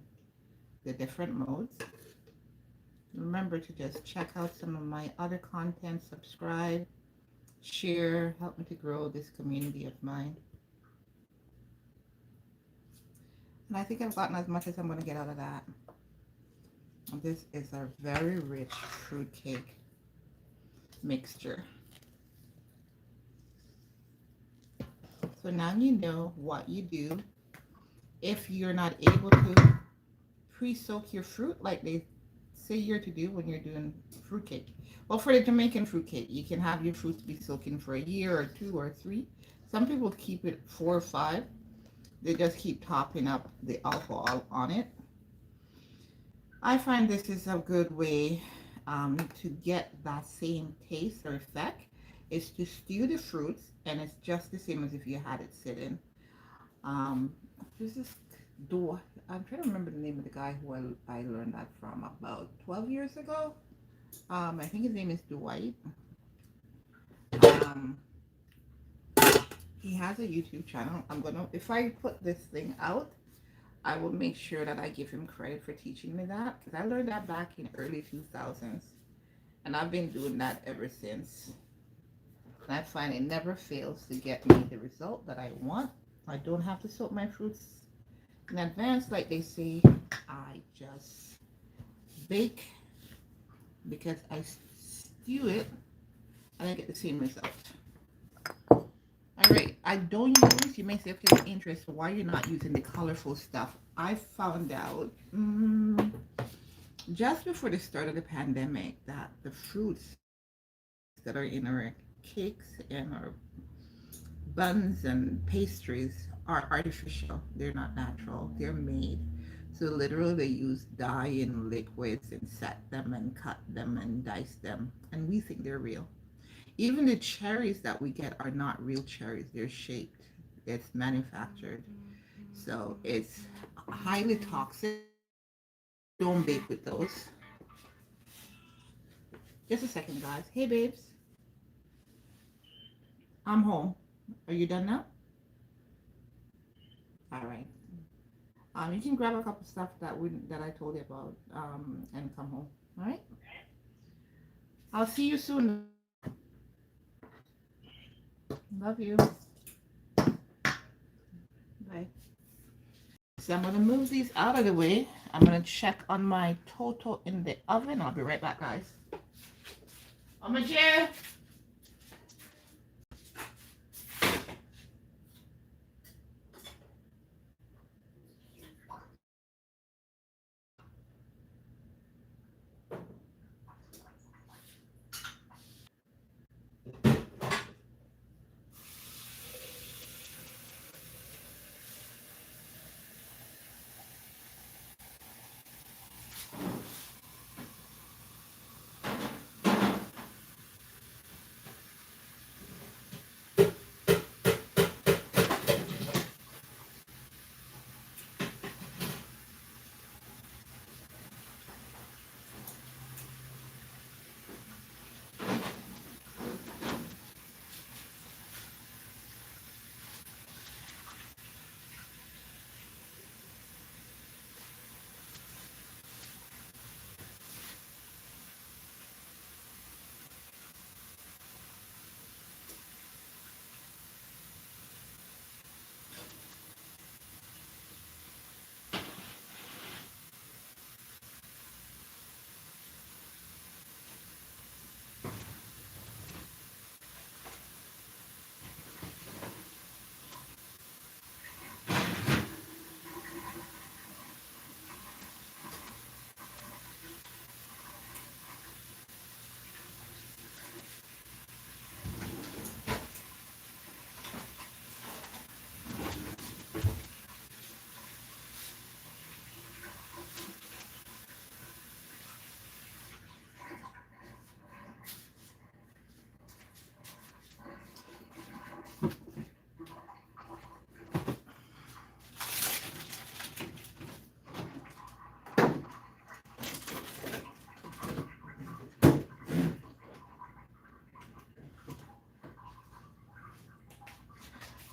the different modes. Remember to just check out some of my other content, subscribe, share, help me to grow this community of mine. And I think I've gotten as much as I'm going to get out of that. This is a very rich fruit cake mixture. So now you know what you do if you're not able to pre-soak your fruit like they say you're to do when you're doing fruit cake. Well, for the Jamaican fruit cake, you can have your fruits be soaking for a year or 2 or 3. Some people keep it 4 or 5. They just keep topping up the alcohol on it. I find this is a good way to get that same taste or effect, is to stew the fruits, and it's just the same as if you had it sitting. This is I'm trying to remember the name of the guy who I learned that from about 12 years ago. I think his name is Dwight. He has a YouTube channel. If I put this thing out, I will make sure that I give him credit for teaching me that, because I learned that back in early 2000s, and I've been doing that ever since. And I find it never fails to get me the result that I want. I don't have to soak my fruits in advance, like they say. I just bake because I stew it and I get the same result. All right, I don't use, you may say, okay, with interest, why you're not using the colorful stuff. I found out just before the start of the pandemic that the fruits that are in our cakes and our buns and pastries are artificial. They're not natural. They're made. So literally they use dye in liquids and set them and cut them and dice them. And we think they're real. Even the cherries that we get are not real cherries. They're shaped. It's manufactured. So it's highly toxic. Don't bake with those. Just a second, guys. Hey, babes. I'm home. Are you done now? All right. You can grab a couple stuff that I told you about and come home. All right. I'll see you soon. Love you. Bye. So I'm gonna move these out of the way. I'm gonna check on my Toto in the oven. I'll be right back, guys. On my chair.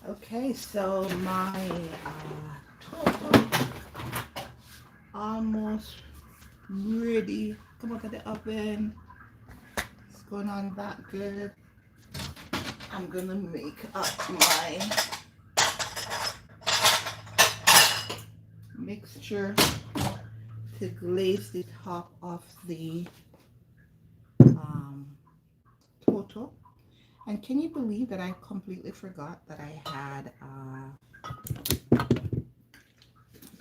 Okay, so my Toto almost ready. Come out of the oven. It's going on that good. I'm gonna make up my mixture to glaze the top of the Toto. And can you believe that I completely forgot that I had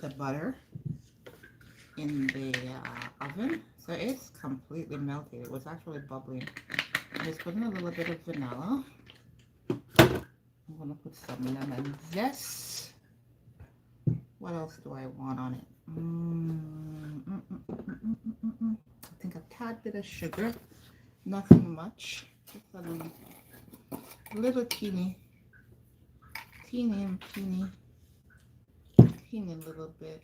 the butter in the oven? So it's completely melted. It was actually bubbling. I'm just putting a little bit of vanilla. I'm gonna put some lemon zest. What else do I want on it? I think a tad bit of sugar. Nothing much. Just a little teeny little bit.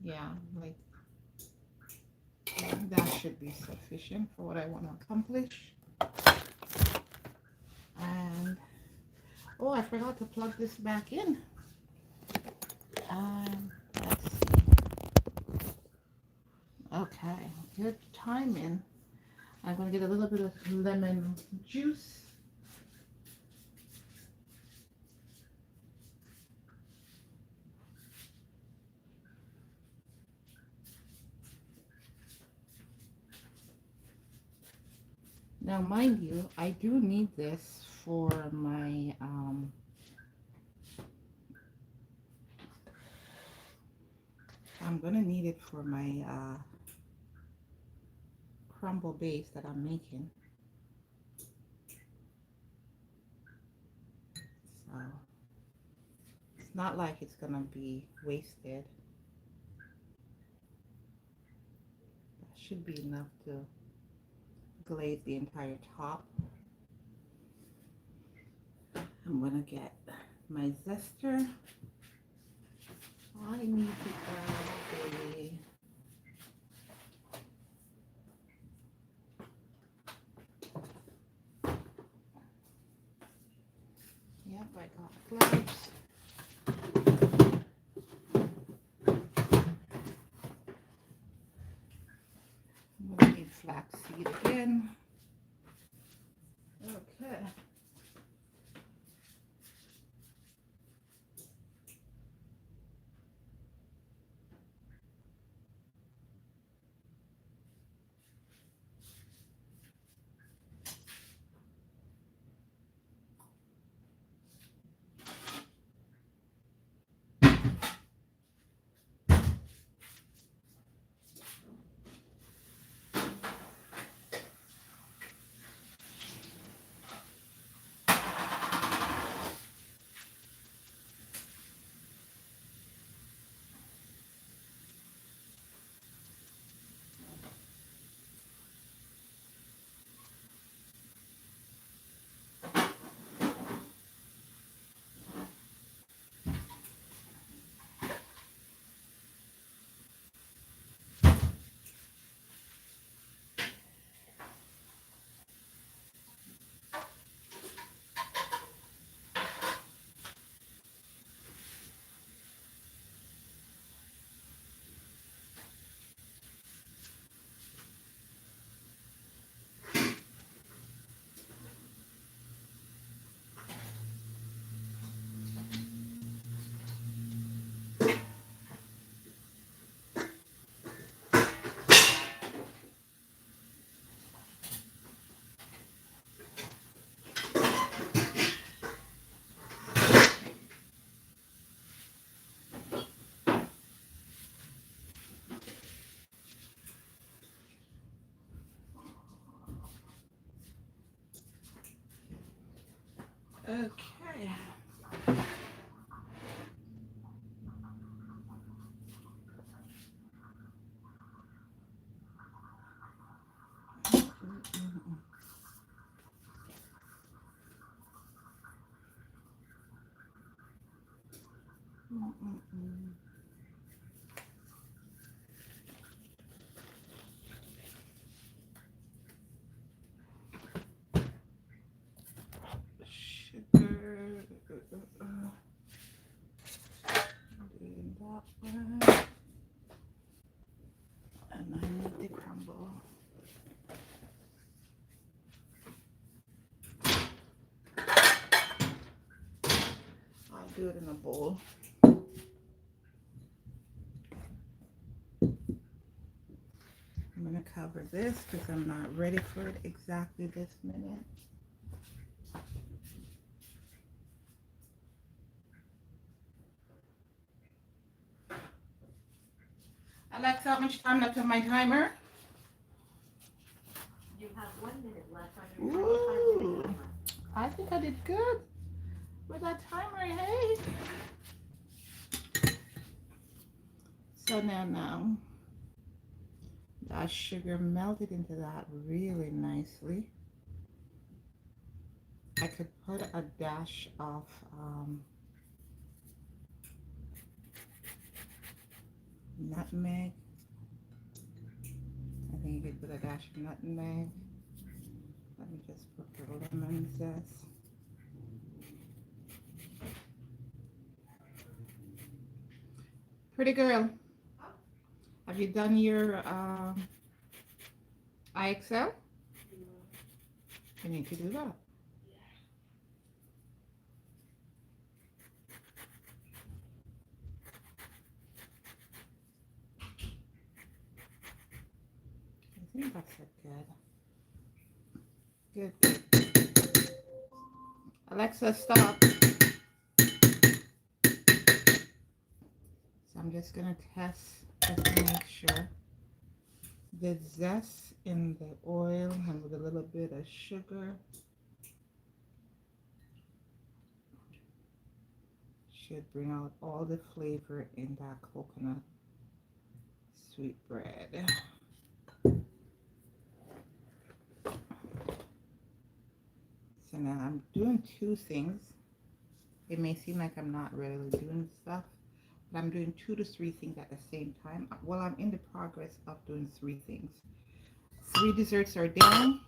Yeah, like that should be sufficient for what I want to accomplish. And oh, I forgot to plug this back in. Let's see. Okay, good timing. I'm going to get a little bit of lemon juice. Now, mind you, I do need this for my I'm gonna need it for my crumble base that I'm making. So it's not like it's gonna be wasted. That should be enough to glaze the entire top. I'm gonna get my zester. I need to grab a yep, I got gloves. I'm gonna need flaxseed again. Okay. Okay. Sugar. Doing that one. And I need the crumble. I'll do it in a bowl. I'm going to cover this because I'm not ready for it exactly this minute. Alexa, how much time left on my timer? You have 1 minute left on your 25-minute timer. I think I did good with that timer, hey? So now that sugar melted into that really nicely. I could put a dash of nutmeg. I think you could put a dash of nutmeg. Let me just put the lemon zest. Pretty girl, have you done your IXL? You need to do that. I think that's it. Good. Alexa, stop. So I'm just gonna test just to make sure the zest in the oil and with a little bit of sugar should bring out all the flavor in that coconut sweet bread. So now I'm doing two things. It may seem like I'm not really doing stuff, but I'm doing 2 to 3 things at the same time. Well, I'm in the progress of doing 3 things. 3 desserts are down.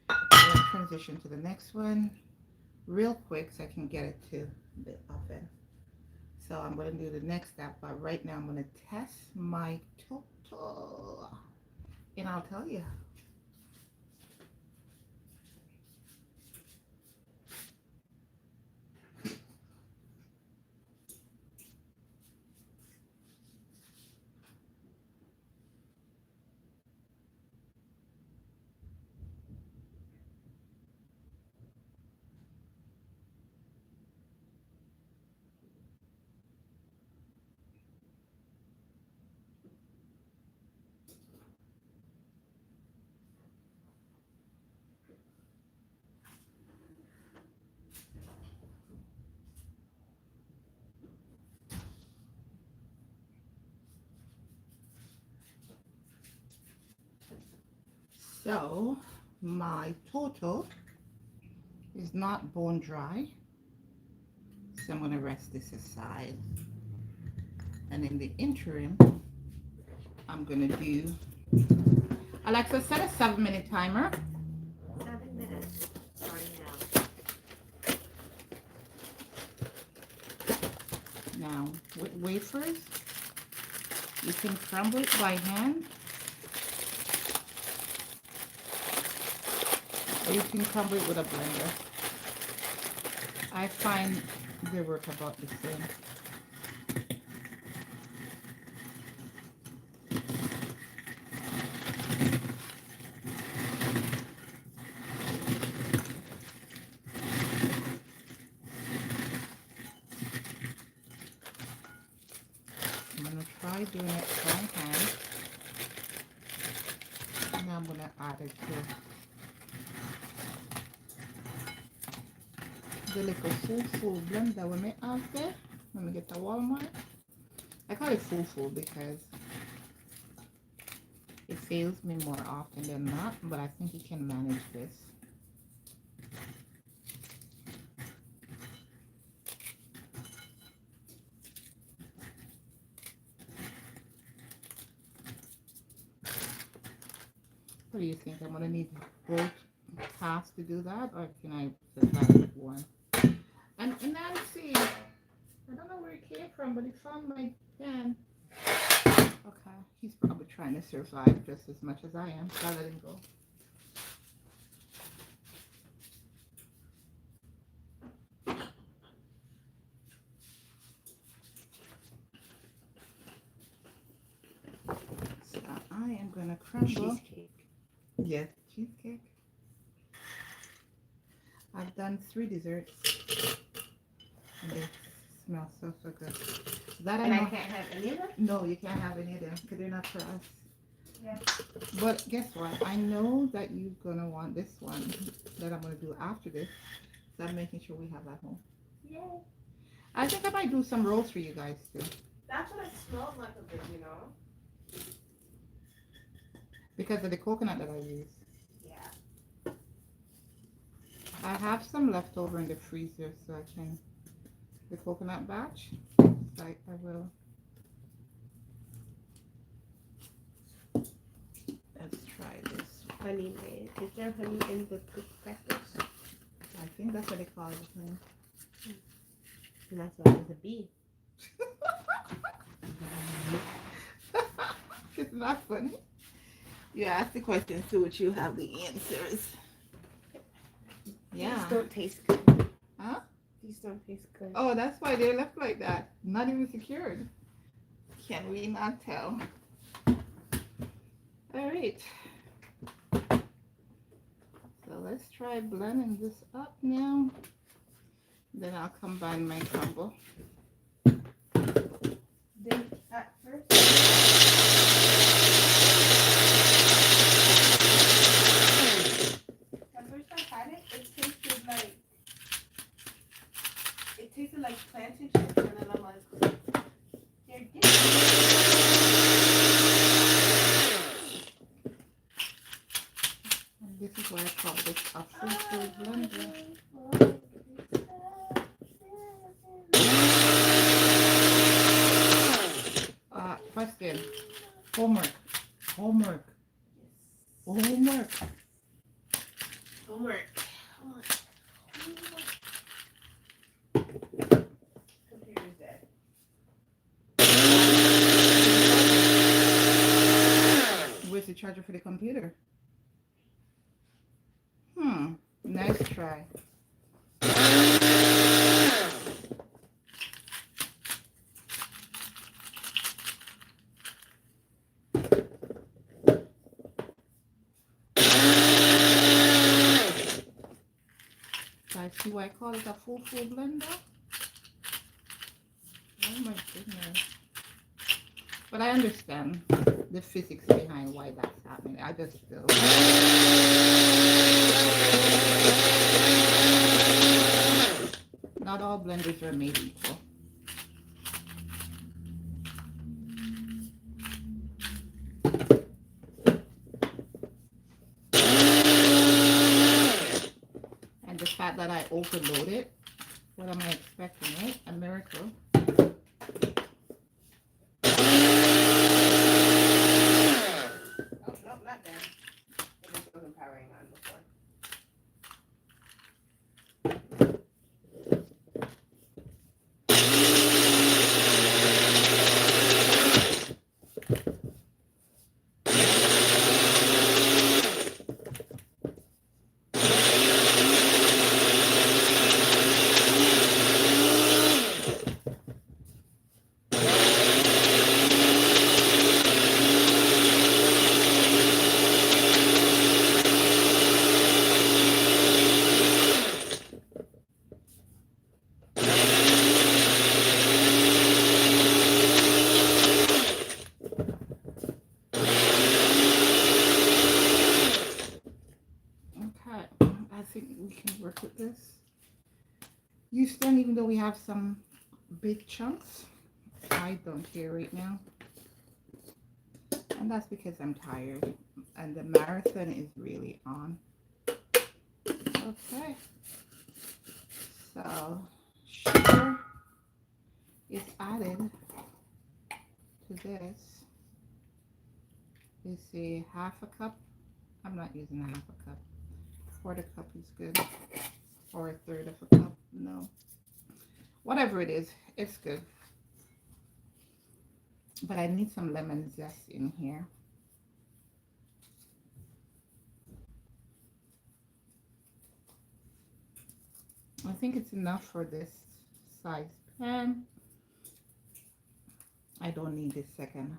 I'll transition to the next one real quick so I can get it to the oven. So I'm going to do the next step, but right now I'm going to test my Toto, and I'll tell you. So my Toto is not bone dry, so I'm going to rest this aside, and in the interim I'm going to do, Alexa, set a 7-minute timer. 7 minutes starting now. Now with wafers you can crumble it by hand, or you can crumble it with a blender. I find they work about the same. I'm going to try doing it by hand. And now I'm going to add it to the little full blender we may have there when we get to Walmart. I call it full because it fails me more often than not, but I think you can manage this. What do you think? I'm going to need both halves to do that, or can I survive with one? And Nancy, I don't know where it came from, but it found my pen. Okay, he's probably trying to survive just as much as I am, so I'll let him go. So I am going to crumble. Cheesecake. Yes, cheesecake. I've done 3 desserts. And they smell so good. That And I know. can't have any of them? No, you can't have any of them because they're not for us. Yeah. But guess what? I know that you're gonna want this one that I'm gonna do after this. So I'm making sure we have that home. Yay. I think I might do some rolls for you guys too. That's what it smelled like a bit, you know? Because of the coconut that I use. Yeah. I have some left over in the freezer so I can, the coconut batch. So I will. Let's try this. Honey made. Is there honey in the crackers? I think that's what they call it. And that's why there's a bee. It's not funny. You ask the question, so would you have the answers? Yeah. These don't taste good. Huh? These don't taste good. Oh, that's why they're left like that. Not even secured. Can we not tell? All right. So let's try blending this up now. Then I'll combine my combo. Then at first, I had it, it tasted like plantain chips, and then I'm like, they're different. This is why I call this a full blender. Question. Homework. Homework. Homework. Homework. Computer's dead. Where's the charger for the computer? Nice try. Guys, see why I call it a full blender? Oh my goodness. But I understand the physics behind why that's happening. I just feel. Not all blenders are made equal. And the fact that I overload it, what am I expecting, right? A miracle. With this Houston, even though we have some big chunks, I don't care right now, and that's because I'm tired and the marathon is really on. Okay, so sugar is added to this. You see, half a cup. I'm not using a half a cup. Quarter cup is good, or a third of a cup. No, whatever it is, it's good. But I need some lemon zest in here. I think it's enough for this size pan. I don't need this second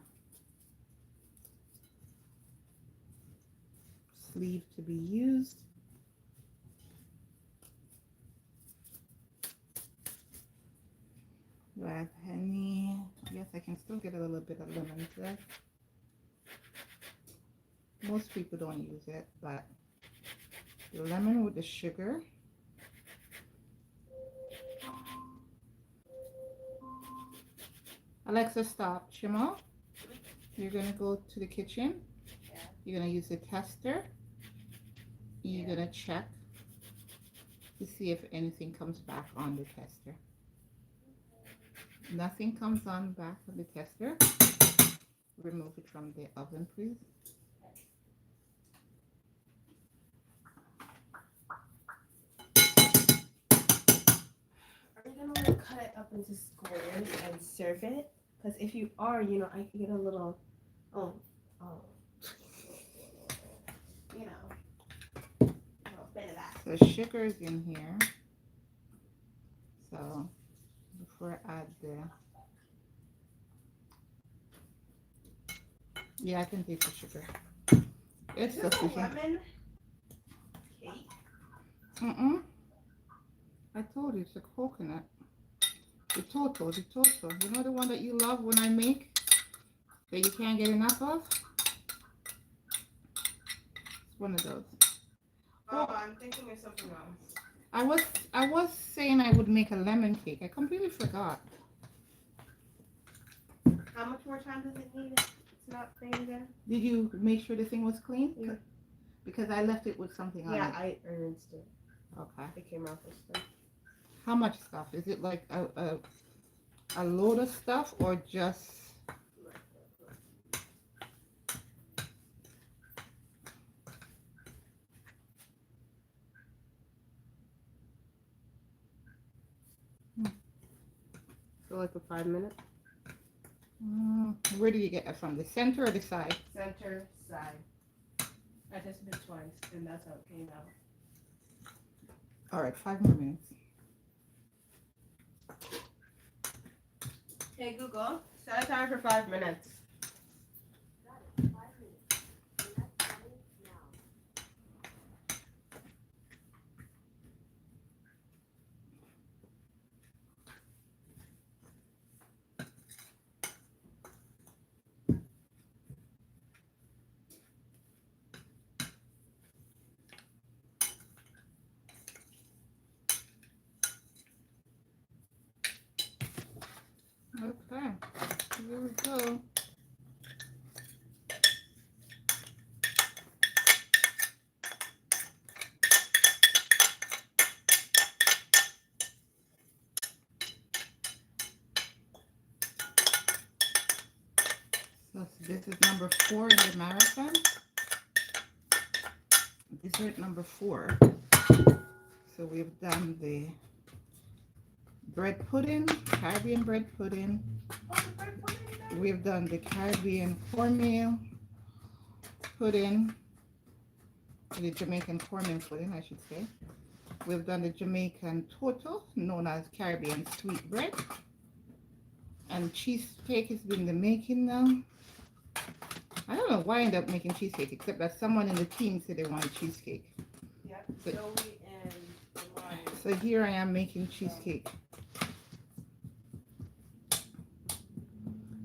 sleeve to be used. Do I have honey? Yes, I can still get a little bit of lemon zest. Most people don't use it, but the lemon with the sugar. Alexa, stop. Shimo, you're going to go to the kitchen. Yeah. You're going to use the tester. You're going to check to see if anything comes back on the tester. Nothing comes on back of the tester. Remove it from the oven, please. Are you gonna want to cut it up into squares and serve it? Because if you are, you know, I can get a little. Oh, the sugars in here. So before I add the, yeah, I can take the sugar. It's Is this a sufficient. lemon cake? I told you it's a coconut. The Toto. You know the one that you love when I make that you can't get enough of? It's one of those. Oh, I'm thinking of something else. I was saying I would make a lemon cake. I completely forgot. How much more time does it need? It's not clean again. Did you make sure the thing was clean? Yeah. Because I left it with something on it. I rinsed it. Okay. It came out with stuff. How much stuff? Is it like a load of stuff or just? So like a 5 minute? Where do you get it from? The center or the side? Center, side. I tested it twice and that's how it came out. All right, 5 more minutes. Hey Google, set a timer for 5 minutes. Got it. 5 minutes. And that's running now. Okay, here we go. So this is number 4 in the marathon. Dessert number 4. So we've done the bread pudding, Caribbean bread pudding. We've done the Caribbean cornmeal pudding, the Jamaican cornmeal pudding, I should say. We've done the Jamaican Toto, known as Caribbean sweet bread. And cheesecake has been the making now. I don't know why I ended up making cheesecake, except that someone in the team said they wanted cheesecake. Yep, So, Joey and Amari. so here I am making cheesecake.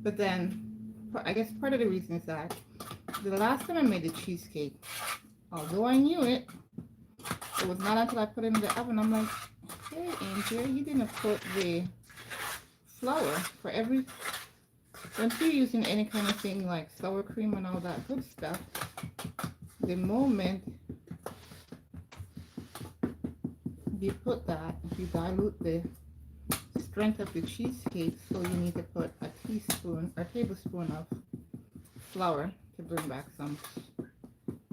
But then, I guess part of the reason is that the last time I made the cheesecake, although I knew it, it was not until I put it in the oven, I'm like, hey Angel, you didn't put the flour for every, when you're using any kind of thing like sour cream and all that good stuff, the moment you put that, you dilute the strength of the cheesecake, so you need to put a teaspoon or tablespoon of flour to bring back some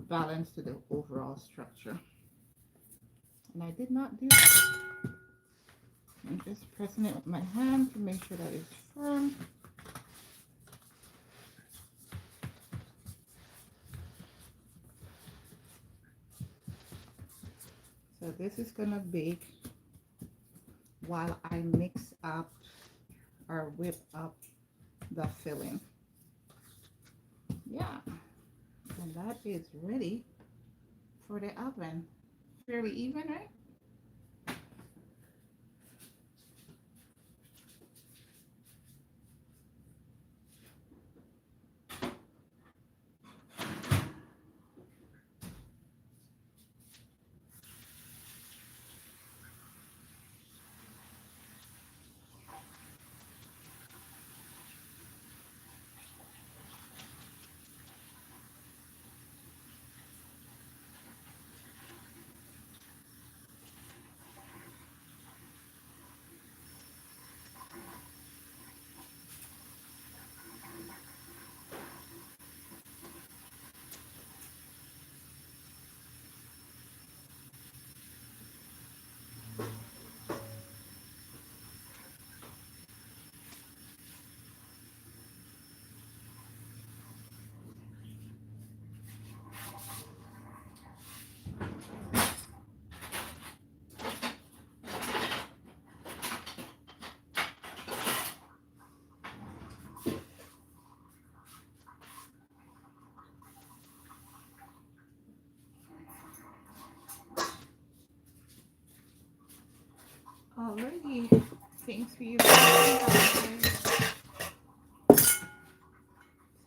balance to the overall structure. And I did not do that. I'm just pressing it with my hand to make sure that it's firm. So this is gonna bake while I mix up or whip up the filling. Yeah, and that is ready for the oven. Fairly even, right?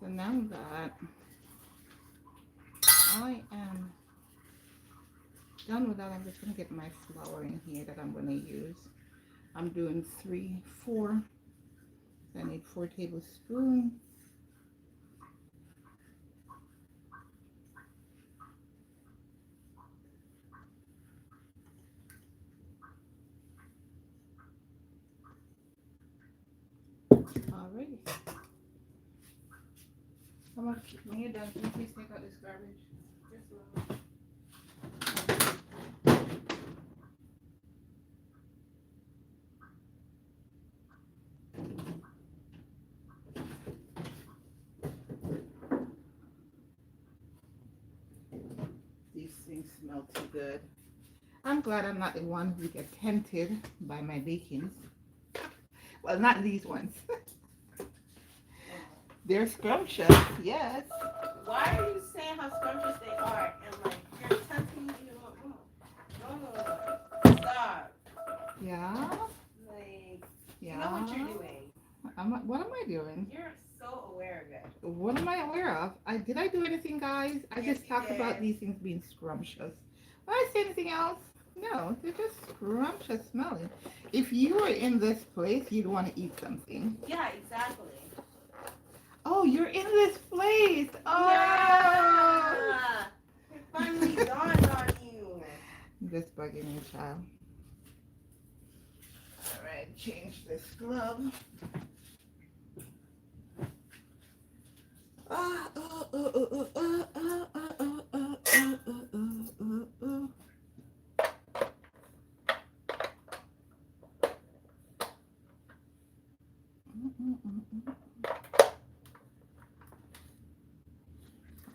So now that I am done with that, I'm just going to get my flour in here that I'm going to use. I'm doing 4. So I need 4 tablespoons. Alrighty. How much? When you're done, can you please take out this garbage? Just a little. These things smell too good. I'm glad I'm not the one who gets tempted by my bakings. Well, not these ones. They're scrumptious, yes. Why are you saying how scrumptious they are? And like, you're tempting me to no. Stop. Yeah. Like, Yeah. you know what you're doing. What am I doing? You're so aware of it. What am I aware of? Did I do anything, guys? I Yes, just you talked about did. these things being scrumptious. Did I say anything else? No, they're just scrumptious smelling. If you were in this place, you'd want to eat something. Yeah, exactly. Oh, you're in this place. Oh. Yeah. It finally dawned on you. I'm just bugging you, child. All right, change this glove.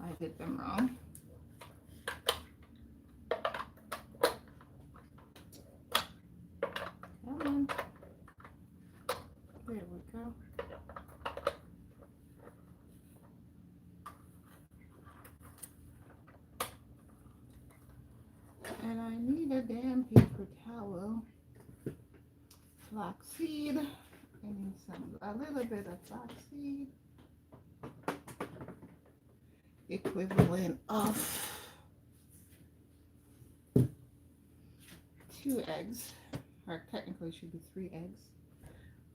I did them wrong. Come on. There we go. And I need a damn paper towel. Flaxseed. I need a little bit of flaxseed. Equivalent of 2 eggs. Or technically it should be 3 eggs.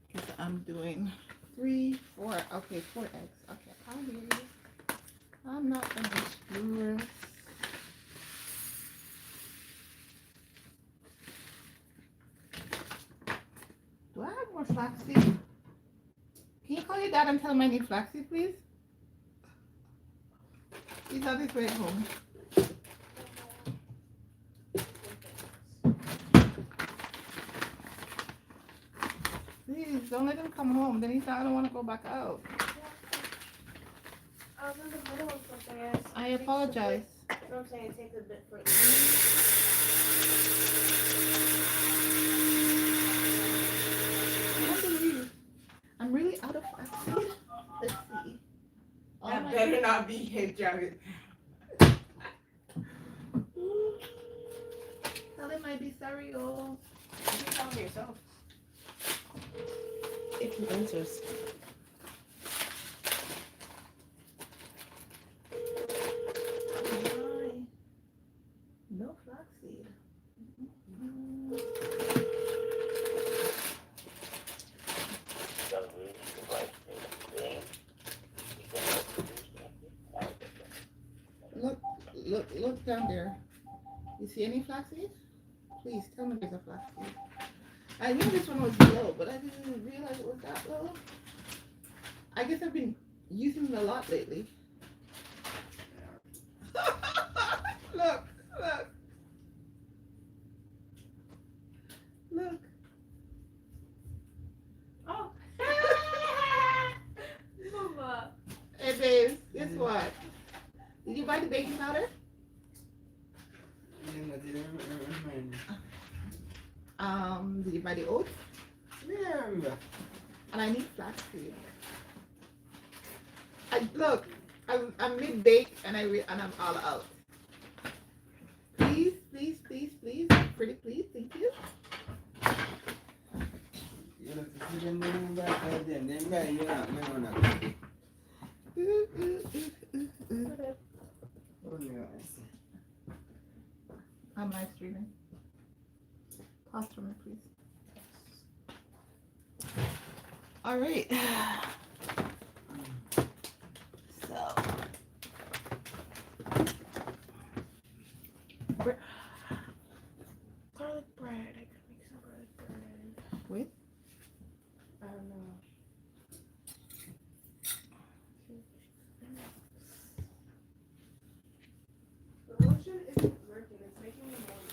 Because I'm doing 3, 4. Okay, 4 eggs. Okay, I'll hear you. I'm not going to screw this. Do I have more flaxseed? Can you call your dad and tell him I need flaxseed, please? He's on his way home. Please, don't let him come home. Then he said, I don't want to go back out. I was in the middle of something. I apologize. You know what I'm saying? It takes a bit for I'm really out of flaxseed. Let's see. Oh That my better God. not be hit, Jared. Tell him I'd be sorry, oh. You can tell him yourself. If he answers. No flaxseed. Look down there. You see any flaxseed? Please tell me there's a flaxseed. I knew this one was low, but I didn't realize it was that low. I guess I've been using them a lot lately. Look. Oh. Mama. Hey, babes, guess what? Did you buy the baking powder? Did you buy the oats? Remember. And I need flaxseed. I'm mid-bake and I'm all out. Please, pretty please, thank you. Oh, yes. I'm live streaming. Pause for me, please. All right. So, Garlic bread. I could make some garlic bread. with I don't know. The lotion isn't working. It's making me more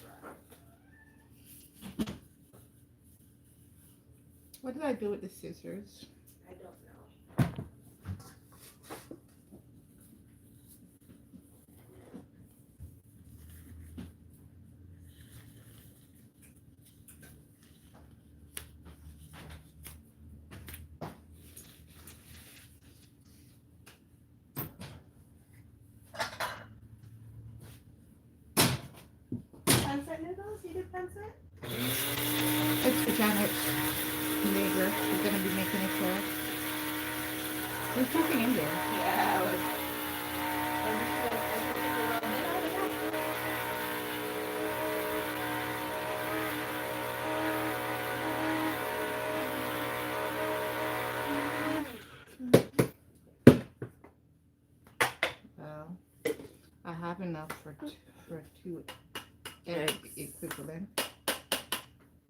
dry. what did I do with the scissors? I don't know. Pancit noodles? You did pancit? It's Janet neighbor. She's gonna be making it for us. We're cooking in there. Yeah, I was. Well, I have enough for two egg equivalent.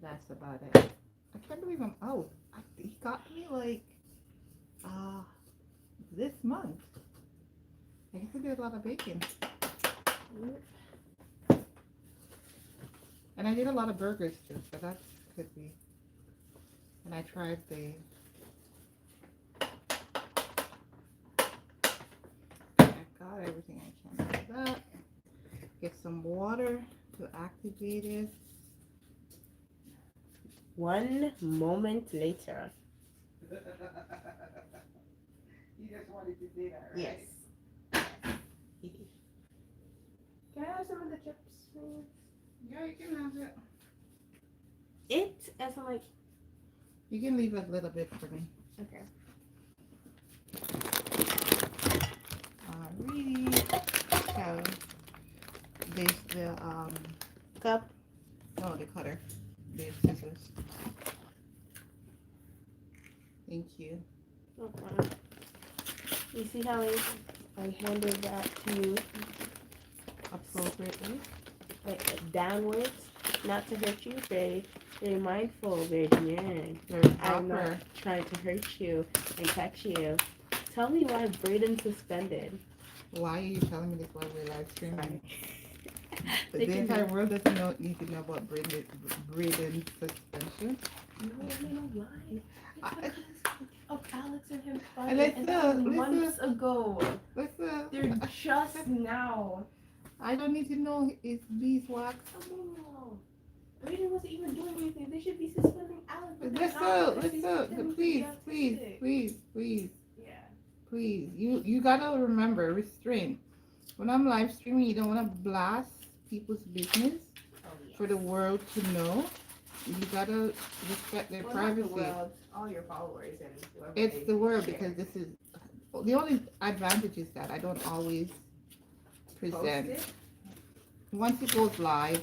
That's about it. I can't believe I'm out. He got me like this month. I guess I did a lot of baking. And I did a lot of burgers too, so that could be. And I tried the I got everything I can out of that. Get some water to activate it. 1 moment later. You just wanted to say that, right? Yes. Can I have some of the chips, please? Yeah, you can have it. It as in like. You can leave a little bit for me. Okay. Alrighty. So there's the Cup. no, the cutter. The scissors. Thank you. No problem. You see how I handed that to you, Appropriately. like downwards, not to hurt you. Very, very mindful. Very young. Very I'm proper. not trying to hurt you and catch you. Tell me why Braden suspended. Why are you telling me this while we're live streaming? The They can entire do- world doesn't need to know about Braden's suspension. No, why? I- Of Alex and him And let's, fighting, and that was let's, months ago. Listen, They're just now. I don't need to know his beeswax. Oh, Braden wasn't even doing anything. They should be suspending Alex. but they're not. They're Listen, suspending please, the please, autistic. please, please, Yeah. please. You gotta remember restraint. When I'm live streaming, you don't wanna blast people's business Oh, yes. for the world to know. You gotta respect their Well, privacy. not the world, all your followers and whoever It's they the world share. because this is the only advantage is that I don't always present. Post it? Once it goes live,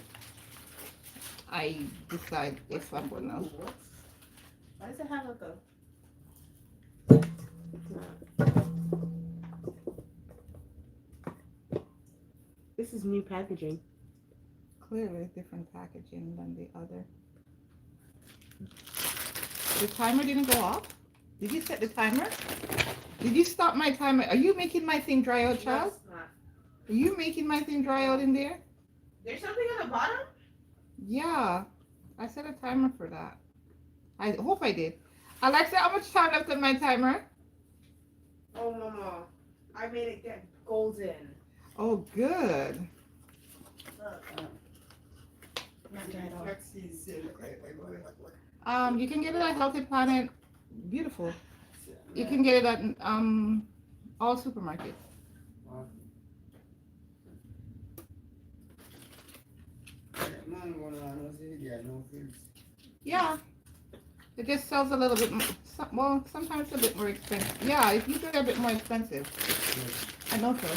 I decide if I'm gonna. Ooh, why does it have like a? It's not. This is new packaging. Clearly different packaging than the other. The timer didn't go off? Did you set the timer? Did you stop my timer? Are you making my thing dry out, child? No, it's not. Are you making my thing dry out in there? There's something on the bottom? Yeah. I set a timer for that. I hope I did. Alexa, how much time left on my timer? Oh, Mama. I made it get golden. Oh, good. Not dry at all. You can get it at Healthy Planet. Beautiful. You can get it at all supermarkets. Yeah. It just sells a little bit more, well, sometimes a bit more expensive. Yeah, it's usually a bit more expensive. I know so.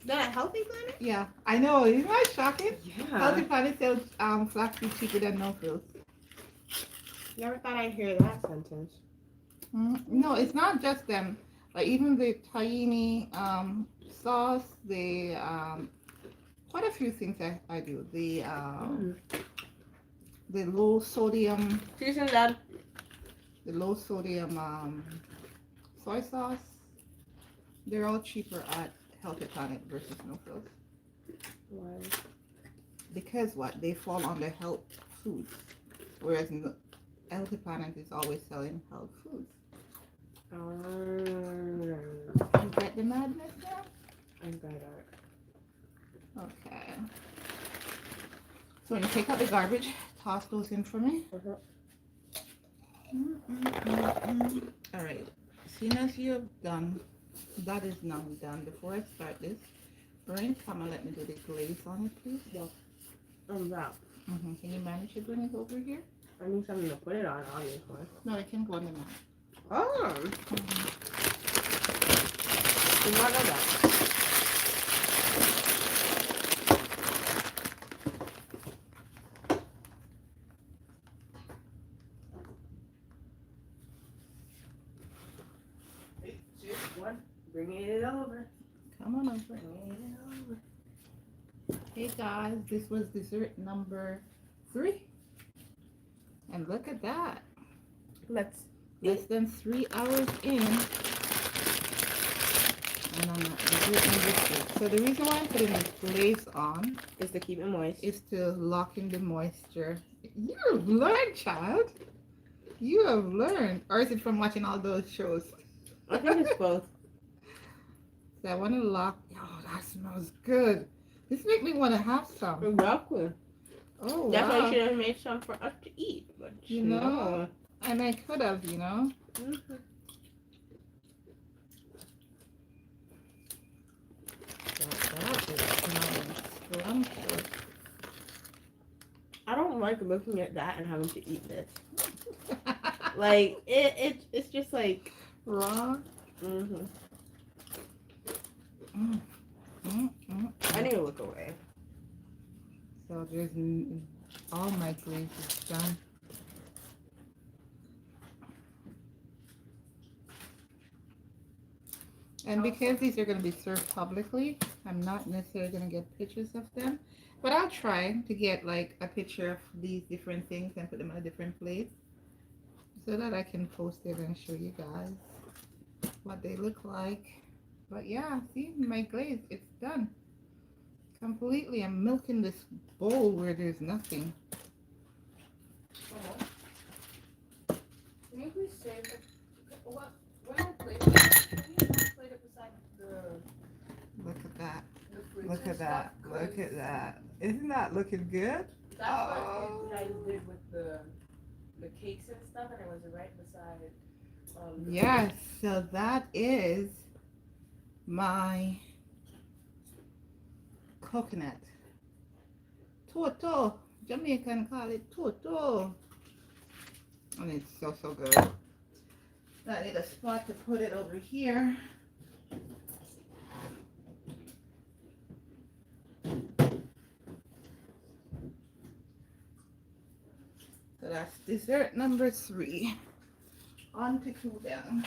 That Healthy Planet? Yeah, I know. Isn't that shocking? Healthy Yeah. Planet sells flaxseed cheaper than no frills. Never thought I'd hear that sentence. No, it's not just them. Like even the tahini sauce, the quite a few things I do. The low sodium, Season that. the low sodium soy sauce. They're all cheaper at Healthy Planet versus no frills. Why? Because what? They fall under health foods, whereas Healthy Planet is always selling health foods. You get the madness now? I got it. Okay. So when you take out the garbage, toss those in for me. All right. Seeing as you have done, that is now done. Before I start this, Brian, come and let me do the glaze on it, please. Yeah. That. Can you manage to bring it over here? I need something to put it on, obviously. No, it can go on the mat. Oh. Did not know that. Bring it over. Come on over. Bring it over. Hey guys, this was dessert number 3. And look at that. Let's. Less than 3 hours in. And I'm not dessert number 3. So the reason why I'm putting this glaze on Is to keep it moist. is to lock in the moisture. You have learned, child. You have learned. Or is it from watching all those shows? I think it's both. So I want to lock. Oh, that smells good. This makes me want to have some. Exactly. Oh, That's why wow. you should have made some for us to eat. But You know, and I could have, you know. That is smelling scrumptious. I don't like looking at that and having to eat this. Like it's just like Raw. I need to look away. So there's all my glaze is done. And because these are going to be served publicly, I'm not necessarily going to get pictures of them. But I'll try to get like a picture of these different things and put them on a different plate so that I can post it and show you guys what they look like. But yeah, see my glaze, it's done. Completely. I'm milking this bowl where there's nothing. Can you please save it? What? When I played it, played it beside the. Look at that. The fruits Look and at that. stuff, Look at that. Isn't that looking good? That's what you guys did with the cakes and stuff, and it was right beside. Yes. So that is my coconut. Toto. Jamaican call it Toto. And it's so, so good. I need a spot to put it over here. So that's dessert number 3. On to cool down.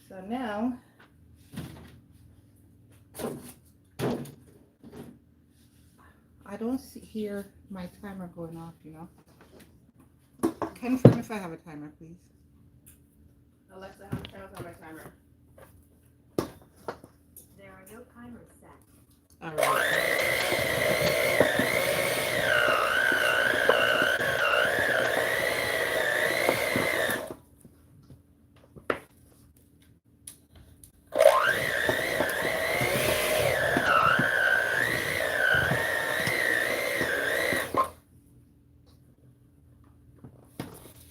So now, I don't hear my timer going off, you know. Confirm if I have a timer, please. Alexa, how much time is on my timer? There are no timers set. All right.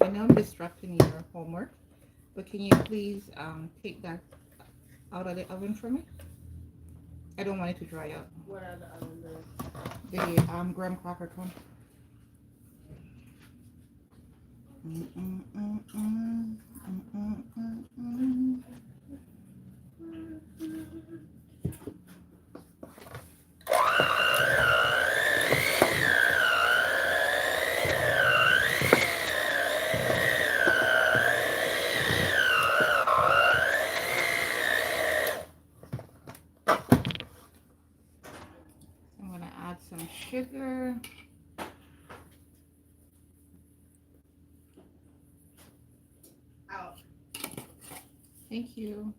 I know I'm disrupting your homework, but can you please take that out of the oven for me? I don't want it to dry out. What are the other? The graham cracker cone. I'm gonna add some sugar. Out. Thank you.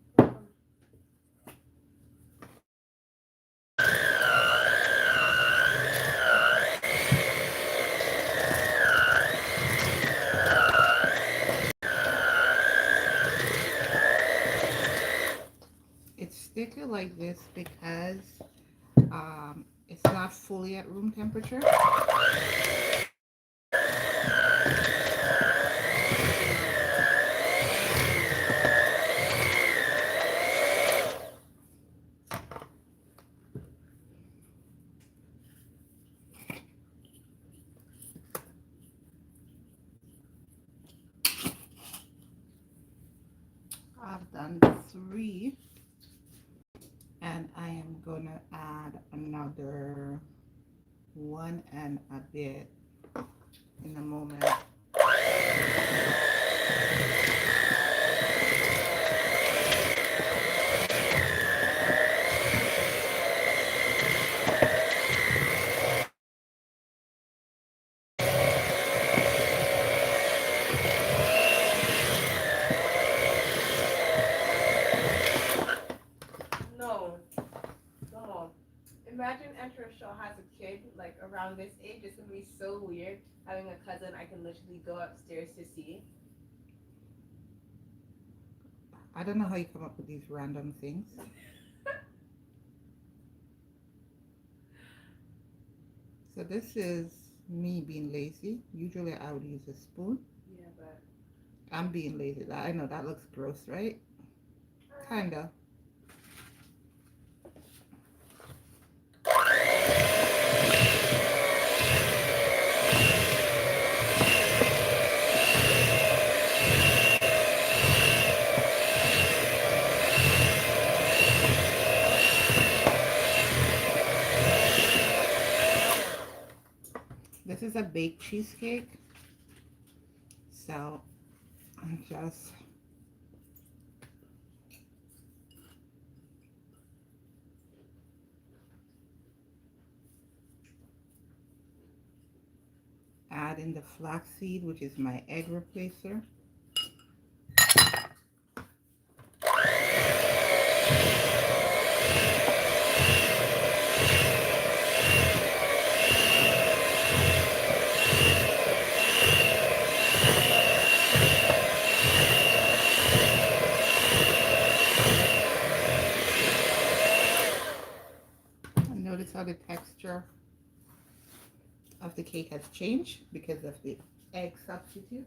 It's thicker like this because it's not fully at room temperature. I've done 3, and I am gonna add another 1 and a bit in a moment. No. No. Imagine after a show has a kid like around this age. It's gonna be so weird having a cousin I can literally go upstairs to see. I don't know how you come up with these random things. So this is me being lazy. Usually I would use a spoon. Yeah, but I'm being lazy. I know that looks gross, right? Kinda. This is a baked cheesecake. So I'm just add in the flaxseed, which is my egg replacer. And notice how the texture of the cake has changed because of the egg substitute.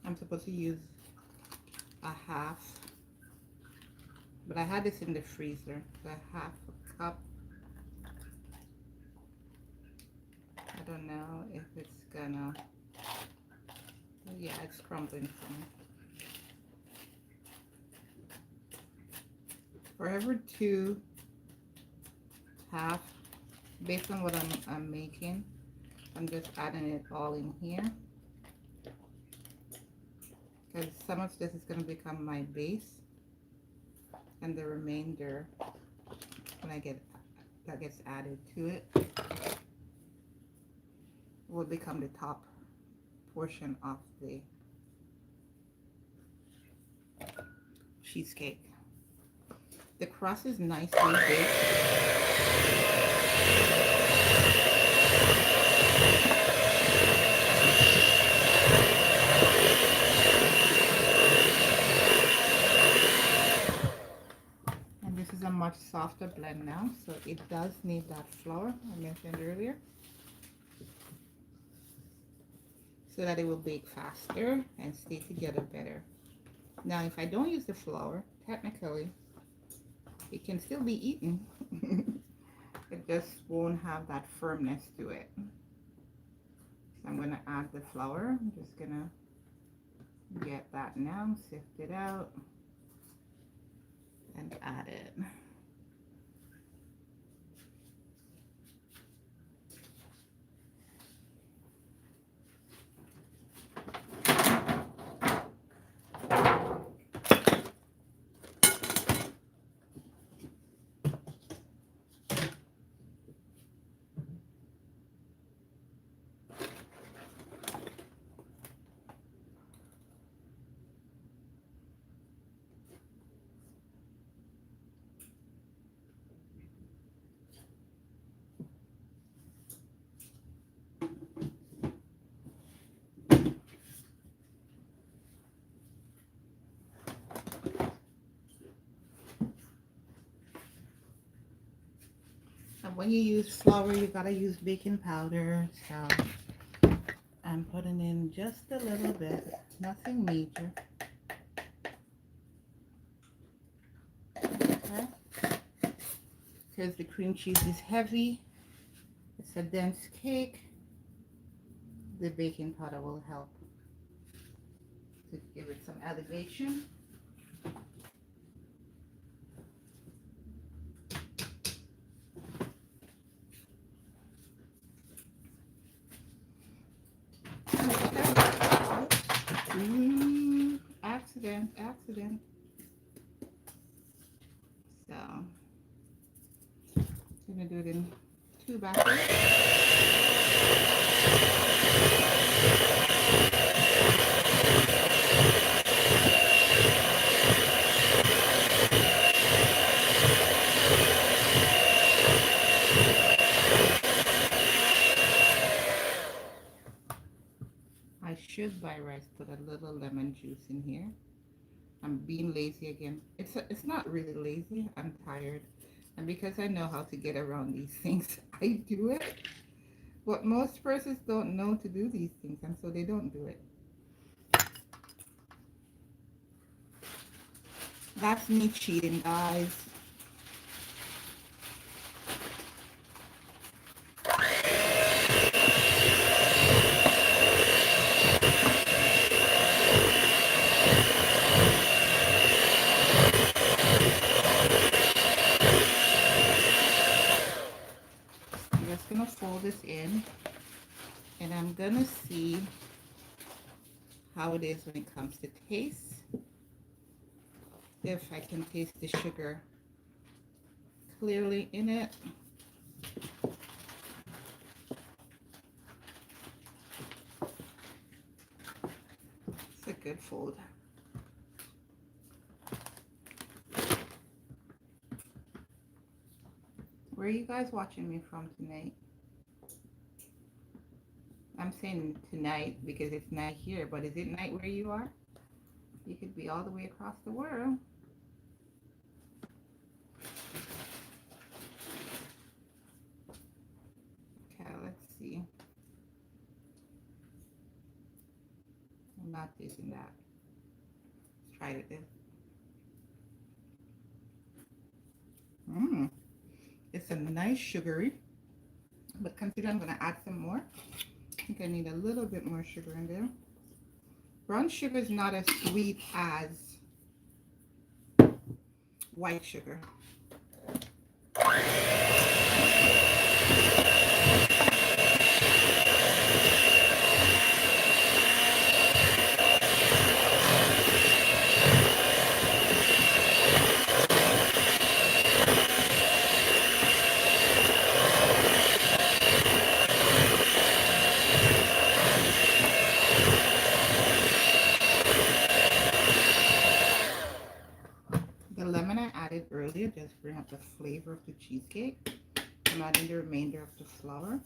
I'm supposed to use a half, but I had this in the freezer, so a half a cup. I don't know if it's gonna, yeah, it's crumbling for me. For every 2 half, based on what I'm making, I'm just adding it all in here. Because some of this is going to become my base, and the remainder, when that gets added to it, will become the top portion of the cheesecake. The crust is nicely baked. This is a much softer blend now, so it does need that flour I mentioned earlier, so that it will bake faster and stay together better. Now, if I don't use the flour, technically, it can still be eaten. It just won't have that firmness to it. So I'm going to add the flour. I'm just going to get that now, sift it out, and add it. And when you use flour, you gotta use baking powder. So I'm putting in just a little bit, nothing major. Okay. Because the cream cheese is heavy, it's a dense cake, the baking powder will help to give it some elevation. Ooh, accident. So, I'm gonna do it in 2 batches. I should by rice put a little lemon juice in here. I'm being lazy again. It's not really lazy. I'm tired. And because I know how to get around these things, I do it. But most persons don't know to do these things, and so they don't do it. That's me cheating, guys. I'm just gonna fold this in, and I'm gonna see how it is when it comes to taste. If I can taste the sugar clearly in it. It's a good fold. Where are you guys watching me from tonight? I'm saying tonight because it's night here, but is it night where you are? You could be all the way across the world. Okay, let's see. I'm not tasting that. Let's try it. It's a nice sugary, but consider I'm going to add some more. I think I need a little bit more sugar in there. Brown sugar is not as sweet as white sugar. Earlier, just bring up the flavor of the cheesecake. I'm adding the remainder of the flour.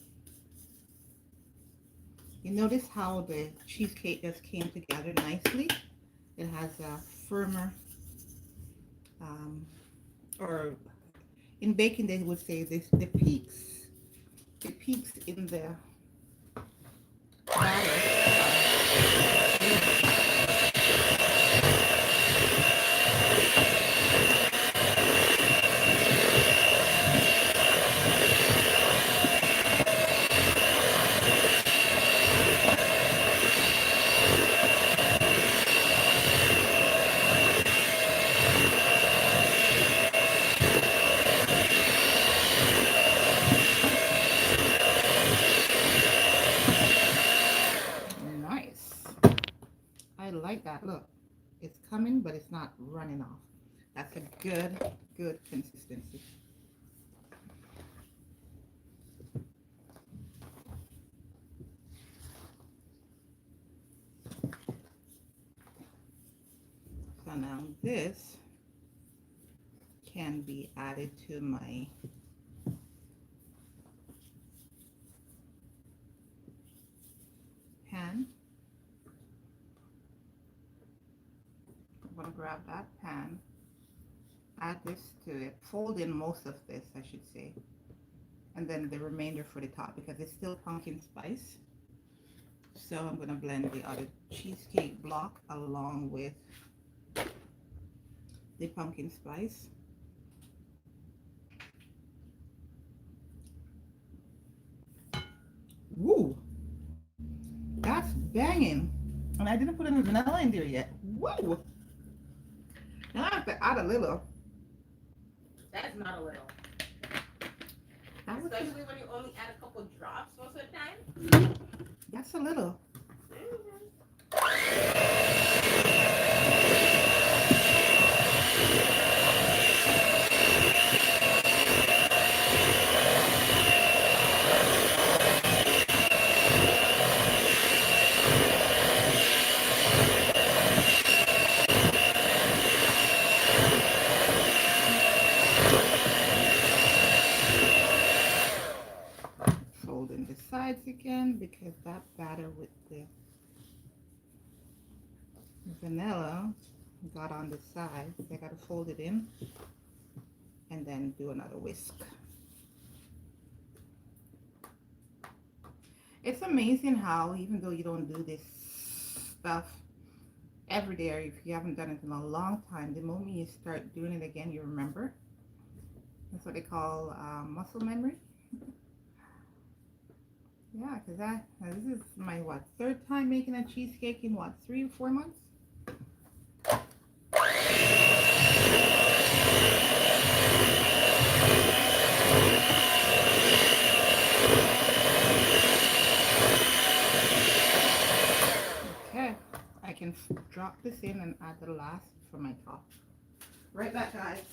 You notice how the cheesecake just came together nicely. It has a firmer or in baking they would say this, the peaks in the batter. Nice. I like that. Look, it's coming, but it's not running off. That's a good consistency. So now this can be added to my pan. I'm going to grab that pan, add this to it, fold in most of this, I should say, and then the remainder for the top because it's still pumpkin spice. So I'm going to blend the other cheesecake block along with the pumpkin spice. Woo! That's banging. And I didn't put any vanilla in there yet. Woo! Now I have to add a little. That's not a little. Especially when you only add a couple drops most of the time. That's a little. Folding the sides again because that batter with the vanilla got on the sides. I gotta fold it in and then do another whisk. It's amazing how even though you don't do this stuff every day, or if you haven't done it in a long time, the moment you start doing it again, you remember. That's what they call muscle memory. Yeah, because this is my third time making a cheesecake in 3 or 4 months. Okay, I can drop this in and add the last for my top. Right back, guys.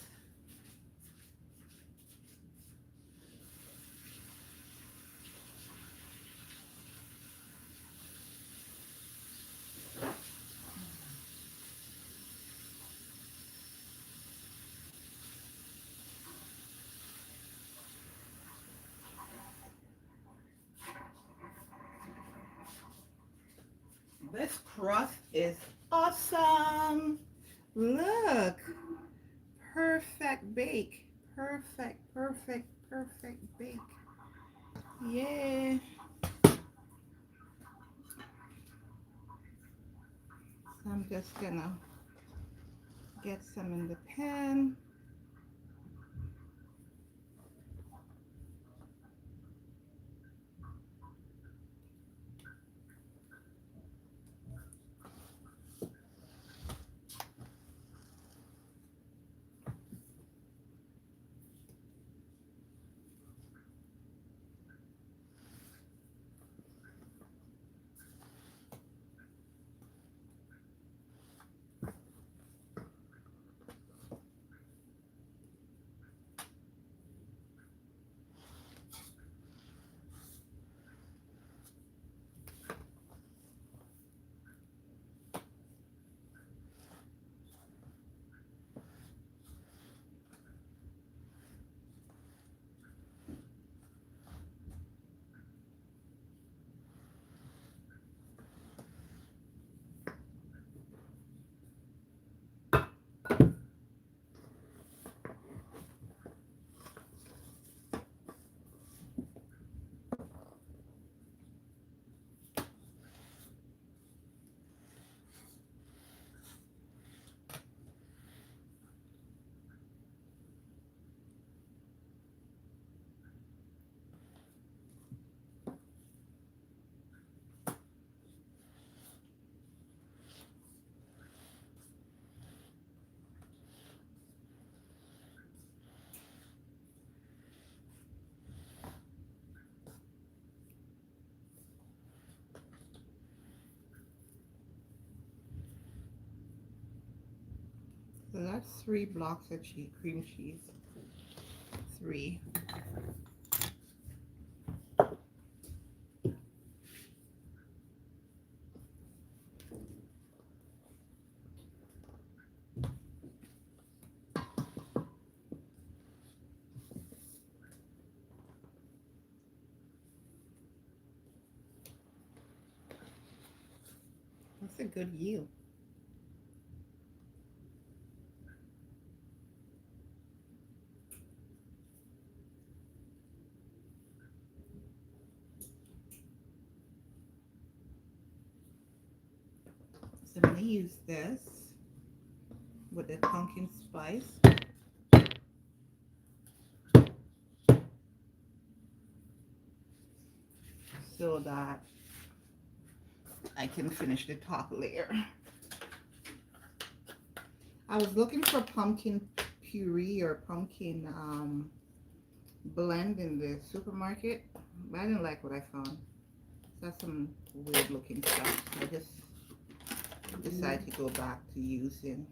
This crust is awesome. Look, perfect bake. Perfect bake. Yeah. So I'm just gonna get some in the pan. So that's 3 blocks of cream cheese. 3. That's a good yield. So I'm going to use this with the pumpkin spice. So that I can finish the top layer. I was looking for pumpkin puree or pumpkin blend in the supermarket, but I didn't like what I found. That's some weird looking stuff. So I just decided to go back to using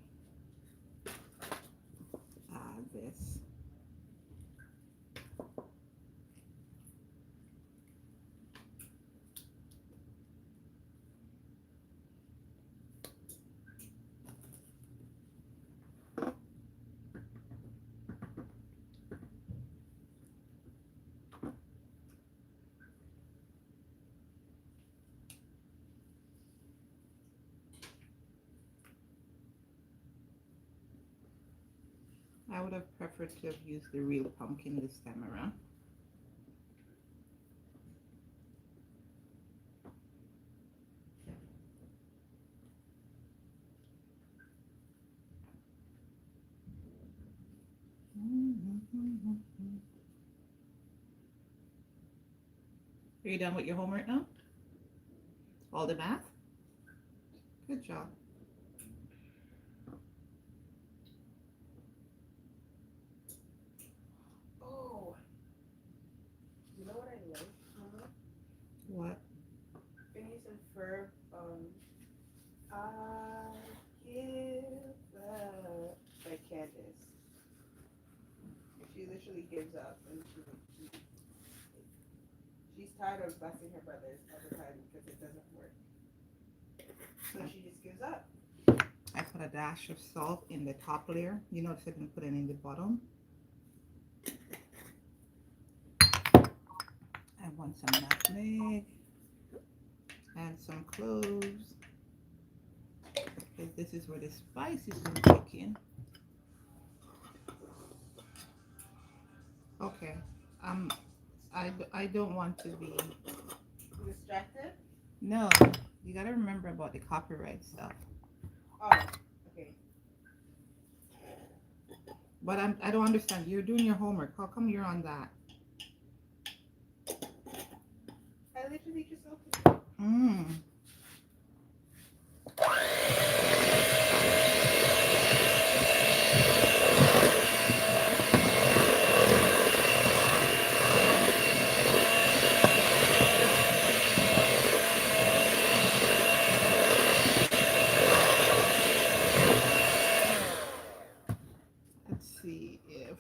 this. I would have preferred to have used the real pumpkin this time around. Are you done with your homework now? All the math? Good job. Oh, you know what I like, Mama? What? Phineas and Ferb. I give up by Candace. She literally gives up, and she's tired of busting her brothers all the time because it doesn't work. So she just gives up. I put a dash of salt in the top layer. You notice I didn't put it in the bottom. I want some nutmeg and some cloves, because this is where the spices will kick in. Okay, I don't want to be Distracted? no. You gotta remember about the copyright stuff. Oh, okay. But I don't understand. You're doing your homework. How come you're on that? I literally just opened it. Mmm. Let's see if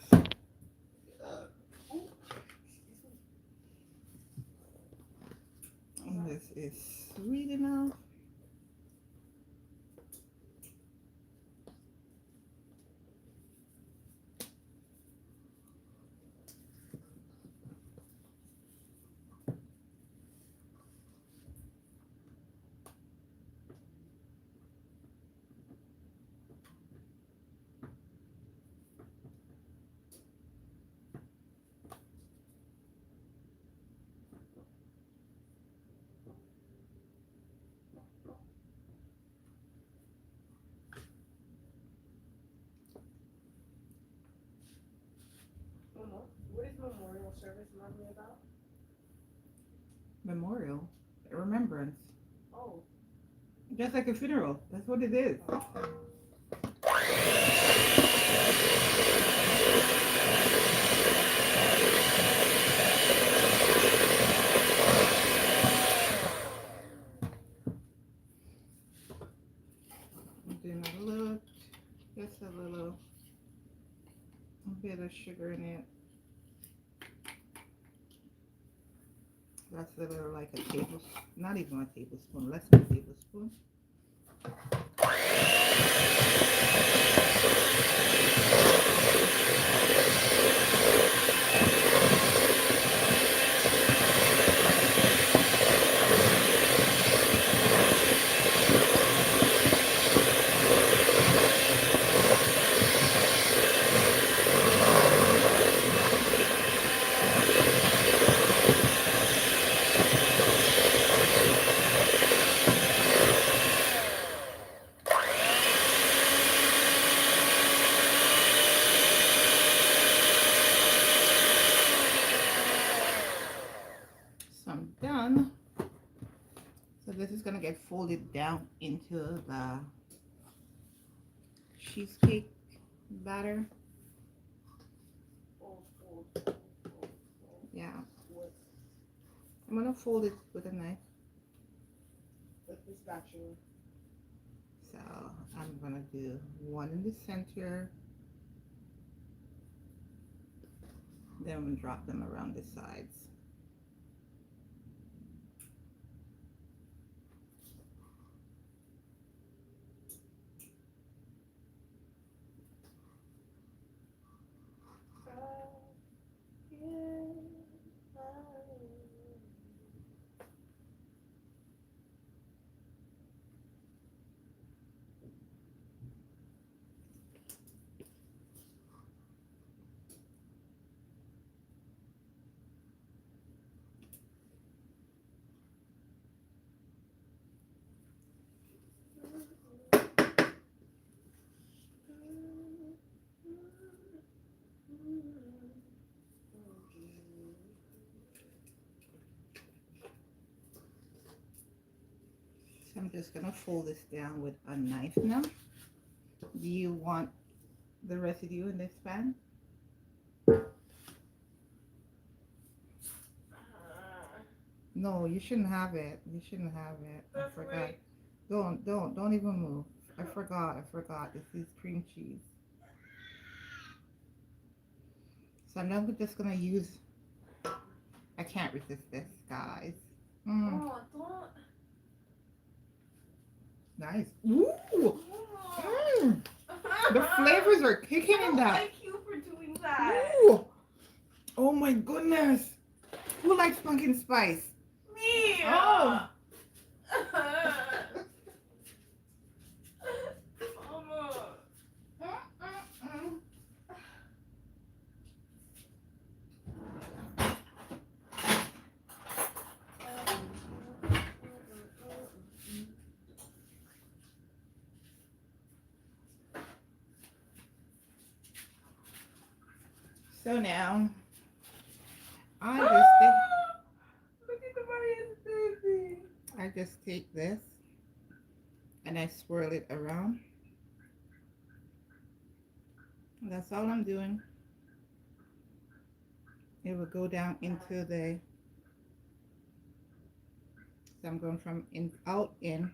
this is sweet enough. Mama, what is memorial service normally about? Memorial, remembrance, Oh. just like a funeral. That's what it is. Do not look. Just a little bit of sugar in it. That's a little like a tablespoon, not even a tablespoon, less than a tablespoon. So I'm done. So this is gonna get folded down into the cheesecake batter. Fold. Yeah, With I'm gonna fold it with a knife. the spatula. So I'm gonna do one in the center. Then I'm gonna drop them around the sides. So I'm just gonna fold this down with a knife now. Do you want the residue in this pan? No, you shouldn't have it. You shouldn't have it. I forgot. Right. Don't even move. I forgot. This is cream cheese. So now we're just gonna use. I can't resist this, guys. Oh, don't. Nice. Ooh. Oh. The flavors are kicking I in don't that. like you for doing that. Ooh. Oh my goodness. Who likes pumpkin spice? Me. Oh. Mama. So now, Look at the Maria's baby. I just take this and I swirl it around. That's all I'm doing. It will go down into the. So I'm going from in, out, in.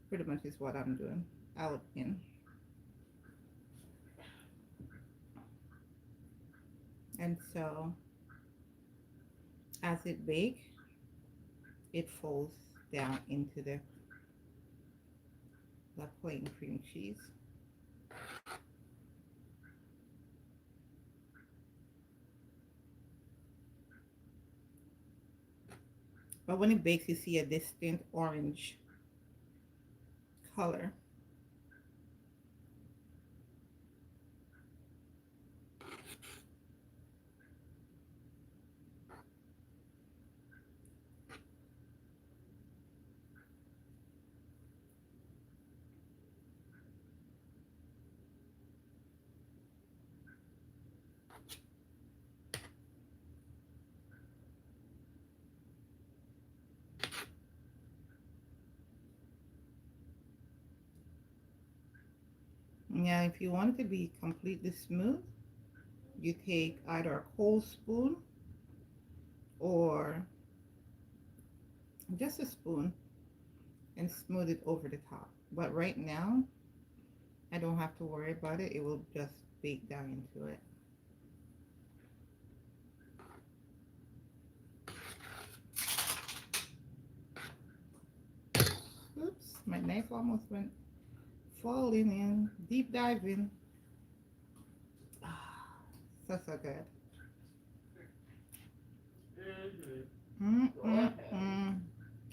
Pretty much is what I'm doing. Out, in. And so, as it bakes, it folds down into the plain cream cheese. But when it bakes, you see a distinct orange color. Now, if you want it to be completely smooth, you take either a cold spoon or just a spoon and smooth it over the top. But right now, I don't have to worry about it. It will just bake down into it. Oops, my knife almost went falling in, deep diving. Ah, so good.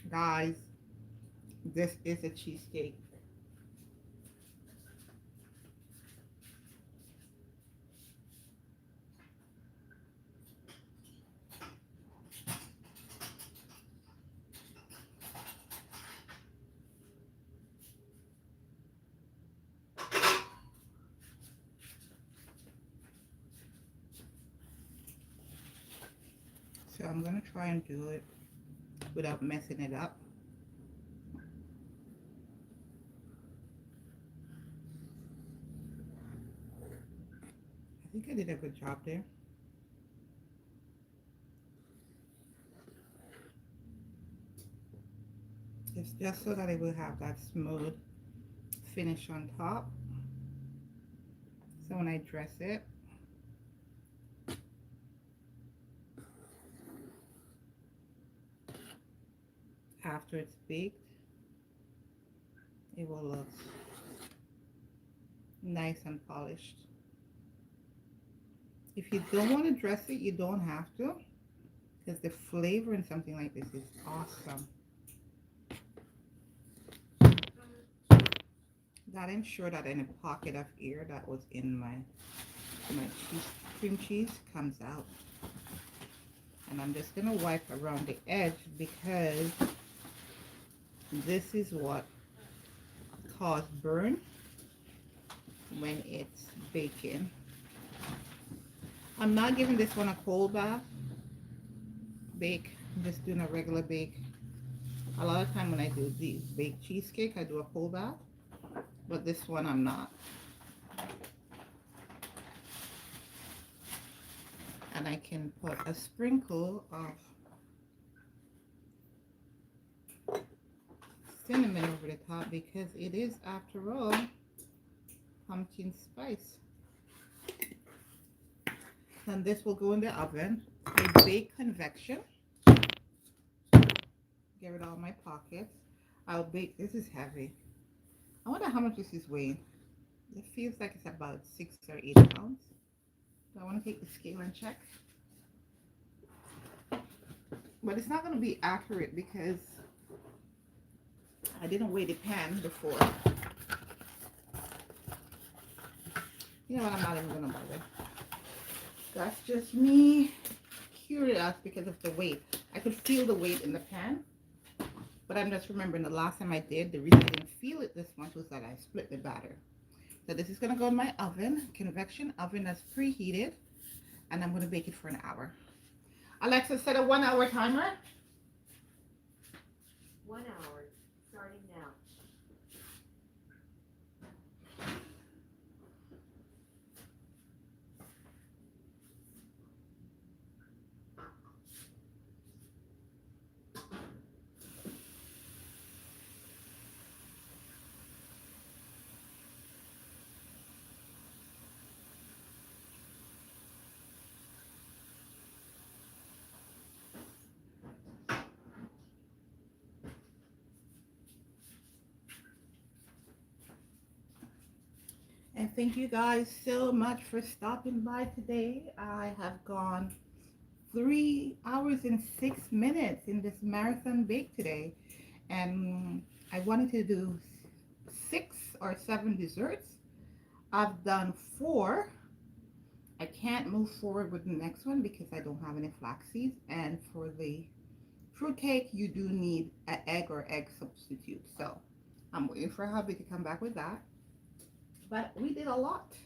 Guys, this is a cheesecake. So I'm gonna try and do it without messing it up. I think I did a good job there. It's just so that it will have that smooth finish on top. So when I dress it, after it's baked, it will look nice and polished. If you don't want to dress it, you don't have to, because the flavor in something like this is awesome. That ensured that any pocket of air that was in my cream cheese comes out. And I'm just going to wipe around the edge because this is what causes burn when it's baking. I'm not giving this one a cold bath bake. I'm just doing a regular bake. A lot of time when I do the baked cheesecake, I do a cold bath, but this one I'm not. And I can put a sprinkle of cinnamon over the top because it is, after all, pumpkin spice. And this will go in the oven. I bake convection. Get rid of all my pockets. I'll bake. This is heavy. I wonder how much this is weighing. It feels like it's about 6 or 8 pounds. So I want to take the scale and check. But it's not going to be accurate because I didn't weigh the pan before. You know what? I'm not even going to bother. That's just me curious because of the weight. I could feel the weight in the pan. But I'm just remembering the last time I did, the reason I didn't feel it this much was that I split the batter. So this is going to go in my oven, convection oven that's preheated. And I'm going to bake it for an hour. Alexa, set a 1 hour timer. 1 hour, starting now. And thank you guys so much for stopping by today. I have gone 3 hours and 6 minutes in this marathon bake today. And I wanted to do 6 or 7 desserts. I've done 4. I can't move forward with the next one because I don't have any flax seeds. And for the fruitcake, you do need an egg or egg substitute. So I'm waiting for hubby to come back with that. But we did a lot.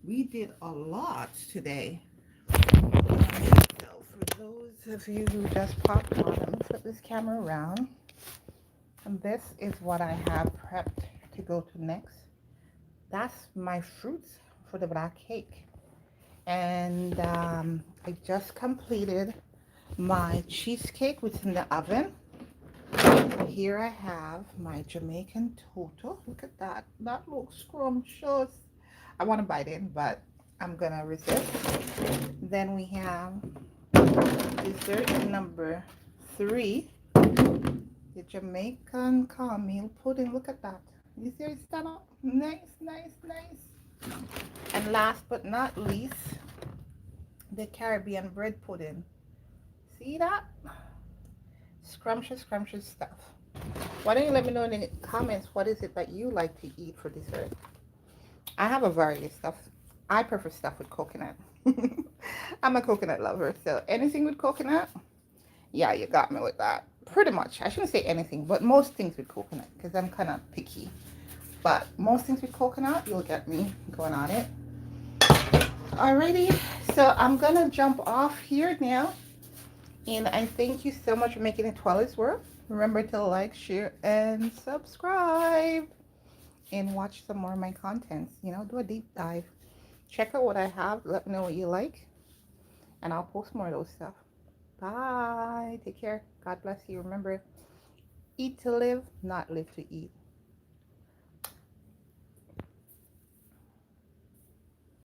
We did a lot today. So for those of you who just popped on, let me flip this camera around. And this is what I have prepped to go to next. That's my fruits for the black cake. And I just completed my cheesecake, which is in the oven. here I have my Jamaican Toto. Look at that. That looks scrumptious. I want to bite in, but I'm gonna resist. Then we have dessert number 3, the Jamaican caramel pudding. Look at that. You see it stand up? Nice, nice, nice. And last but not least, the Caribbean bread pudding. See that? Scrumptious, scrumptious stuff. Why don't you let me know in the comments what is it that you like to eat for dessert? I have a variety of stuff. I prefer stuff with coconut. I'm a coconut lover, so anything with coconut, yeah, you got me with that. Pretty much. I shouldn't say anything, but most things with coconut, because I'm kind of picky. But most things with coconut, you'll get me going on it. Alrighty, so I'm gonna jump off here now. And I thank you so much for making it Twellyah's worth. Remember to like, share, and subscribe. And watch some more of my contents. You know, do a deep dive. Check out what I have. Let me know what you like. And I'll post more of those stuff. Bye. Take care. God bless you. Remember, eat to live, not live to eat.